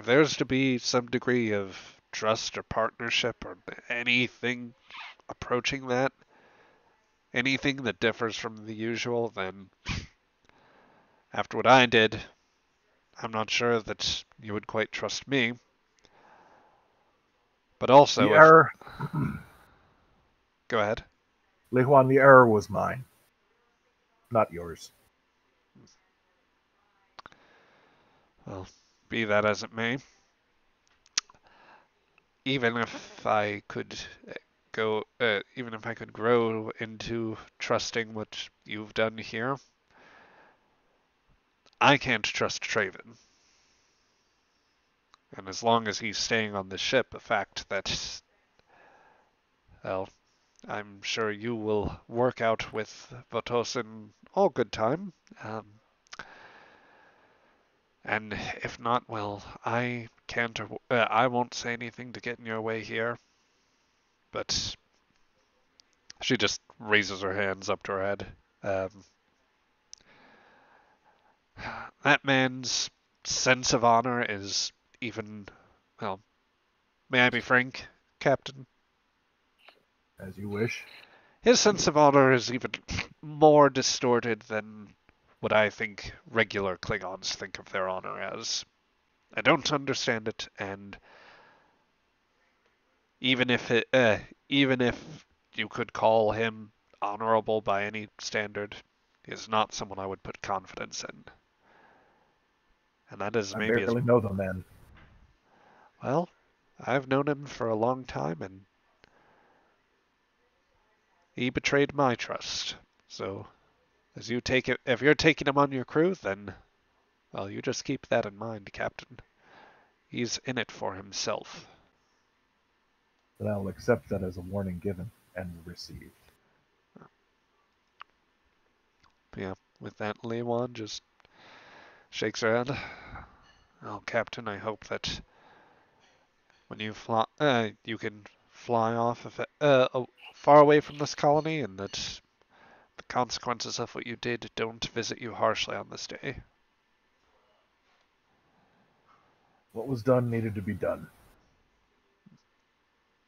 there's to be some degree of trust or partnership or anything approaching that, anything that differs from the usual, then after what I did, I'm not sure that you would quite trust me. But also, The error. Go ahead. Glie'dan, the error was mine, not yours. Well, be that as it may, even if I could even if I could grow into trusting what you've done here, I can't trust Traven. And as long as he's staying on the ship, a fact that, well, I'm sure you will work out with Votos in all good time. And if not, well, I can't. I won't say anything to get in your way here. But she just raises her hands up to her head. That man's sense of honor is even, well, may I be frank, Captain? As you wish. His sense of honor is even more distorted than what I think regular Klingons think of their honor as. I don't understand it, and even if you could call him honorable by any standard, he is not someone I would put confidence in. And that is I maybe as barely know the man. well. I've known him for a long time, and he betrayed my trust. So, as you take it, if you're taking him on your crew, then, well, you just keep that in mind, Captain. He's in it for himself. But I will accept that as a warning given and received. Yeah, with that, Glie'dan just shakes her head. Oh, Captain, I hope that when you fly, you can fly off of far away from this colony, and that the consequences of what you did don't visit you harshly on this day. What was done needed to be done.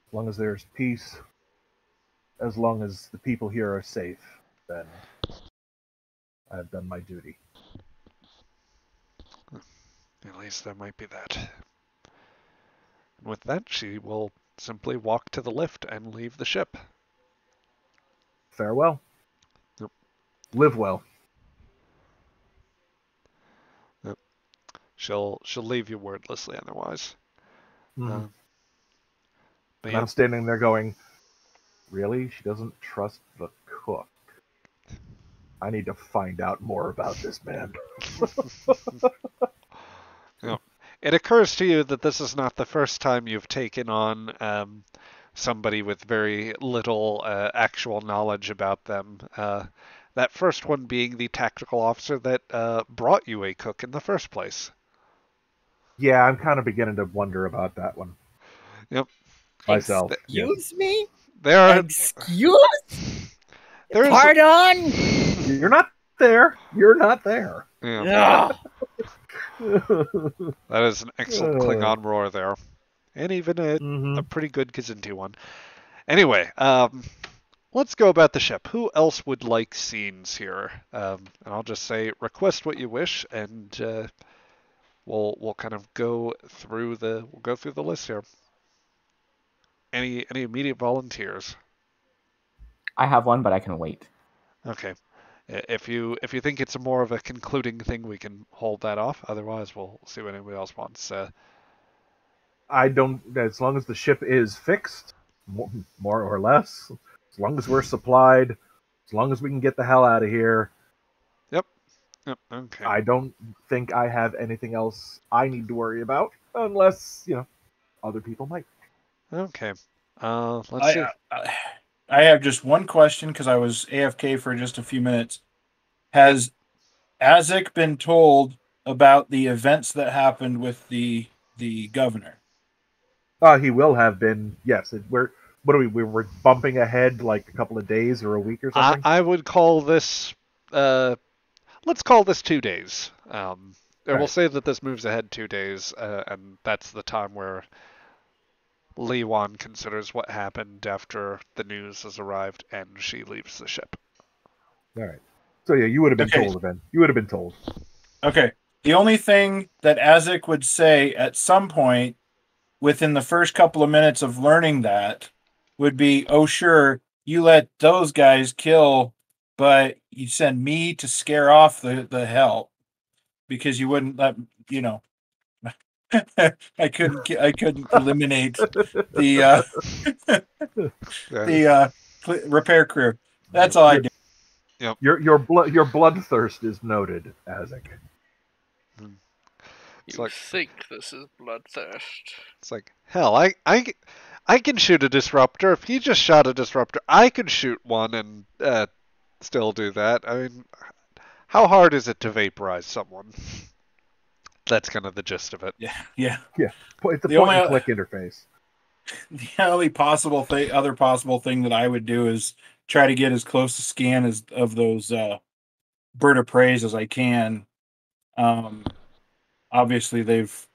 As long as there's peace, as long as the people here are safe, then I've done my duty. At least there might be that. And with that, she will simply walk to the lift and leave the ship. Farewell. Yep. Live well. Yep. She'll leave you wordlessly otherwise. Mm-hmm. But And yeah, I'm standing there going, really? She doesn't trust the cook. I need to find out more about this man. Yep. It occurs to you that this is not the first time you've taken on somebody with very little actual knowledge about them. That first one being the tactical officer that brought you a cook in the first place. Yeah, I'm kind of beginning to wonder about that one. Yep. Myself. Excuse me? There are. Excuse? There's. Pardon? You're not there. You're not there. Yeah, Ugh. that is an excellent Klingon roar there, and even a pretty good Kazinti one. Anyway, let's go about the ship. Who else would like scenes here? And I'll just say, request what you wish, and we'll kind of go through the list here. Any immediate volunteers? I have one, but I can wait. Okay. If you think it's more of a concluding thing, we can hold that off. Otherwise, we'll see what anybody else wants. I don't. As long as the ship is fixed, more or less, as long as we're supplied, as long as we can get the hell out of here. Yep. Okay. I don't think I have anything else I need to worry about, unless other people might. Okay. Let's see. I have just one question because I was AFK for just a few minutes. Has Azek been told about the events that happened with the governor? He will have been. Yes. What are we? We're bumping ahead like a couple of days or a week or something. I would call this. Let's call this 2 days. We'll say that this moves ahead 2 days, and that's the time where Glie'dan considers what happened after the news has arrived and she leaves the ship. All right. So yeah, you would have been told, Ben. You would have been told. Okay. The only thing that Azek would say at some point within the first couple of minutes of learning that would be, oh, sure, you let those guys kill, but you send me to scare off the help because you wouldn't let, I couldn't eliminate the repair crew. That's all I do. Yep. Your bloodthirst is noted, Azek. You think this is bloodthirst? It's like, hell, I can shoot a disruptor. If he just shot a disruptor, I could shoot one and still do that. I mean, how hard is it to vaporize someone? That's kind of the gist of it. Yeah. It's a point-and-click interface. The only other possible thing that I would do is try to get as close to scan of those bird of prey as I can. Obviously, they've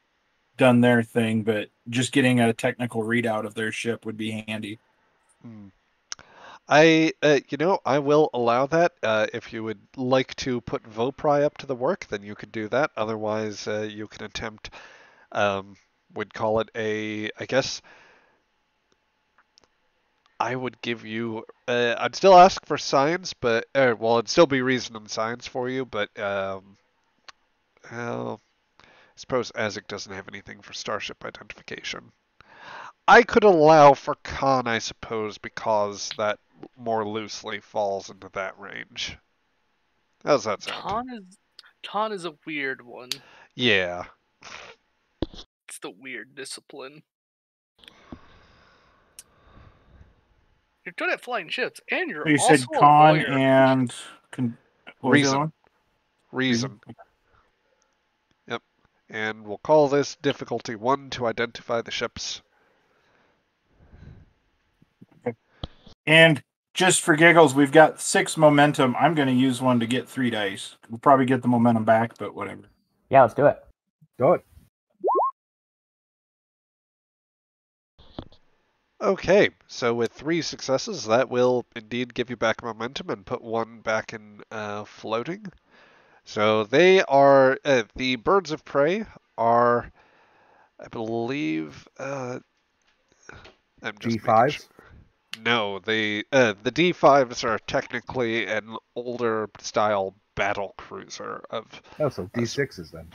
done their thing, but just getting a technical readout of their ship would be handy. I will allow that. If you would like to put Vopri up to the work, then you could do that. Otherwise, you can attempt, we'd call it I guess, I would give you, I'd still ask for science, but, it'd still be reason and science for you, but, I suppose Azek doesn't have anything for starship identification. I could allow for con, I suppose, because that more loosely falls into that range. How's that sound? Con is a weird one. Yeah. It's the weird discipline. You're good at flying ships, and you're You also said con a lawyer. and What was the Reason. other one? Reason. Yep. And we'll call this difficulty 1 to identify the ships. And just for giggles, we've got 6 momentum. I'm going to use one to get 3 dice. We'll probably get the momentum back, but whatever. Yeah, let's do it. Do it. Okay, so with 3 successes, that will indeed give you back momentum and put 1 back in floating. So they are, the birds of prey are, I believe, I'm just making D5s? sure. No, the D5s are technically an older style battle cruiser of. Oh, so D6s then.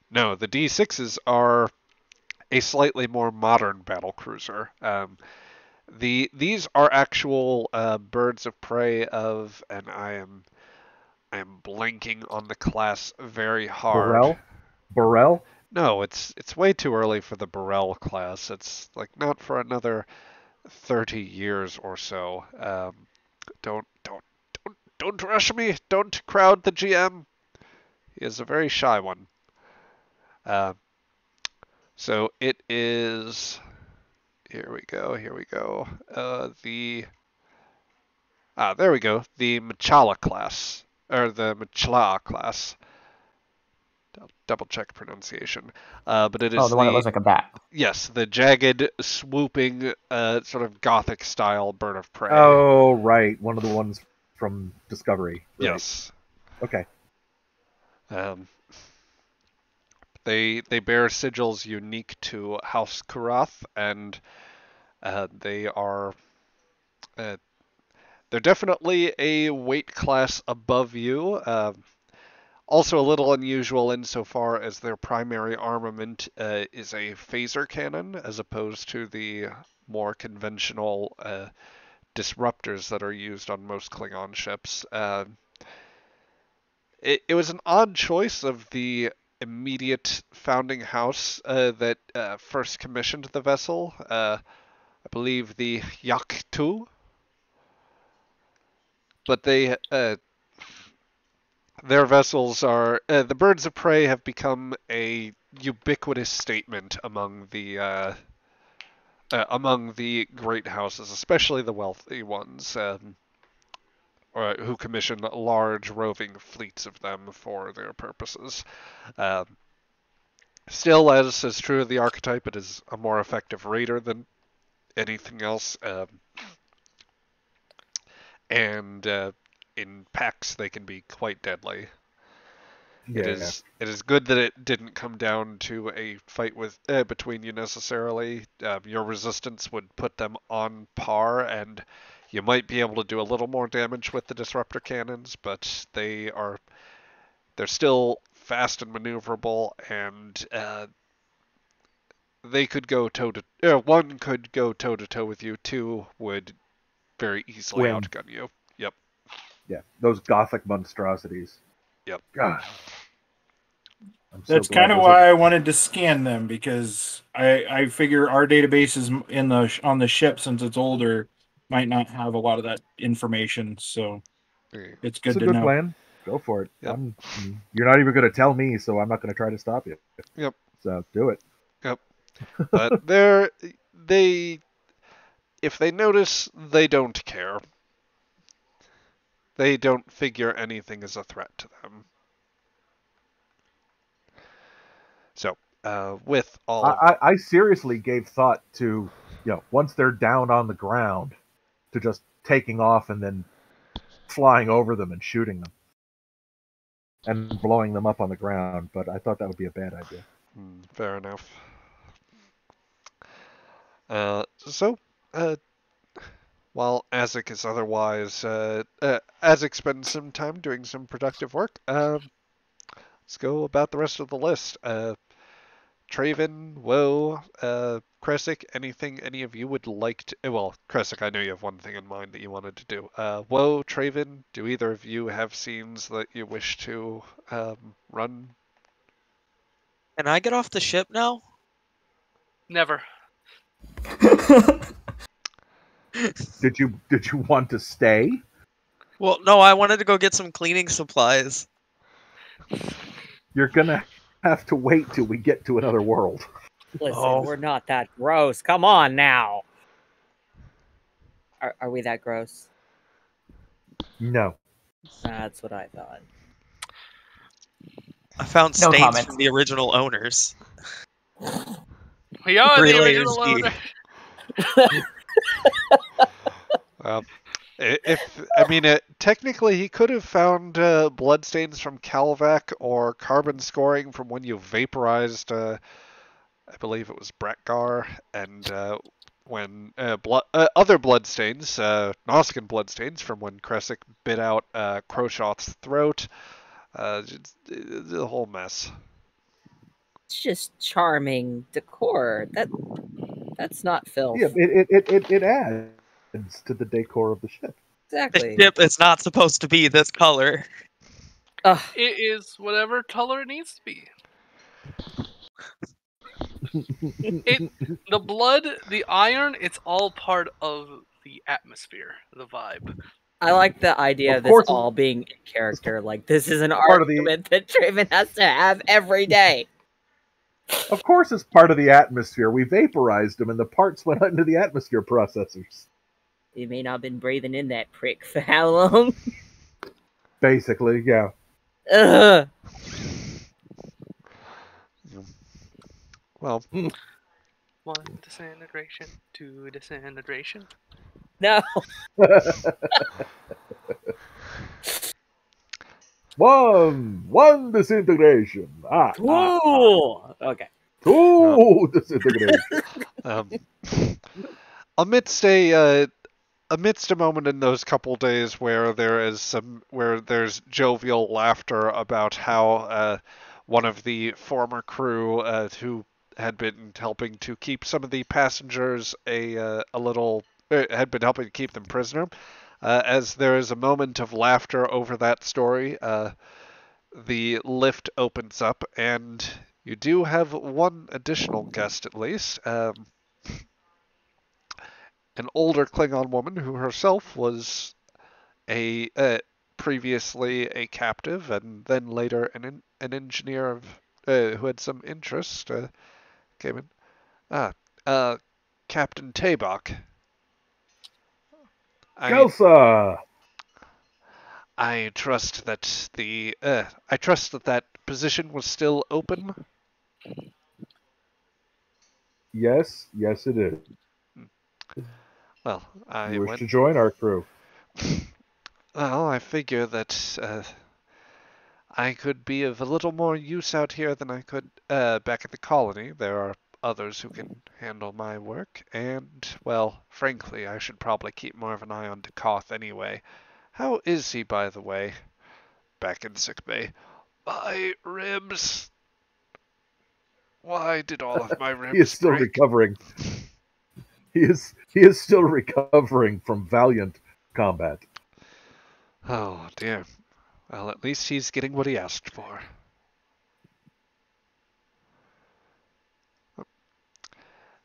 No, the D6s are a slightly more modern battle cruiser. These are actual birds of prey of, and I am blanking on the class very hard. Burrell? No, it's way too early for the Burrell class. It's like not for another 30 years or so. Don't rush me. Don't crowd the GM. He is a very shy one. So it is. Here we go. There we go. The Machala class, or the Machala class. I'll double check pronunciation. But it is the one that looks like a bat. Yes, the jagged, swooping, sort of gothic style bird of prey. Oh, right. One of the ones from Discovery. Right. Yes. Okay. They bear sigils unique to House Kurath, and they are they're definitely a weight class above you. Also a little unusual insofar as their primary armament is a phaser cannon, as opposed to the more conventional disruptors that are used on most Klingon ships. It was an odd choice of the immediate founding house that first commissioned the vessel. I believe the Yak II. But their vessels are the birds of prey have become a ubiquitous statement among the great houses, especially the wealthy ones, who commission large roving fleets of them for their purposes. Still, as is true of the archetype, it is a more effective raider than anything else, and in packs they can be quite deadly. Yeah. It is good that it didn't come down to a fight with between you necessarily. Your resistance would put them on par, and you might be able to do a little more damage with the disruptor cannons, but they're still fast and maneuverable, and they could go one could go toe to toe with you, 2 would very easily Win. outgun you. Yep. Yeah. Those gothic monstrosities. Yep. God. That's kind of why I wanted to scan them, because I figure our database is on the ship, since it's older, might not have a lot of that information. So it's good to know. Plan. Go for it. Yep. You're not even going to tell me, so I'm not going to try to stop you. Yep. So do it. Yep. But if they notice, they don't care. They don't figure anything as a threat to them. So, with all... I seriously gave thought to, once they're down on the ground, to just taking off and then flying over them and shooting them. And blowing them up on the ground, but I thought that would be a bad idea. Fair enough. While Azek is otherwise... Azek spends some time doing some productive work, let's go about the rest of the list. Traven, Woe, Kresik, anything any of you would like to... Well, Kresik, I know you have one thing in mind that you wanted to do. Woe, Traven, do either of you have scenes that you wish to run? Can I get off the ship now? Never. Did you want to stay? Well, no, I wanted to go get some cleaning supplies. You're gonna have to wait till we get to another world. Listen, Oh. we're not that gross. Come on now. Are we that gross? No. That's what I thought. I found No stains comment. from the original owners. We are 3 the layers original deep. owner. Technically he could have found bloodstains from Calvac or carbon scoring from when you vaporized. I believe it was Brekgar, and when other bloodstains, Noskin bloodstains from when Kresic bit out Kroshoth's throat. It's a whole mess. It's just charming decor. That's not filth. Yeah, it adds to the decor of the ship. The Exactly. ship is not supposed to be this color. Ugh. It is whatever color it needs to be. The blood, the iron, it's all part of the atmosphere, the vibe. I like the idea Of of this course- all being in character. Like, this is an part of the- argument that Draven has to have every day. Of course, it's part of the atmosphere. We vaporized them, and the parts went into the atmosphere processors. You may not have been breathing in that prick for how long? Basically, yeah. Ugh. Well, 1 disintegration, 2 disintegration. No. One disintegration. Ooh. Okay. Two disintegration. Amidst a moment in those couple days where there's jovial laughter about how one of the former crew who had been helping to keep some of the passengers had been helping to keep them prisoner. As there is a moment of laughter over that story, the lift opens up, and you do have one additional guest at least. An older Klingon woman who herself was previously a captive and then later an engineer who had some interest came in. Captain Tabak. Kelsa! I trust that that position was still open. Yes, it is. Well, I You wish went. to join our crew? Well, I figure that I could be of a little more use out here than I could back at the colony. There are others who can handle my work, and, well, frankly, I should probably keep more of an eye on Dekoth anyway. How is he, by the way? Back in sickbay. My ribs. Why did all of my ribs He is still break? recovering. He is still recovering from valiant combat. Oh, dear. Well, at least he's getting what he asked for.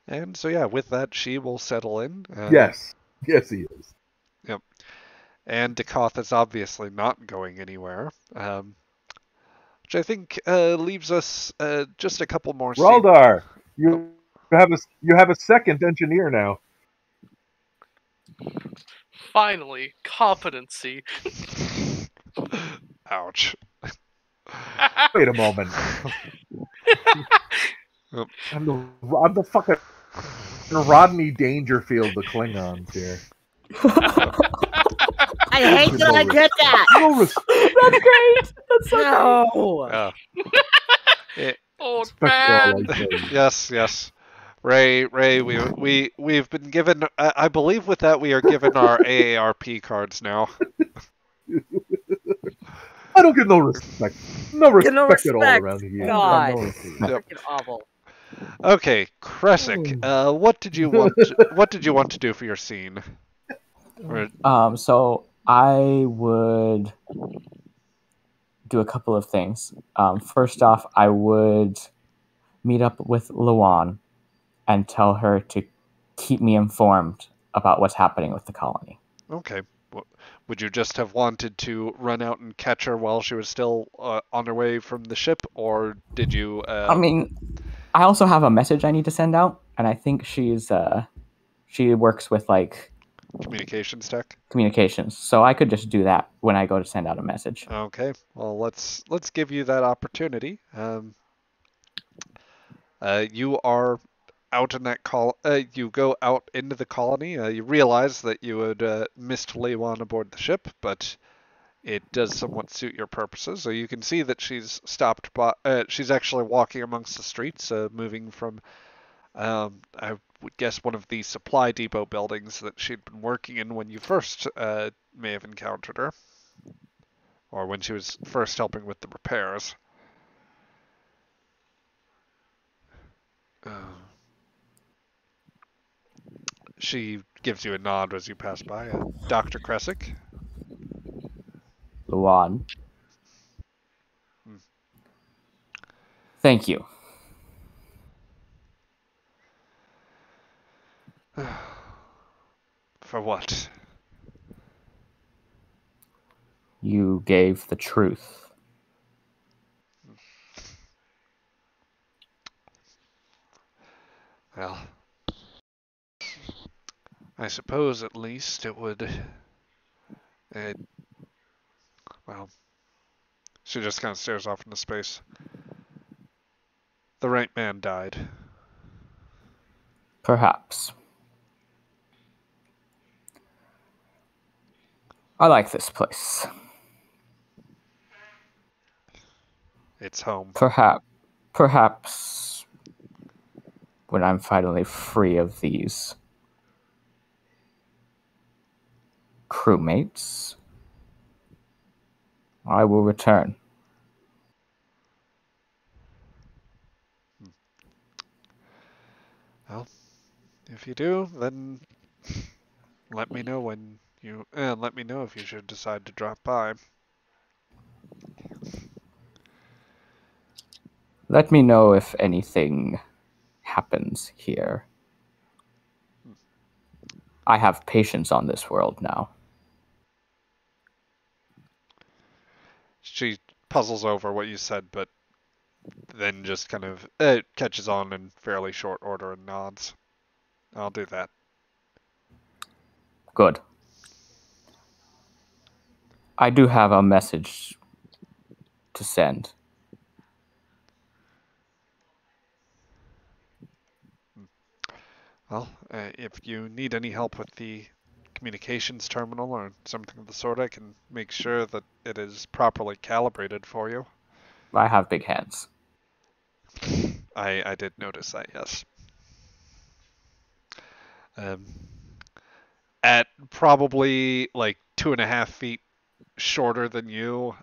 And so, yeah, with that, she will settle in. Yes, he is. Yep. And Dekoth is obviously not going anywhere. Which I think leaves us just a couple more scenes. Raldar, you have a second engineer now. Finally, competency. Ouch. Wait a moment. I'm the fucking Rodney Dangerfield of the Klingons here. I hate that I get that. No That's great. That's so No. Oh, respect. man. Yes. Ray, we've been given. I believe with that we are given our AARP cards now. I don't get no respect. No respect, no at all respect. around here. God. No respect. Yep. Freaking awful. Okay, Kresic, what did you want to do for your scene? So I would do a couple of things. First off, I would meet up with Luan and tell her to keep me informed about what's happening with the colony. Okay. Would you just have wanted to run out and catch her while she was still on her way from the ship, or did you? I mean, I also have a message I need to send out, and I think she works with like communications tech. communications, so I could just do that when I go to send out a message. Okay, well let's give you that opportunity. You are out in that you go out into the colony. You realize that you had missed Leiwan aboard the ship, but it does somewhat suit your purposes. So you can see that she's stopped by. She's actually walking amongst the streets, moving from, I would guess, one of the supply depot buildings that she'd been working in when you first may have encountered her, or when she was first helping with the repairs. She gives you a nod as you pass by. Dr. Kressick. Luan. Thank you. For what? You gave the truth. Well, I suppose at least it would. Well, she just kind of stares off into space. The right man died. Perhaps. I like this place. It's home. Perhaps when I'm finally free of these crewmates, I will return. Well, if you do, then let me know when you let me know if you should decide to drop by. Let me know if anything happens here. I have patience on this world now. She puzzles over what you said, but then just kind of catches on in fairly short order and nods. I'll do that. Good. I do have a message to send. Well, if you need any help with the communications terminal or something of the sort, I can make sure that it is properly calibrated for you. I have big hands. I did notice that, yes. Um, at probably like 2.5 feet shorter than you,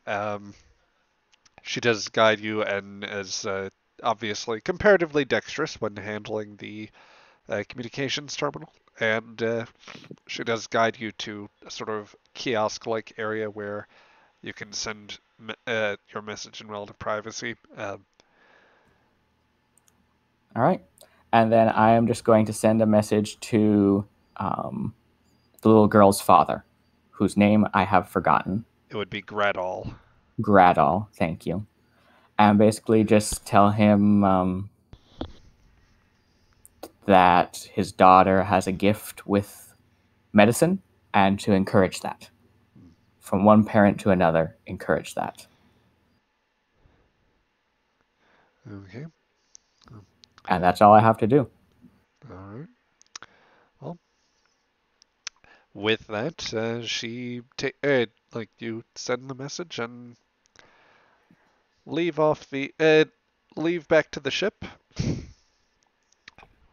she does guide you and is obviously comparatively dexterous when handling the communications terminal. And she does guide you to a sort of kiosk-like area where you can send your message in relative privacy. All right. And then I am just going to send a message to the little girl's father, whose name I have forgotten. It would be Gradal. Gradal, thank you. And basically just tell him that his daughter has a gift with medicine and to encourage that. From one parent to another, encourage that. Okay. And that's all I have to do. All right. Well, with that, she like you send the message and leave off the leave back to the ship,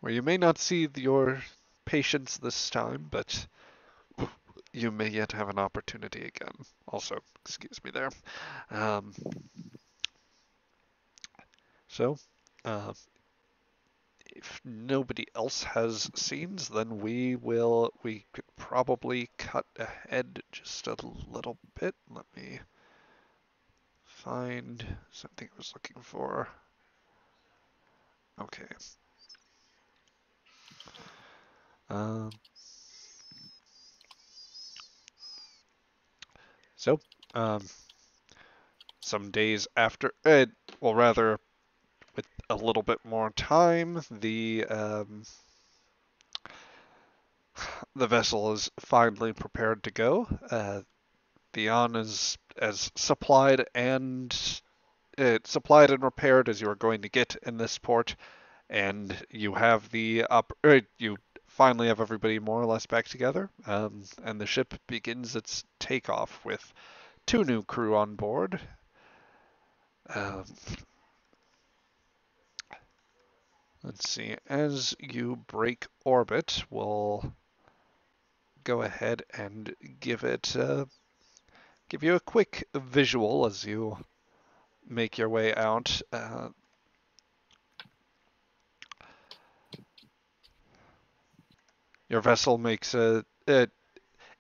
where you may not see your patients this time, but you may yet have an opportunity again. Also, excuse me there. Um, so, uh, if nobody else has scenes, then we could probably cut ahead just a little bit. Let me find something I was looking for. Okay. Um, So, um, some days after, well, rather, with a little bit more time, the vessel is finally prepared to go. The on is as supplied and repaired as you are going to get in this port, and you have you finally have everybody more or less back together, and the ship begins its takeoff with 2 new crew on board. Um, let's see, as you break orbit, we'll go ahead and give you a quick visual as you make your way out. Your vessel makes it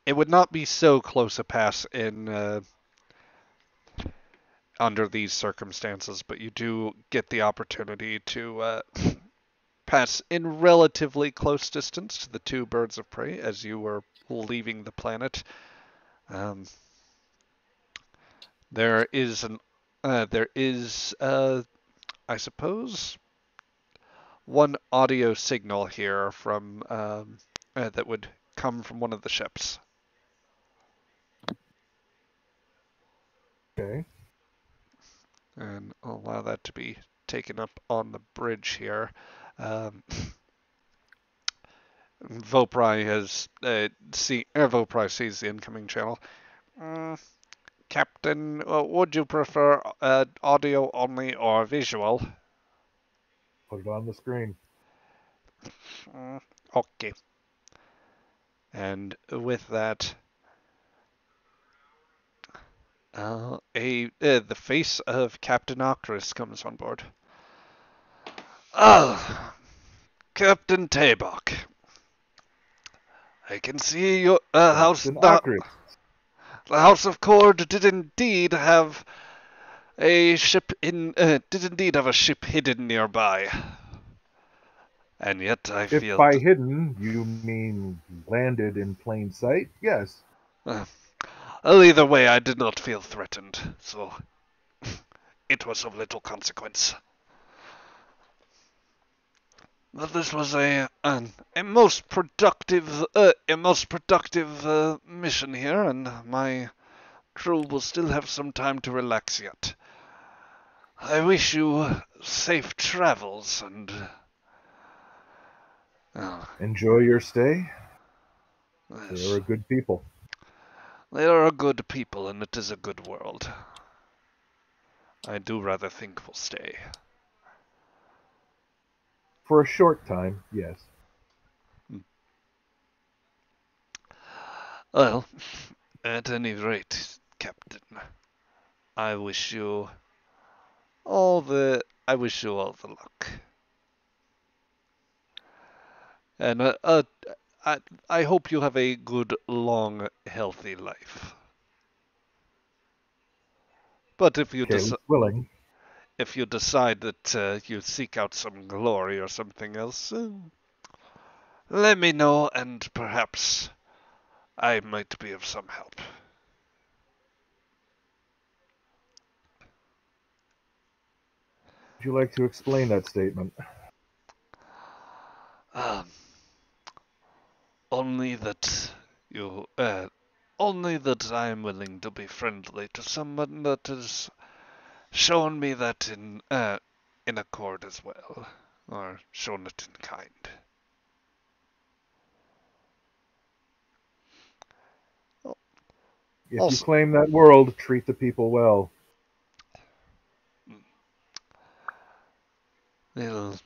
would not be so close a pass in under these circumstances, but you do get the opportunity to pass in relatively close distance to the 2 birds of prey as you were leaving the planet. Um, there is I suppose, one audio signal here from that would come from one of the ships. Okay. And I'll allow that to be taken up on the bridge here. Um, Vopri sees the incoming channel. Captain, would you prefer audio only or visual? Put it on the screen. Okay. And with that, the face of Captain Octris comes on board. Ah, Captain Tabok. I can see your house. Captain Akris. The House of Cord did indeed have a ship hidden nearby. And yet I If feel. by hidden you mean landed in plain sight, yes. Well, either way, I did not feel threatened, so it was of little consequence. But this was a most productive mission here, and my crew will still have some time to relax yet. I wish you safe travels and. Enjoy your stay. They Yes. are a good people. They are a good people, and it is a good world. I do rather think we'll stay. For a short time, yes. Well, at any rate, Captain, I wish you I wish you all the luck. And I hope you have a good, long, healthy life. But if you Kaylee's willing. if you decide that you seek out some glory or something else, let me know, and perhaps I might be of some help. Would you like to explain that statement? Um, only that you, only that I am willing to be friendly to someone that has shown me that in accord as well, or shown it in kind. If you Also, claim that world, treat the people well. well,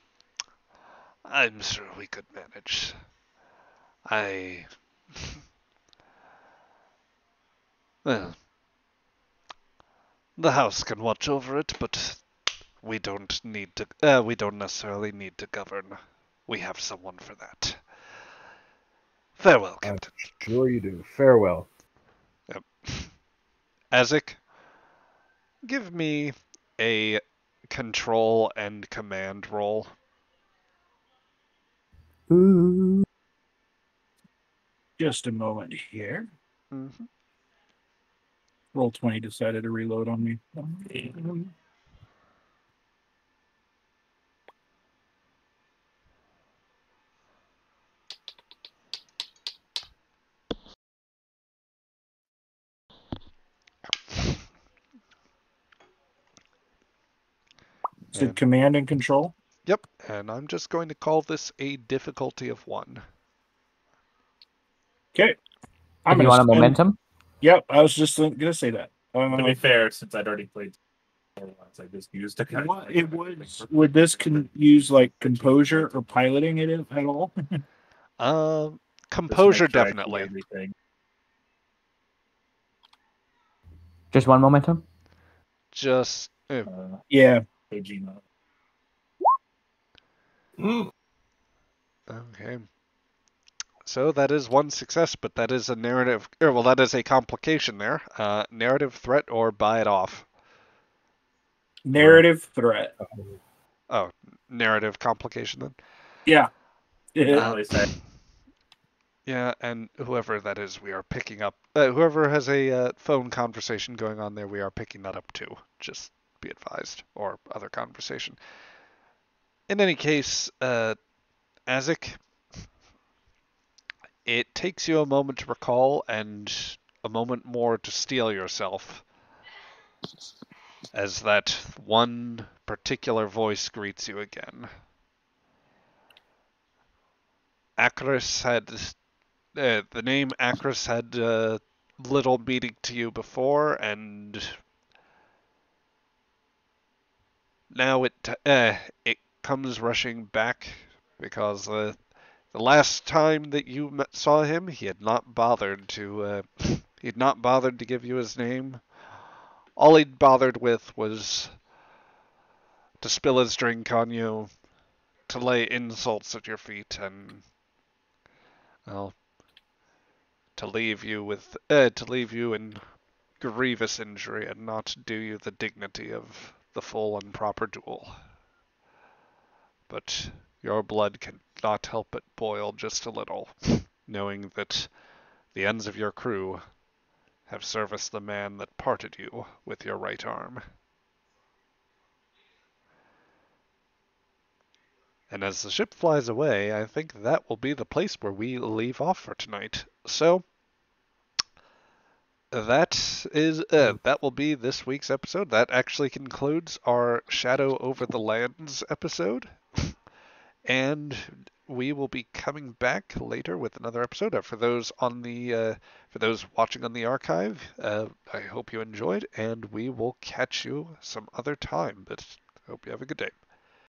I'm sure we could manage. I, well, the house can watch over it, but we don't necessarily need to govern. We have someone for that. Farewell, I'm Captain. sure you do. Farewell. Yep. Azek, give me a control and command roll. Ooh. Just a moment here. Mm-hmm. Roll 20 decided to reload on me. Said And- command and control. Yep, and I'm just going to call this a difficulty of 1. Okay. If you want a momentum, Yep, I was just gonna say that. To be fair, since I'd already played once, I just used a would this use like composure or piloting it at all? Composure, definitely. Everything. just one momentum. Just Yeah. Kojima. okay. So that is 1 success, but that is a narrative. Well, that is a complication there. Narrative threat or buy it off. Narrative threat. Oh, narrative complication then. Yeah. Yeah, and whoever that is, we are picking up. Whoever has a phone conversation going on there, we are picking that up too. Just be advised, or other conversation. In any case, Azik, it takes you a moment to recall and a moment more to steel yourself as that one particular voice greets you again. Akris had the name Akris had little meaning to you before, and now it comes rushing back because the last time that you saw him, he had not bothered to give you his name. All he'd bothered with was to spill his drink on you, to lay insults at your feet, and well, to leave you in grievous injury and not do you the dignity of the full and proper duel. But your blood cannot help but boil just a little, knowing that the ends of your crew have serviced the man that parted you with your right arm. And as the ship flies away, I think that will be the place where we leave off for tonight. So, that will be this week's episode. That actually concludes our Shadow Over the Lands episode. And we will be coming back later with another episode. For those watching on the archive, I hope you enjoyed, and we will catch you some other time. But I hope you have a good day.